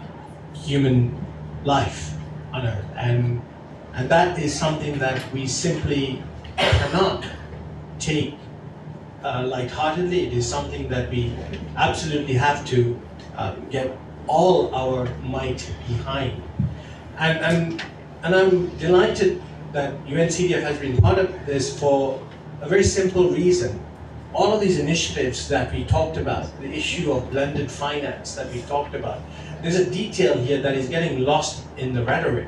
human life on Earth. And that is something that we simply cannot take lightheartedly. It is something that we absolutely have to get all our might behind. And I'm delighted that UNCDF has been part of this for a very simple reason. All of these initiatives that we talked about, the issue of blended finance that we talked about, there's a detail here that is getting lost in the rhetoric.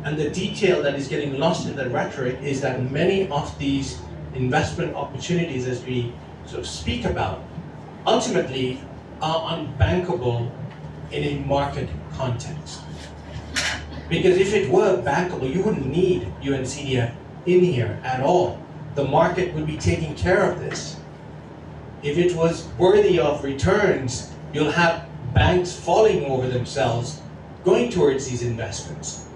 And the detail that is getting lost in the rhetoric is that many of these investment opportunities, as we sort of speak about, ultimately are unbankable in a market context. Because if it were bankable, you wouldn't need UNCDF in here at all. The market would be taking care of this. If it was worthy of returns, you'll have banks falling over themselves going towards these investments.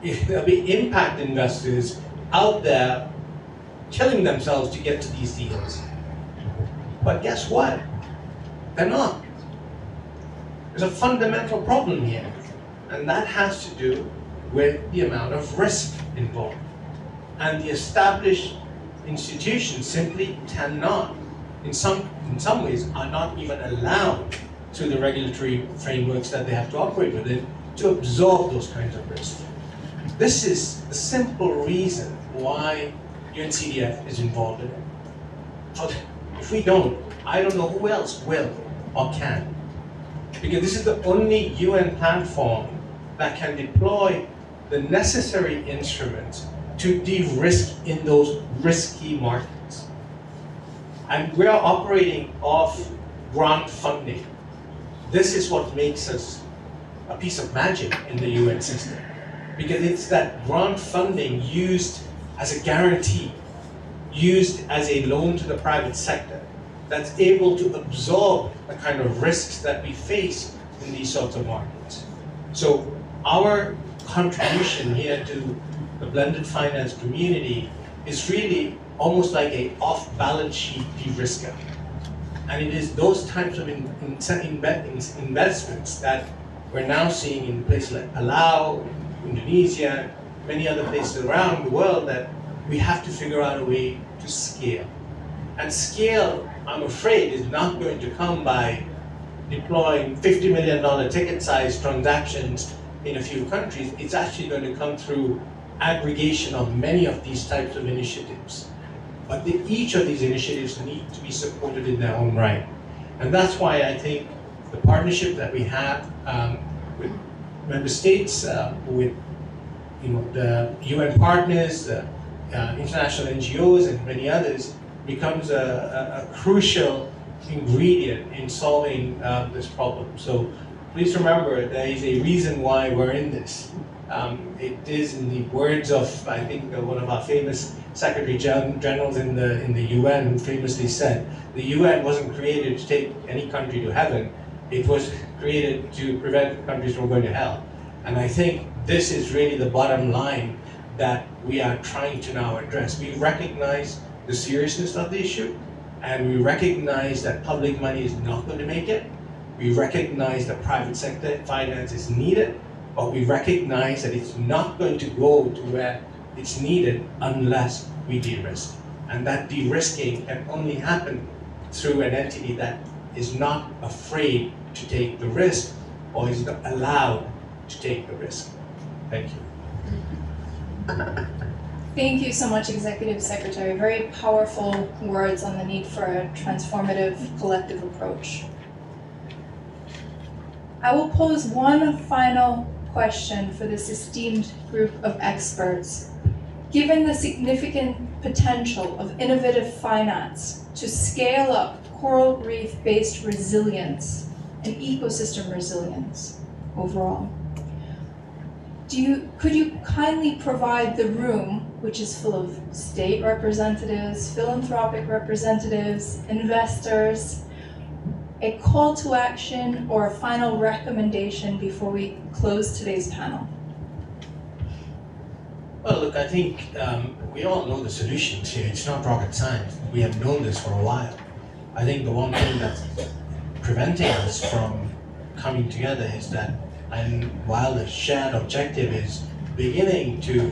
If there'll be impact investors out there killing themselves to get to these deals. But guess what? They're not. There's a fundamental problem here, and that has to do with the amount of risk involved. And the established institutions simply cannot, in some ways, are not even allowed through the regulatory frameworks that they have to operate within to absorb those kinds of risks. This is the simple reason why UNCDF is involved in it. But if we don't, I don't know who else will or can. Because this is the only UN platform that can deploy the necessary instruments to de-risk in those risky markets. And we are operating off grant funding. This is what makes us a piece of magic in the UN system. Because it's that grant funding used as a guarantee, used as a loan to the private sector, that's able to absorb the kind of risks that we face in these sorts of markets. So our contribution here to the blended finance community is really almost like a off-balance sheet de-risker. And it is those types of investments that we're now seeing in places like Palau, Indonesia, many other places around the world that we have to figure out a way to scale. And scale, I'm afraid, is not going to come by deploying $50 million ticket size transactions in a few countries. It's actually going to come through aggregation of many of these types of initiatives. But each of these initiatives need to be supported in their own right. And that's why I think the partnership that we have with member states, with the UN partners, the international NGOs and many others becomes a crucial ingredient in solving this problem. So please remember, there is a reason why we're in this. It is, in the words of, I think, one of our famous Secretary Generals in the UN, who famously said, the UN wasn't created to take any country to heaven, it was created to prevent countries from going to hell. And I think this is really the bottom line that we are trying to now address. We recognize the seriousness of the issue, and we recognize that public money is not going to make it. We recognize that private sector finance is needed, but we recognize that it's not going to go to where it's needed unless we de-risk. And that de-risking can only happen through an entity that is not afraid to take the risk or is not allowed to take the risk. Thank you. Thank you so much, Executive Secretary. Very powerful words on the need for a transformative collective approach. I will pose one final question for this esteemed group of experts. Given the significant potential of innovative finance to scale up coral reef-based resilience and ecosystem resilience overall, could you kindly provide the room, which is full of state representatives, philanthropic representatives, investors, a call to action or a final recommendation before we close today's panel? Well, look, I think we all know the solutions here. It's not rocket science. We have known this for a while. I think the one thing that's preventing us from coming together is that, and while the shared objective is beginning to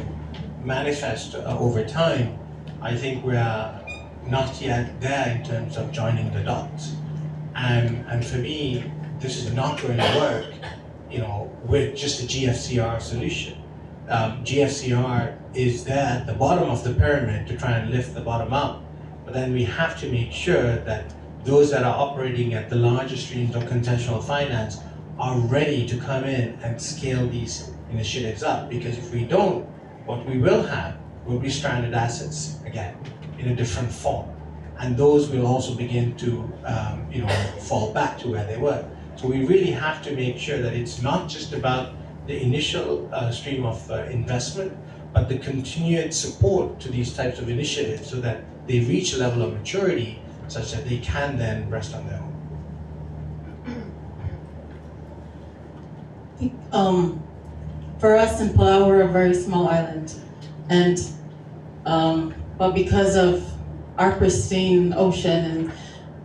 manifest over time, I think we are not yet there in terms of joining the dots. And for me, this is not going to work, with just a GFCR solution. GFCR is there at the bottom of the pyramid to try and lift the bottom up, but then we have to make sure that those that are operating at the larger streams of conventional finance are ready to come in and scale these initiatives up. Because if we don't, what we will have will be stranded assets again in a different form. And those will also begin to fall back to where they were. So we really have to make sure that it's not just about the initial stream of investment, but the continued support to these types of initiatives so that they reach a level of maturity such that they can then rest on their own. For us in Palau, we're a very small island, and but because of our pristine ocean and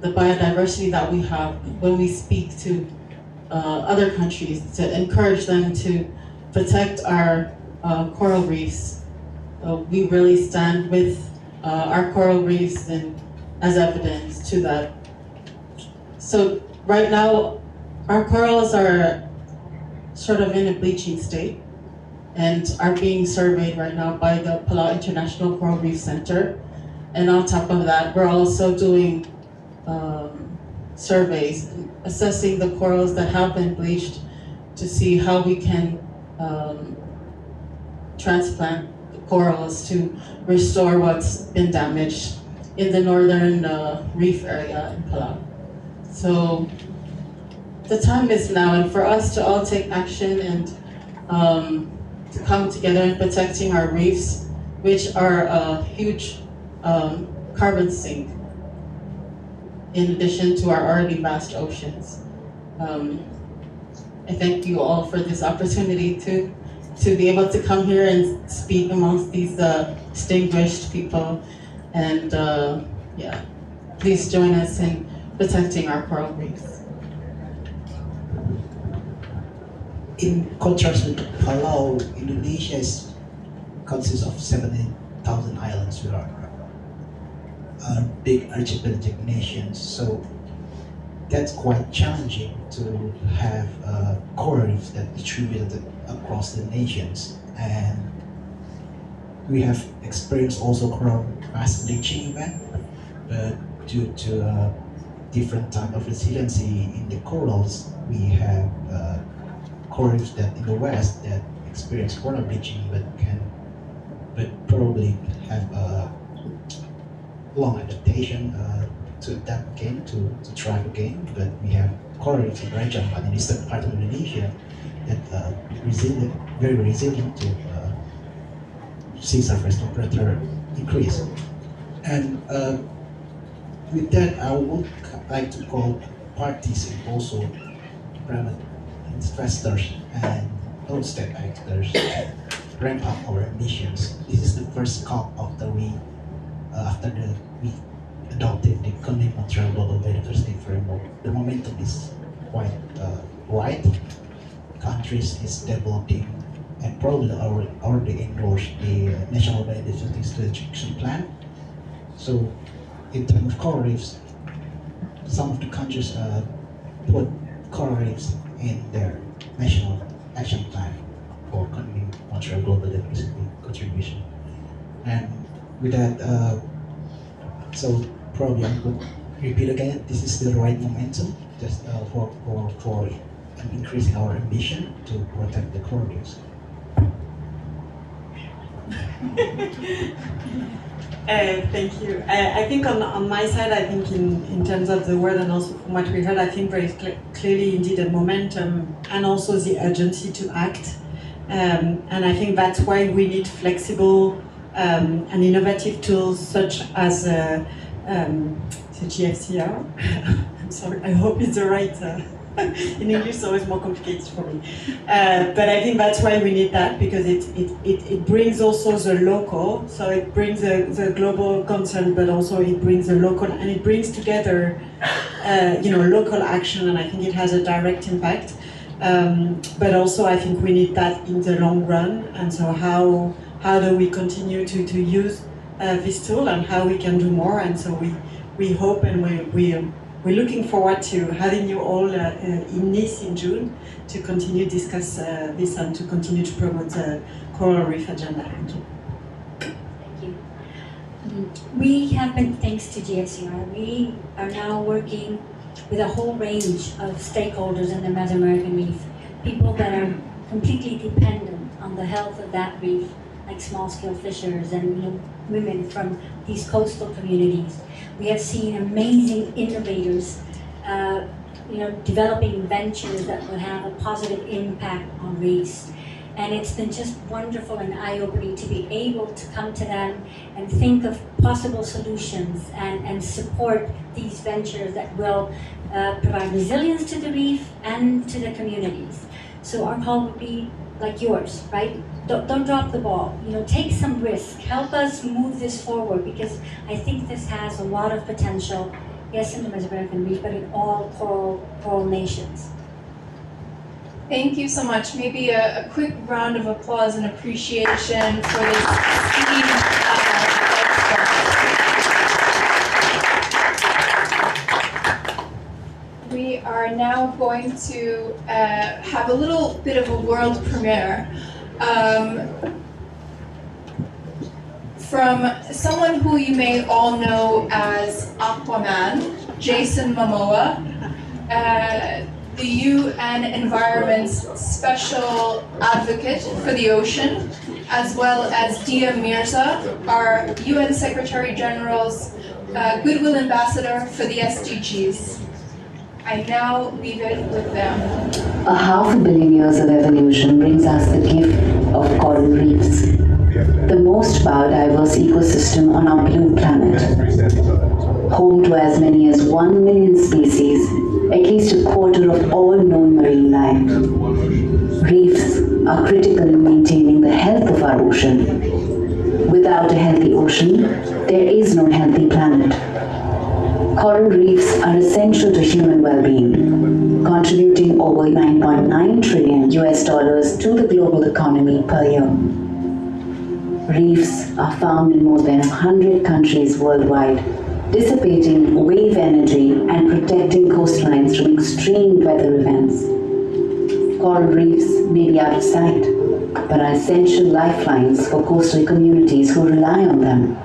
the biodiversity that we have, when we speak to other countries to encourage them to protect our coral reefs. We really stand with our coral reefs and as evidence to that. So right now, our corals are sort of in a bleaching state and are being surveyed right now by the Palau International Coral Reef Center. And on top of that, we're also doing surveys, assessing the corals that have been bleached to see how we can transplant the corals to restore what's been damaged in the northern reef area in Palau. So the time is now, and for us to all take action and to come together in protecting our reefs, which are a huge carbon sink, in addition to our already vast oceans. I thank you all for this opportunity to be able to come here and speak amongst these distinguished people. And yeah, please join us in protecting our coral reefs. In contrast with Palau, Indonesia consists of 17,000 islands. We are big archipelagic nations, so that's quite challenging to have coral reefs that distributed across the nations. And we have experienced also coral mass bleaching event, but due to different type of resiliency in the corals, we have coral reefs that in the west that experience coral bleaching but probably have a long adaptation to adapt again, to thrive again. But we have coral reefs in Raja, but in the eastern part of Indonesia that very resilient to sea surface temperature increase. And with that, I would like to call parties and also private investors and non-state actors to ramp up our ambitions. This is the first COP after we adopted the Montreal Global Biodiversity Framework. The momentum is quite right. Countries is developing and probably already endorsed the National Biodiversity Strategic Action Plan. So in terms of coral reefs, some of the countries put coral reefs in their national action plan for Montreal Global Biodiversity contribution. And with that, so probably I could repeat again, this is the right momentum just for increasing our ambition to protect the coral reefs. Thank you. I think on my side, I think in terms of the word and also from what we heard, I think very clearly indeed a momentum and also the urgency to act. And I think that's why we need flexible and innovative tools such as the GFCR. I'm sorry, I hope it's the right. In English, it's always more complicated for me. But I think that's why we need that, because it brings also the local, so it brings the global concern, but also it brings the local, and it brings together, local action, and I think it has a direct impact. But also I think we need that in the long run, and so how do we continue to use this tool and how we can do more, and so we hope and we're looking forward to having you all in Nice in June to continue to discuss this and to continue to promote the Coral Reef Agenda. Thank you. Thank you. We have been, thanks to GFCR, we are now working with a whole range of stakeholders in the Mesoamerican Reef, people that are completely dependent on the health of that reef, like small-scale fishers and women from these coastal communities. We have seen amazing innovators, developing ventures that will have a positive impact on reefs. And it's been just wonderful and eye-opening to be able to come to them and think of possible solutions and support these ventures that will provide resilience to the reef and to the communities. So our call would be like yours, right? Don't drop the ball. Take some risk. Help us move this forward, because I think this has a lot of potential, yes, in the Mesoamerican Reef, but in all coral nations. Thank you so much. Maybe a quick round of applause and appreciation for this esteemed We are now going to have a little bit of a world premiere from someone who you may all know as Aquaman, Jason Momoa, the UN Environment's special advocate for the ocean, as well as Dia Mirza, our UN Secretary General's Goodwill Ambassador for the SDGs. I now leave it with them. 500 million years of evolution brings us the gift of coral reefs, the most biodiverse ecosystem on our blue planet. Home to as many as 1 million species, at least a quarter of all known marine life. Reefs are critical in maintaining the health of our ocean. Without a healthy ocean, there is no healthy planet. Coral reefs are essential to human well-being, contributing over $9.9 trillion to the global economy per year. Reefs are found in more than 100 countries worldwide, dissipating wave energy and protecting coastlines from extreme weather events. Coral reefs may be out of sight, but are essential lifelines for coastal communities who rely on them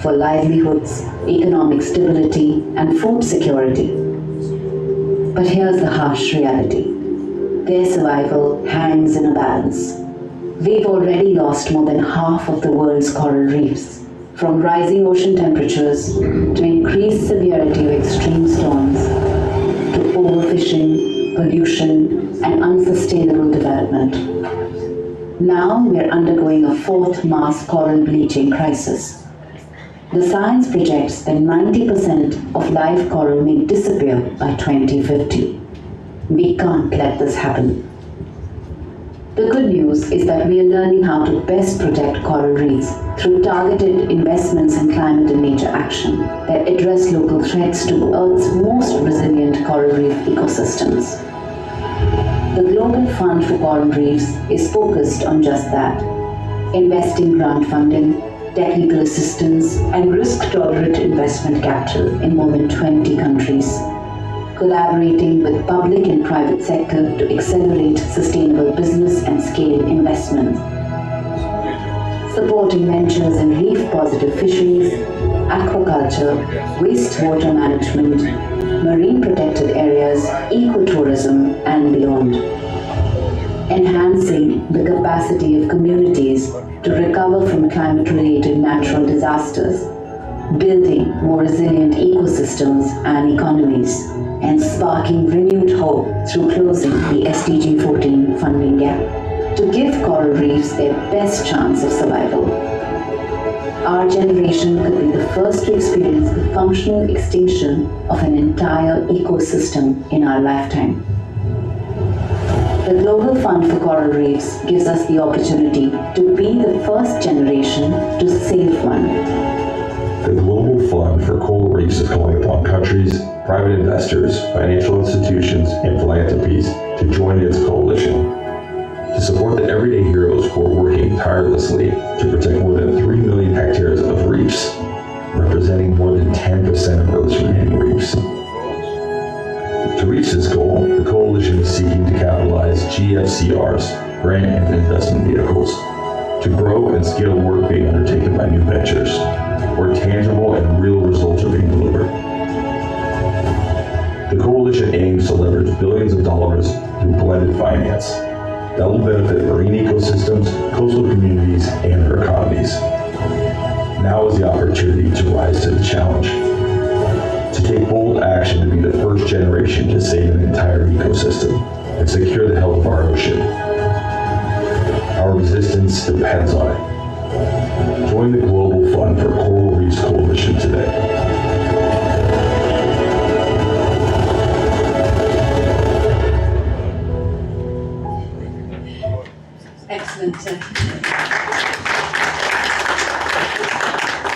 for livelihoods, economic stability, and food security. But here's the harsh reality. Their survival hangs in a balance. We've already lost more than half of the world's coral reefs, from rising ocean temperatures to increased severity of extreme storms, to overfishing, pollution, and unsustainable development. Now we're undergoing a fourth mass coral bleaching crisis. The science projects that 90% of live coral may disappear by 2050. We can't let this happen. The good news is that we are learning how to best protect coral reefs through targeted investments in climate and nature action that address local threats to Earth's most resilient coral reef ecosystems. The Global Fund for Coral Reefs is focused on just that, investing grant funding, technical assistance, and risk-tolerant investment capital in more than 20 countries, collaborating with public and private sector to accelerate sustainable business and scale investment, supporting ventures in reef-positive fisheries, aquaculture, wastewater management, marine protected areas, ecotourism, and beyond, enhancing the capacity of communities to recover from climate-related natural disasters, building more resilient ecosystems and economies, and sparking renewed hope through closing the SDG 14 funding gap to give coral reefs their best chance of survival. Our generation could be the first to experience the functional extinction of an entire ecosystem in our lifetime. The Global Fund for Coral Reefs gives us the opportunity to be the first generation to save one. The Global Fund for Coral Reefs is calling upon countries, private investors, financial institutions, and philanthropies to join its coalition to support the everyday heroes who are working tirelessly to protect more than 3 million hectares of reefs, representing more than 10% of Earth's remaining reefs. To reach this goal, the coalition is seeking to capitalize GFCR's grant and investment vehicles to grow and scale work being undertaken by new ventures, where tangible and real results are being delivered. The coalition aims to leverage billions of dollars through blended finance that will benefit marine ecosystems, coastal communities, and their economies. Now is the opportunity to rise to the challenge, to take bold action to be the first generation to save an entire ecosystem and secure the health of our ocean. Our existence depends on it. Join the Global Fund for Coral Reefs Coalition today. Excellent.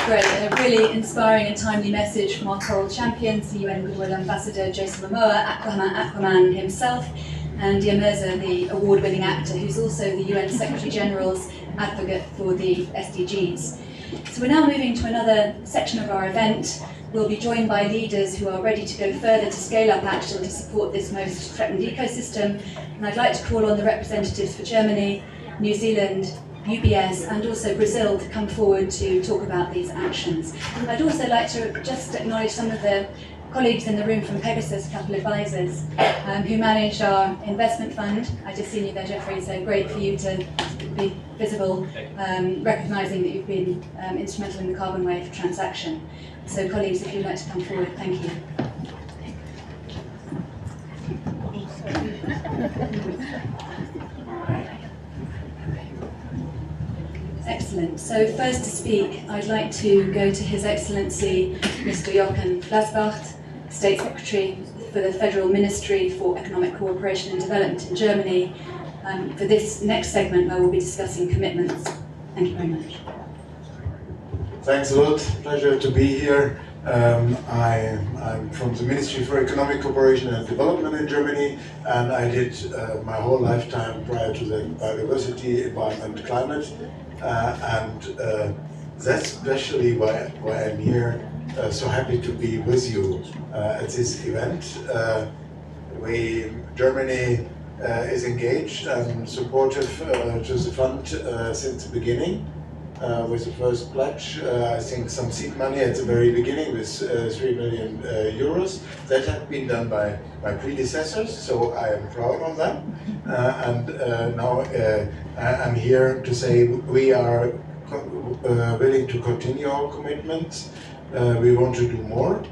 Great, and a really inspiring and timely message from our coral champions, the UN Goodwill Ambassador Jason Momoa, Aquaman himself, and Diamerza, the award-winning actor, who's also the UN Secretary General's advocate for the SDGs. So we're now moving to another section of our event. We'll be joined by leaders who are ready to go further to scale up action to support this most threatened ecosystem. And I'd like to call on the representatives for Germany, New Zealand, UBS and also Brazil to come forward to talk about these actions. I'd also like to just acknowledge some of the colleagues in the room from Pegasus Capital Advisors who manage our investment fund. I just seen you there, Jeffrey, so great for you to be visible, recognising that you've been instrumental in the Carbon Wave transaction. So colleagues, if you'd like to come forward, thank you. Excellent. So first to speak, I'd like to go to His Excellency Mr. Jochen Flasbach, State Secretary for the Federal Ministry for Economic Cooperation and Development in Germany, for this next segment where we'll be discussing commitments. Thank you very much. Thanks a lot. Pleasure to be here. I'm from the Ministry for Economic Cooperation and Development in Germany, and I did my whole lifetime prior to that biodiversity, environment, climate, and that's especially why I'm here. So happy to be with you at this event. Germany is engaged and supportive to the fund since the beginning. With the first pledge, I think some seed money at the very beginning with 3 million euros. That had been done by my predecessors, so I am proud of that. And now I'm here to say we are willing to continue our commitments. We want to do more.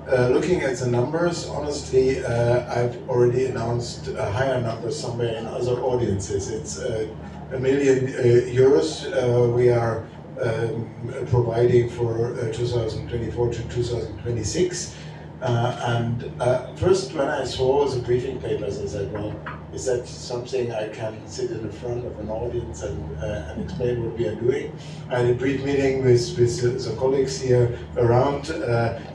Looking at the numbers, honestly, I've already announced a higher number somewhere in other audiences. It's 1 million euros we are providing for 2024 to 2026. And first, when I saw the briefing papers, I said, well, is that something I can sit in the front of an audience and explain what we are doing? I had a brief meeting with the colleagues here around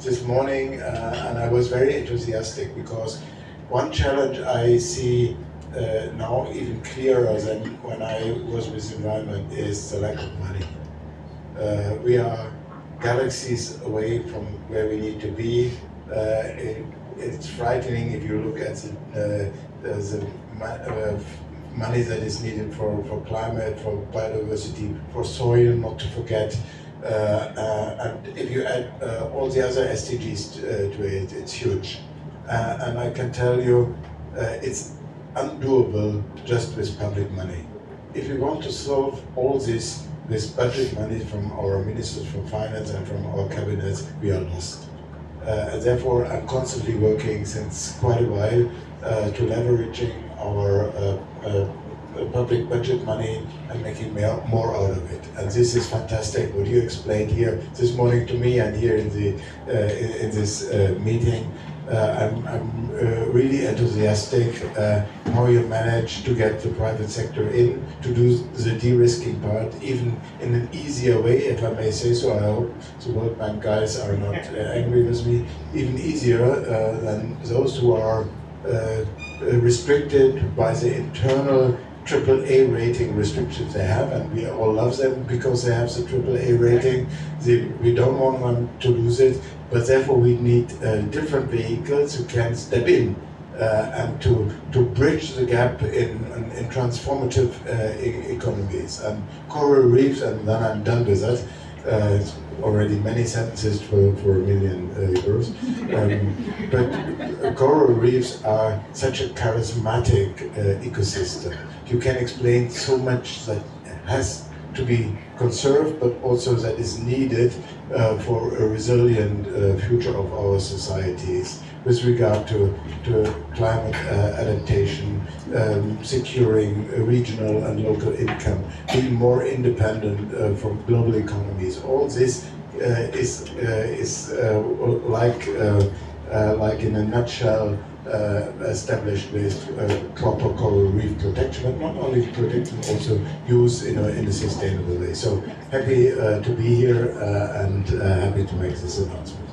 this morning, and I was very enthusiastic because one challenge I see now even clearer than when I was with environment is the lack of money. We are galaxies away from where we need to be. It's frightening if you look at the money that is needed for climate, for biodiversity, for soil, not to forget. And if you add all the other SDGs to it, it's huge. And I can tell you, it's undoable just with public money. If we want to solve all this with budget money from our ministers from finance and from our cabinets, we are lost. And therefore, I'm constantly working since quite a while to leveraging our public budget money and making more out of it. And this is fantastic. What you explained here this morning to me and here in this meeting. I'm really enthusiastic how you manage to get the private sector in to do the de-risking part, even in an easier way, if I may say so. I hope the World Bank guys are not angry with me. Even easier than those who are restricted by the internal AAA rating restrictions they have, and we all love them because they have the AAA rating. We don't want them to lose it, but therefore we need different vehicles who can step in and to bridge the gap in transformative economies. And coral reefs, and then I'm done with that. It's already many sentences for 1 million euros. But coral reefs are such a charismatic ecosystem. You can explain so much that has to be conserved, but also that is needed for a resilient future of our societies with regard to climate adaptation, securing regional and local income, being more independent from global economies. All this is like in a nutshell established with proper coral reef protection, but not only protection, also use in a sustainable way. So happy to be here and happy to make this announcement.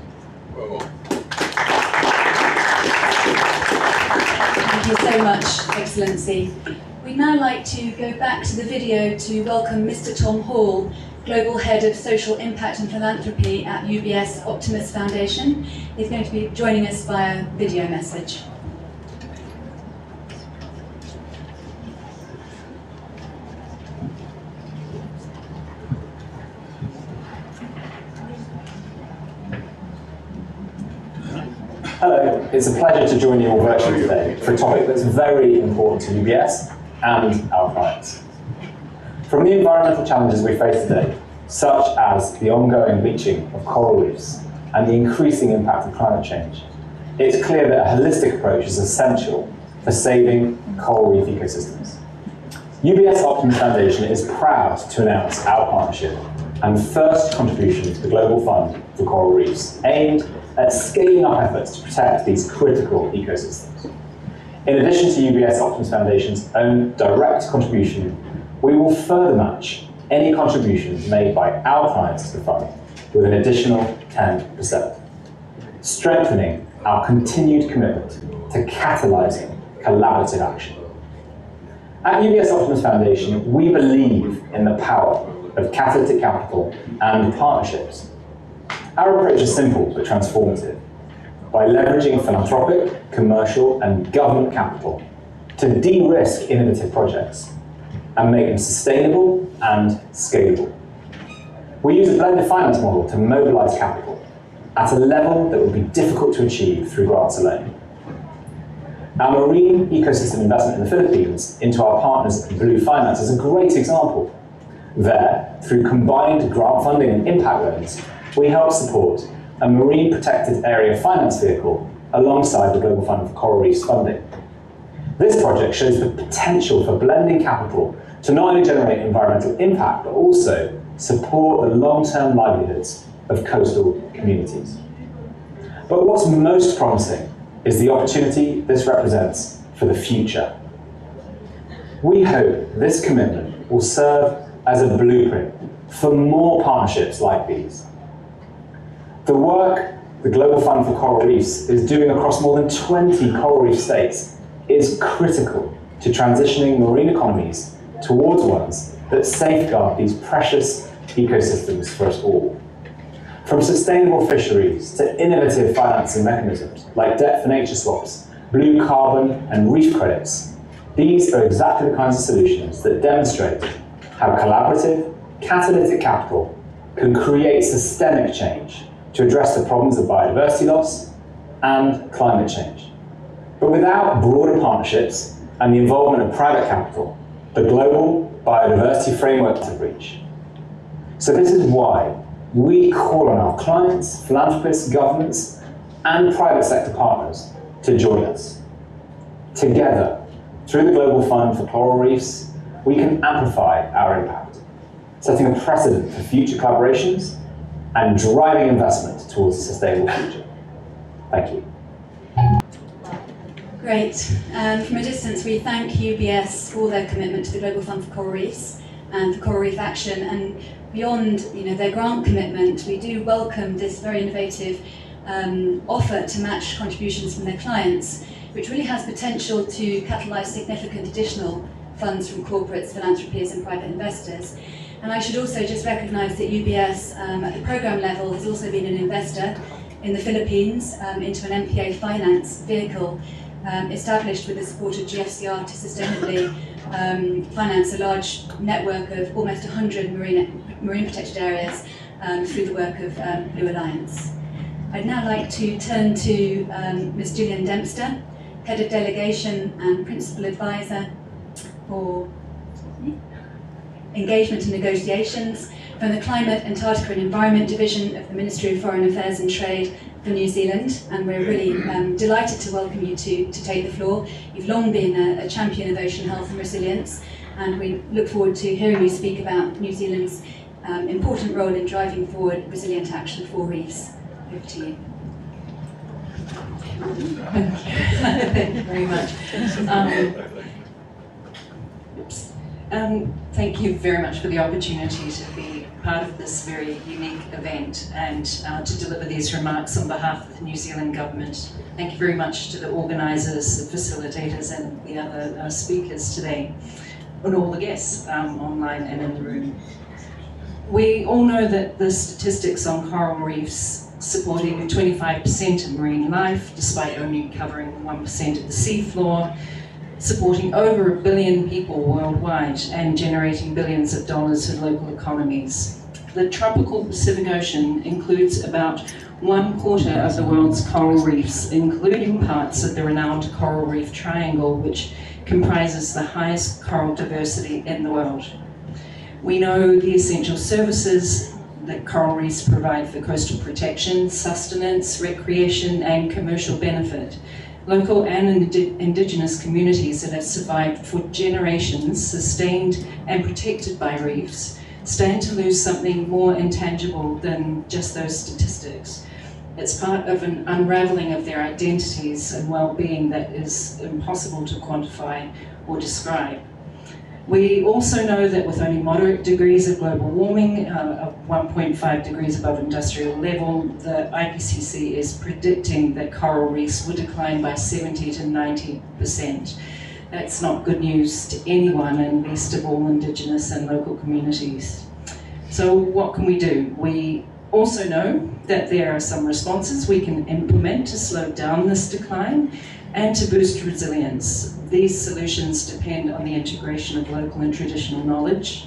Thank you so much, Excellency. We'd now like to go back to the video to welcome Mr. Tom Hall, Global Head of Social Impact and Philanthropy at UBS Optimus Foundation. He's going to be joining us via video message. Hello, it's a pleasure to join you all virtually today for a topic that's very important to UBS and our clients. From the environmental challenges we face today, such as the ongoing bleaching of coral reefs and the increasing impact of climate change, it's clear that a holistic approach is essential for saving coral reef ecosystems. UBS Optimus Foundation is proud to announce our partnership and first contribution to the Global Fund for Coral Reefs, aimed at scaling up efforts to protect these critical ecosystems. In addition to UBS Optimus Foundation's own direct contribution, we will further match any contributions made by our clients to the fund with an additional 10%, strengthening our continued commitment to catalysing collaborative action. At UBS Optimus Foundation, we believe in the power of catalytic capital and partnerships. Our approach is simple but transformative. By leveraging philanthropic, commercial, and government capital to de-risk innovative projects and make them sustainable and scalable. We use a blended finance model to mobilise capital at a level that would be difficult to achieve through grants alone. Our marine ecosystem investment in the Philippines into our partners at Blue Finance is a great example. There, through combined grant funding and impact loans, we help support a marine protected area finance vehicle alongside the Global Fund for Coral Reefs funding. This project shows the potential for blending capital to not only generate environmental impact, but also support the long-term livelihoods of coastal communities. But what's most promising is the opportunity this represents for the future. We hope this commitment will serve as a blueprint for more partnerships like these. The work the Global Fund for Coral Reefs is doing across more than 20 coral reef states is critical to transitioning marine economies towards ones that safeguard these precious ecosystems for us all. From sustainable fisheries to innovative financing mechanisms like debt for nature swaps, blue carbon, and reef credits, these are exactly the kinds of solutions that demonstrate how collaborative, catalytic capital can create systemic change to address the problems of biodiversity loss and climate change. But without broader partnerships and the involvement of private capital, the global biodiversity framework is a breach. So this is why we call on our clients, philanthropists, governments, and private sector partners to join us. Together, through the Global Fund for Coral Reefs, we can amplify our impact, setting a precedent for future collaborations and driving investment towards a sustainable future. Thank you. Great. From a distance, we thank UBS for their commitment to the Global Fund for Coral Reefs and for Coral Reef Action. And beyond their grant commitment, we do welcome this very innovative offer to match contributions from their clients, which really has potential to catalyse significant additional funds from corporates, philanthropies and private investors. And I should also just recognise that UBS at the programme level has also been an investor in the Philippines into an MPA finance vehicle established with the support of GFCR to sustainably finance a large network of almost 100 marine protected areas through the work of Blue Alliance. I'd now like to turn to Ms. Gillian Dempster, Head of Delegation and Principal Advisor for Engagement and Negotiations from the Climate, Antarctica and Environment Division of the Ministry of Foreign Affairs and Trade for New Zealand, and we're really delighted to welcome you to take the floor. You've long been a champion of ocean health and resilience, and we look forward to hearing you speak about New Zealand's important role in driving forward resilient action for reefs. Over to you. Thank you very much. Thank you very much for the opportunity to be part of this very unique event and to deliver these remarks on behalf of the New Zealand Government. Thank you very much to the organisers, the facilitators and the other speakers today, and all the guests online and in the room. We all know that the statistics on coral reefs supporting 25% of marine life, despite only covering 1% of the seafloor, supporting over 1 billion people worldwide and generating billions of dollars in local economies. The tropical Pacific Ocean includes about 1/4 of the world's coral reefs, including parts of the renowned Coral Reef Triangle, which comprises the highest coral diversity in the world. We know the essential services that coral reefs provide for coastal protection, sustenance, recreation and commercial benefit. Local and indigenous communities that have survived for generations, sustained and protected by reefs, stand to lose something more intangible than just those statistics. It's part of an unraveling of their identities and well-being that is impossible to quantify or describe. We also know that with only moderate degrees of global warming, of 1.5 degrees above industrial level, the IPCC is predicting that coral reefs will decline by 70 to 90%. That's not good news to anyone, and least of all Indigenous and local communities. So what can we do? We also know that there are some responses we can implement to slow down this decline and to boost resilience. These solutions depend on the integration of local and traditional knowledge.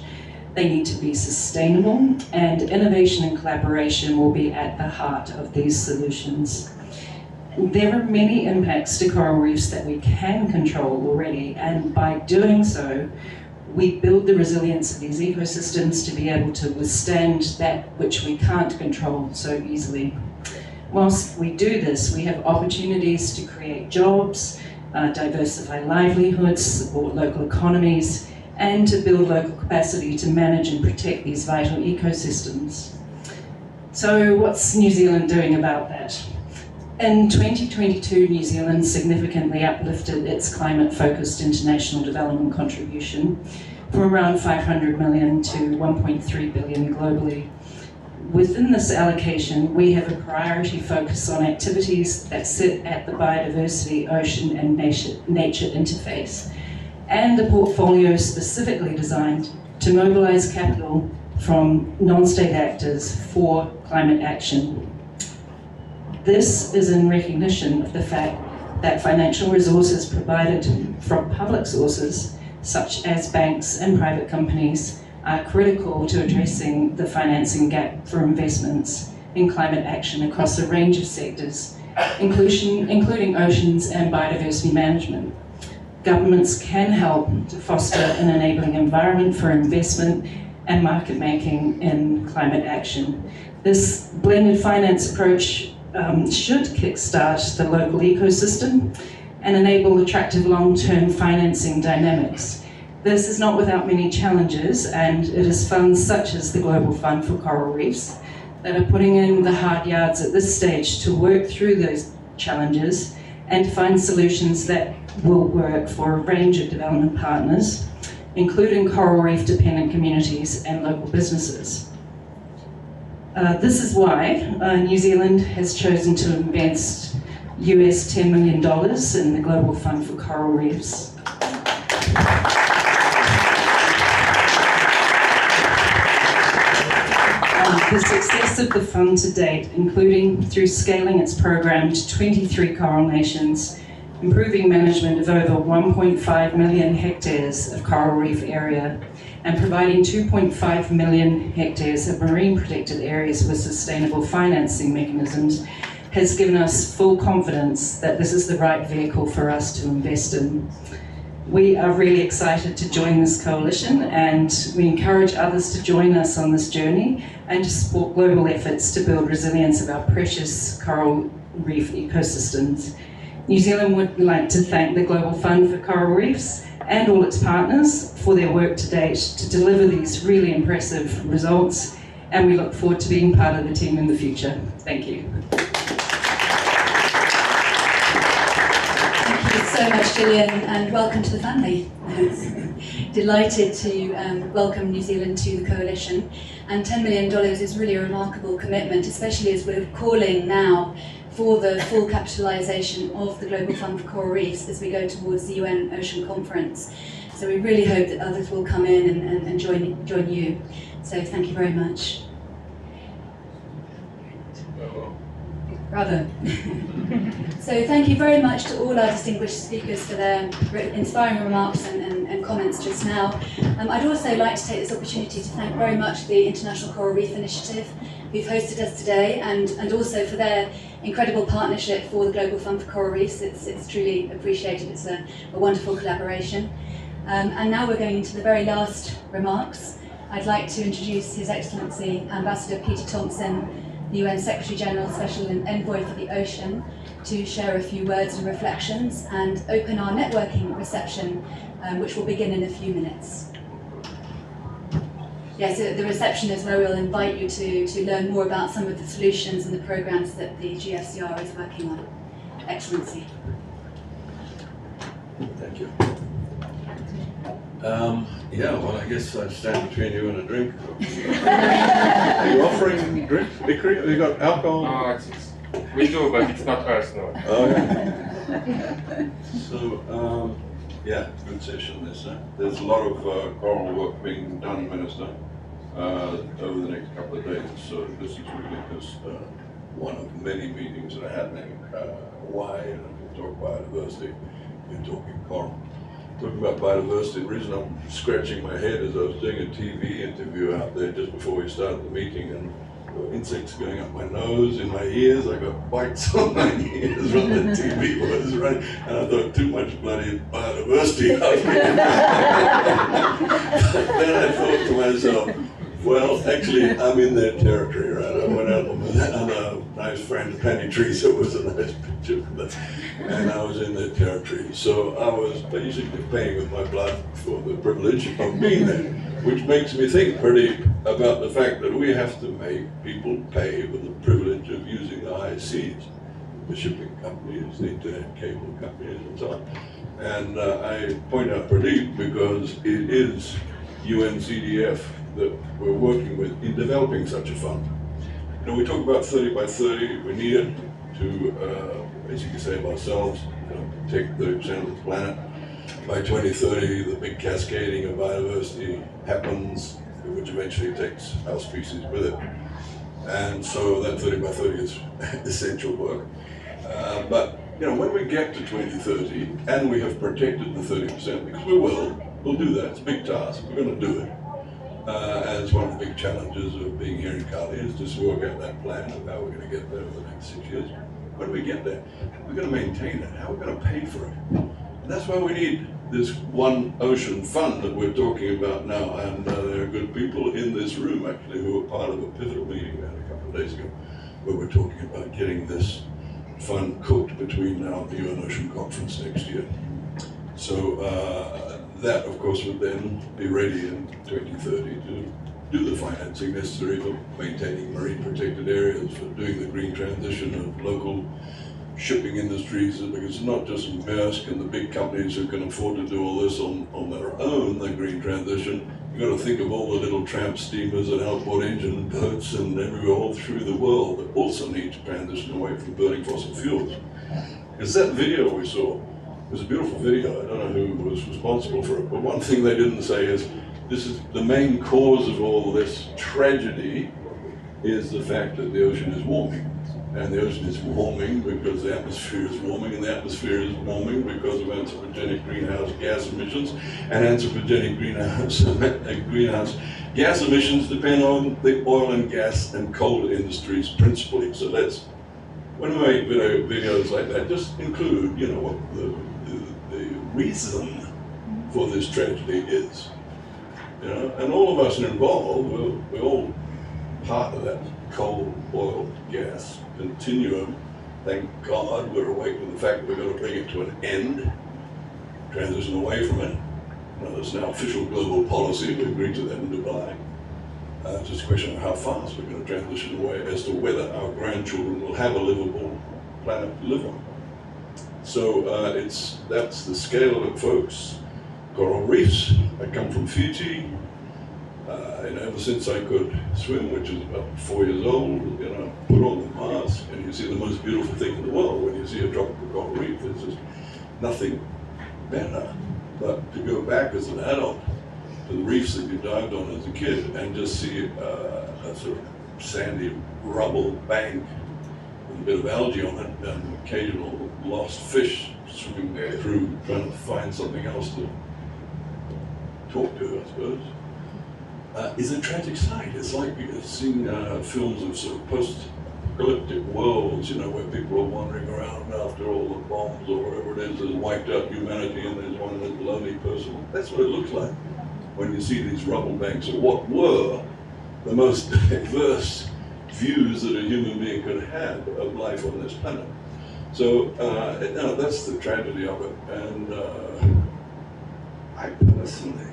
They need to be sustainable, and innovation and collaboration will be at the heart of these solutions. There are many impacts to coral reefs that we can control already, and by doing so, we build the resilience of these ecosystems to be able to withstand that which we can't control so easily. Whilst we do this, we have opportunities to create jobs, diversify livelihoods, support local economies, and to build local capacity to manage and protect these vital ecosystems. So what's New Zealand doing about that? In 2022, New Zealand significantly uplifted its climate-focused international development contribution from around 500 million to 1.3 billion globally. Within this allocation, we have a priority focus on activities that sit at the biodiversity, ocean and nature interface, and a portfolio specifically designed to mobilise capital from non-state actors for climate action. This is in recognition of the fact that financial resources provided from public sources, such as banks and private companies, are critical to addressing the financing gap for investments in climate action across a range of sectors, including oceans and biodiversity management. Governments can help to foster an enabling environment for investment and market making in climate action. This blended finance approach should kickstart the local ecosystem and enable attractive long-term financing dynamics. This is not without many challenges, and it is funds such as the Global Fund for Coral Reefs that are putting in the hard yards at this stage to work through those challenges and to find solutions that will work for a range of development partners, including coral reef dependent communities and local businesses. This is why New Zealand has chosen to invest US $10 million in the Global Fund for Coral Reefs. The success of the fund to date, including through scaling its program to 23 coral nations, improving management of over 1.5 million hectares of coral reef area, and providing 2.5 million hectares of marine protected areas with sustainable financing mechanisms, has given us full confidence that this is the right vehicle for us to invest in. We are really excited to join this coalition, and we encourage others to join us on this journey and to support global efforts to build resilience of our precious coral reef ecosystems. New Zealand would like to thank the Global Fund for Coral Reefs and all its partners for their work to date to deliver these really impressive results, and we look forward to being part of the team in the future. Thank you. Thank you so much, Gillian, and welcome to the family. Delighted to welcome New Zealand to the coalition, and $10 million is really a remarkable commitment, especially as we're calling now for the full capitalisation of the Global Fund for Coral Reefs as we go towards the UN Ocean Conference. So we really hope that others will come in and join you. So thank you very much. Bravo. So thank you very much to all our distinguished speakers for their inspiring remarks and comments just now. I'd also like to take this opportunity to thank very much the International Coral Reef Initiative, who've hosted us today, and also for their incredible partnership for the Global Fund for Coral Reefs. It's truly appreciated. It's a wonderful collaboration. And now we're going into the very last remarks. I'd like to introduce His Excellency Ambassador Peter Thompson, the UN Secretary General Special Envoy for the Ocean, to share a few words and reflections and open our networking reception, which will begin in a few minutes. Yes, the reception is where we'll invite you to learn more about some of the solutions and the programs that the GFCR is working on. Excellency. Thank you. Yeah, well, I guess I'd stand between you and a drink. Are you offering drinks, Ikri? Have you got alcohol? No, we do, but it's not us, no. Oh, yeah. So, yeah, good session this. There's a lot of coral work being done, Minister, over the next couple of days. So this is really just one of many meetings that are happening. Why? And we talk biodiversity, we're talking coral. Talking about biodiversity, the reason I'm scratching my head is I was doing a TV interview out there just before we started the meeting, and there were insects going up my nose, in my ears. I got bites on my ears when the TV was running, and I thought too much bloody biodiversity out here. But then I thought to myself, well, actually, I'm in their territory, right? I went out on a nice friend, Penny Trees, it was a nice picture, and I was in their territory. So I was basically paying with my blood for the privilege of being there, which makes me think pretty about the fact that we have to make people pay for the privilege of using the high seas, the shipping companies, the internet cable companies, and so on. And I point out Pradeep because it is UNCDF that we're working with in developing such a fund. You know, we talk about 30 by 30, we need it to basically save ourselves, protect 30% of the planet. By 2030, the big cascading of biodiversity happens, which eventually takes our species with it. And so that 30 by 30 is essential work. But you know, when we get to 2030 and we have protected the 30%, because we'll do that, it's a big task, we're going to do it. And it's one of the big challenges of being here in Cali is just to work out that plan of how we're going to get there over the next 6 years. When we get there, we're going to maintain it. How are we going to pay for it? And that's why we need this One Ocean Fund that we're talking about now. And there are good people in this room, actually, who were part of a pivotal meeting we had a couple of days ago, where we're talking about getting this fund cooked between now and the UN Ocean Conference next year. So that, of course, would then be ready in 2030 to do the financing necessary for maintaining marine protected areas, for doing the green transition of local shipping industries, because it's not just Maersk and the big companies who can afford to do all this on their own, the green transition. You've got to think of all the little tramp steamers and outboard engine boats and everywhere all through the world that also need to transition away from burning fossil fuels. Because that video we saw, it was a beautiful video. I don't know who was responsible for it, but one thing they didn't say is this is the main cause of all this tragedy is the fact that the ocean is warming. And the ocean is warming because the atmosphere is warming, and the atmosphere is warming because of anthropogenic greenhouse gas emissions. And anthropogenic greenhouse gas emissions depend on the oil and gas and coal industries principally. So when we make videos like that, just include, you know, what the reason for this tragedy is. You know, and all of us involved, we're all part of that coal, oil, gas continuum. Thank God we're awake to the fact that we've got to bring it to an end, transition away from it. You know, there's now official global policy, we agreed to that in Dubai. It's just a question of how fast we're going to transition away as to whether our grandchildren will have a livable planet to live on. So that's the scale of it, folks. Coral reefs. I come from Fiji. And ever since I could swim, which is about 4 years old, put on the mask, and you see the most beautiful thing in the world when you see a tropical coral reef. There's just nothing better. But to go back as an adult to the reefs that you dived on as a kid and just see a sort of sandy rubble bank with a bit of algae on it and occasional lost fish swimming through trying to find something else to talk to, I suppose, is a tragic sight. It's like seeing films of sort of post-apocalyptic worlds, where people are wandering around after all the bombs or whatever it is that has wiped out humanity, and there's one lonely person. That's what it looks like when you see these rubble banks of what were the most diverse views that a human being could have of life on this planet. So that's the tragedy of it. And I personally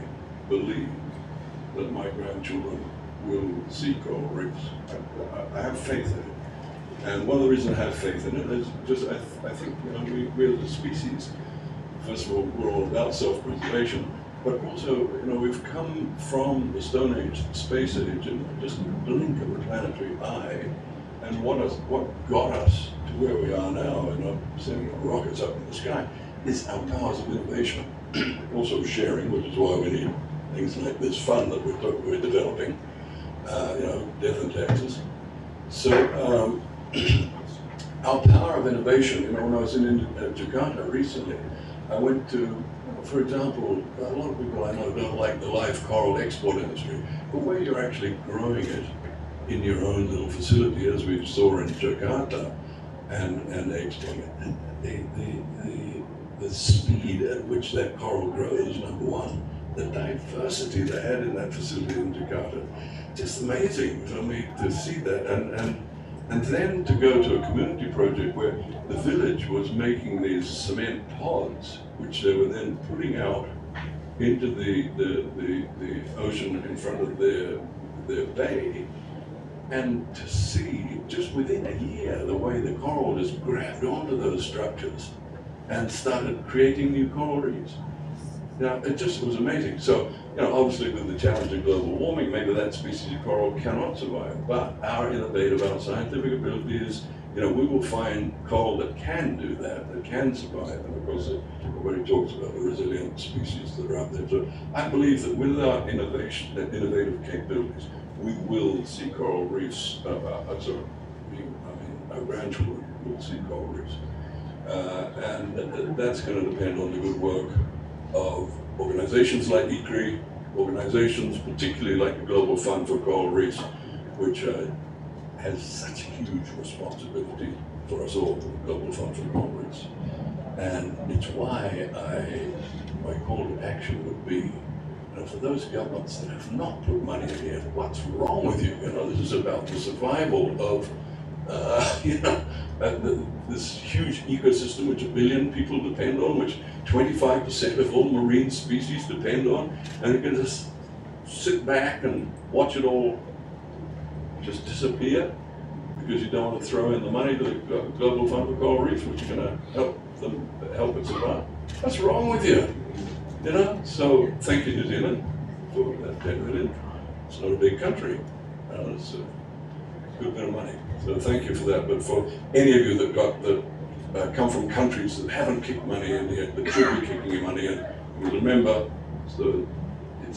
believe that my grandchildren will see coral reefs. I have faith in it. And one of the reasons I have faith in it is just I think we as a species, first of all, we're all about self-preservation, but also we've come from the Stone Age to the Space Age in just a blink of the planetary eye, and what got us to where we are now, and sending rockets up in the sky, is our powers of innovation, also sharing, which is why we need things like this fund that we're developing, death and taxes. So our power of innovation, when I was in Jakarta recently, I went to, for example, a lot of people I know don't like the live coral export industry, but where you're actually growing it in your own little facility, as we saw in Jakarta, and exporting it, the speed at which that coral grows, number one, the diversity they had in that facility in Jakarta, just amazing for me to see that, and then to go to a community project where the village was making these cement pods, which they were then putting out into the ocean in front of their bay, and to see just within a year the way the coral just grabbed onto those structures and started creating new coral reefs. It was amazing. So, obviously with the challenge of global warming, maybe that species of coral cannot survive, but our innovative, our scientific ability is, we will find coral that can do that can survive, and of course everybody talks about the resilient species that are out there. So I believe that with our innovative capabilities, we will see coral reefs, our grandchildren will see coral reefs. And that's going to depend on the good work of organizations like ICRI, organizations particularly like the Global Fund for Coral Reefs, which has such a huge responsibility for us all, the Global Fund for Coral Reefs. And it's why my call to action would be, for those governments that have not put money in here, what's wrong with you? This is about the survival of this huge ecosystem which 1 billion people depend on, which 25% of all marine species depend on, and you can just sit back and watch it all just disappear because you don't want to throw in the money to the Global Fund for Coral Reefs, which is going to help it survive. What's wrong with you? So thank you, New Zealand, for that 10 million. It's not a big country. It's a good bit of money. So thank you for that. But for any of you that come from countries that haven't kicked money in yet, that should be kicking your money in, remember, it's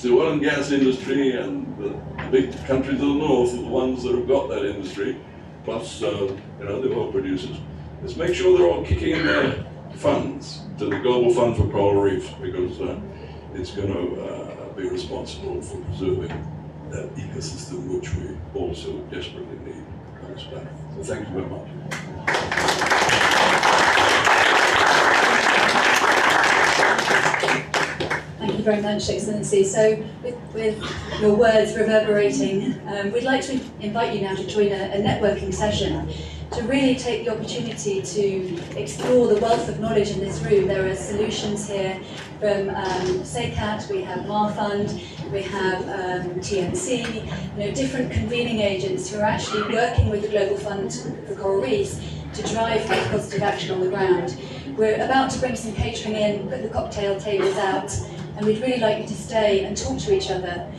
the oil and gas industry and the big countries of the north are the ones that have got that industry, plus the oil producers. Let's make sure they're all kicking in their funds to the Global Fund for Coral Reefs, because it's going to be responsible for preserving that ecosystem which we also desperately need on this planet. So thank you very much. Thank you very much, Excellency. So with your words reverberating, we'd like to invite you now to join a networking session to really take the opportunity to explore the wealth of knowledge in this room. There are solutions here from SECAT, we have MARFund, we have TNC, different convening agents who are actually working with the Global Fund for Coral Reefs to drive positive action on the ground. We're about to bring some catering in, put the cocktail tables out, and we'd really like you to stay and talk to each other.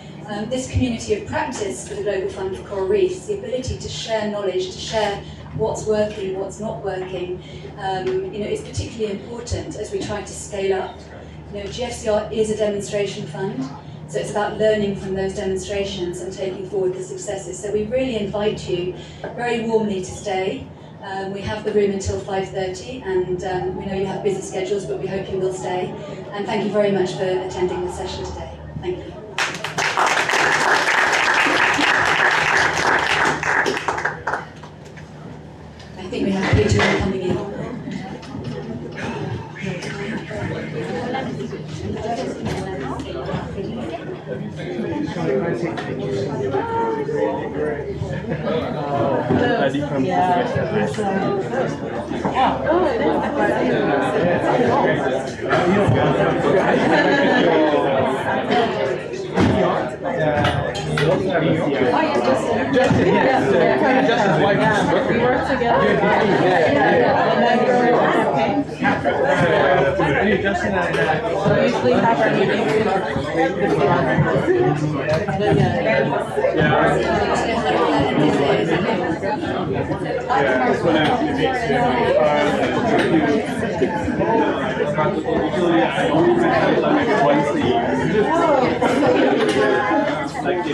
This community of practice for the Global Fund for Coral Reefs, the ability to share knowledge, to share what's working, what's not working, is particularly important as we try to scale up. GFCR is a demonstration fund, so it's about learning from those demonstrations and taking forward the successes. So we really invite you very warmly to stay. We have the room until 5:30, and we know you have busy schedules, but we hope you will stay. And thank you very much for attending the session today. Thank you. I think we have Peter coming in. Justin's wife. We work together. Justin and I usually have our meetings. Like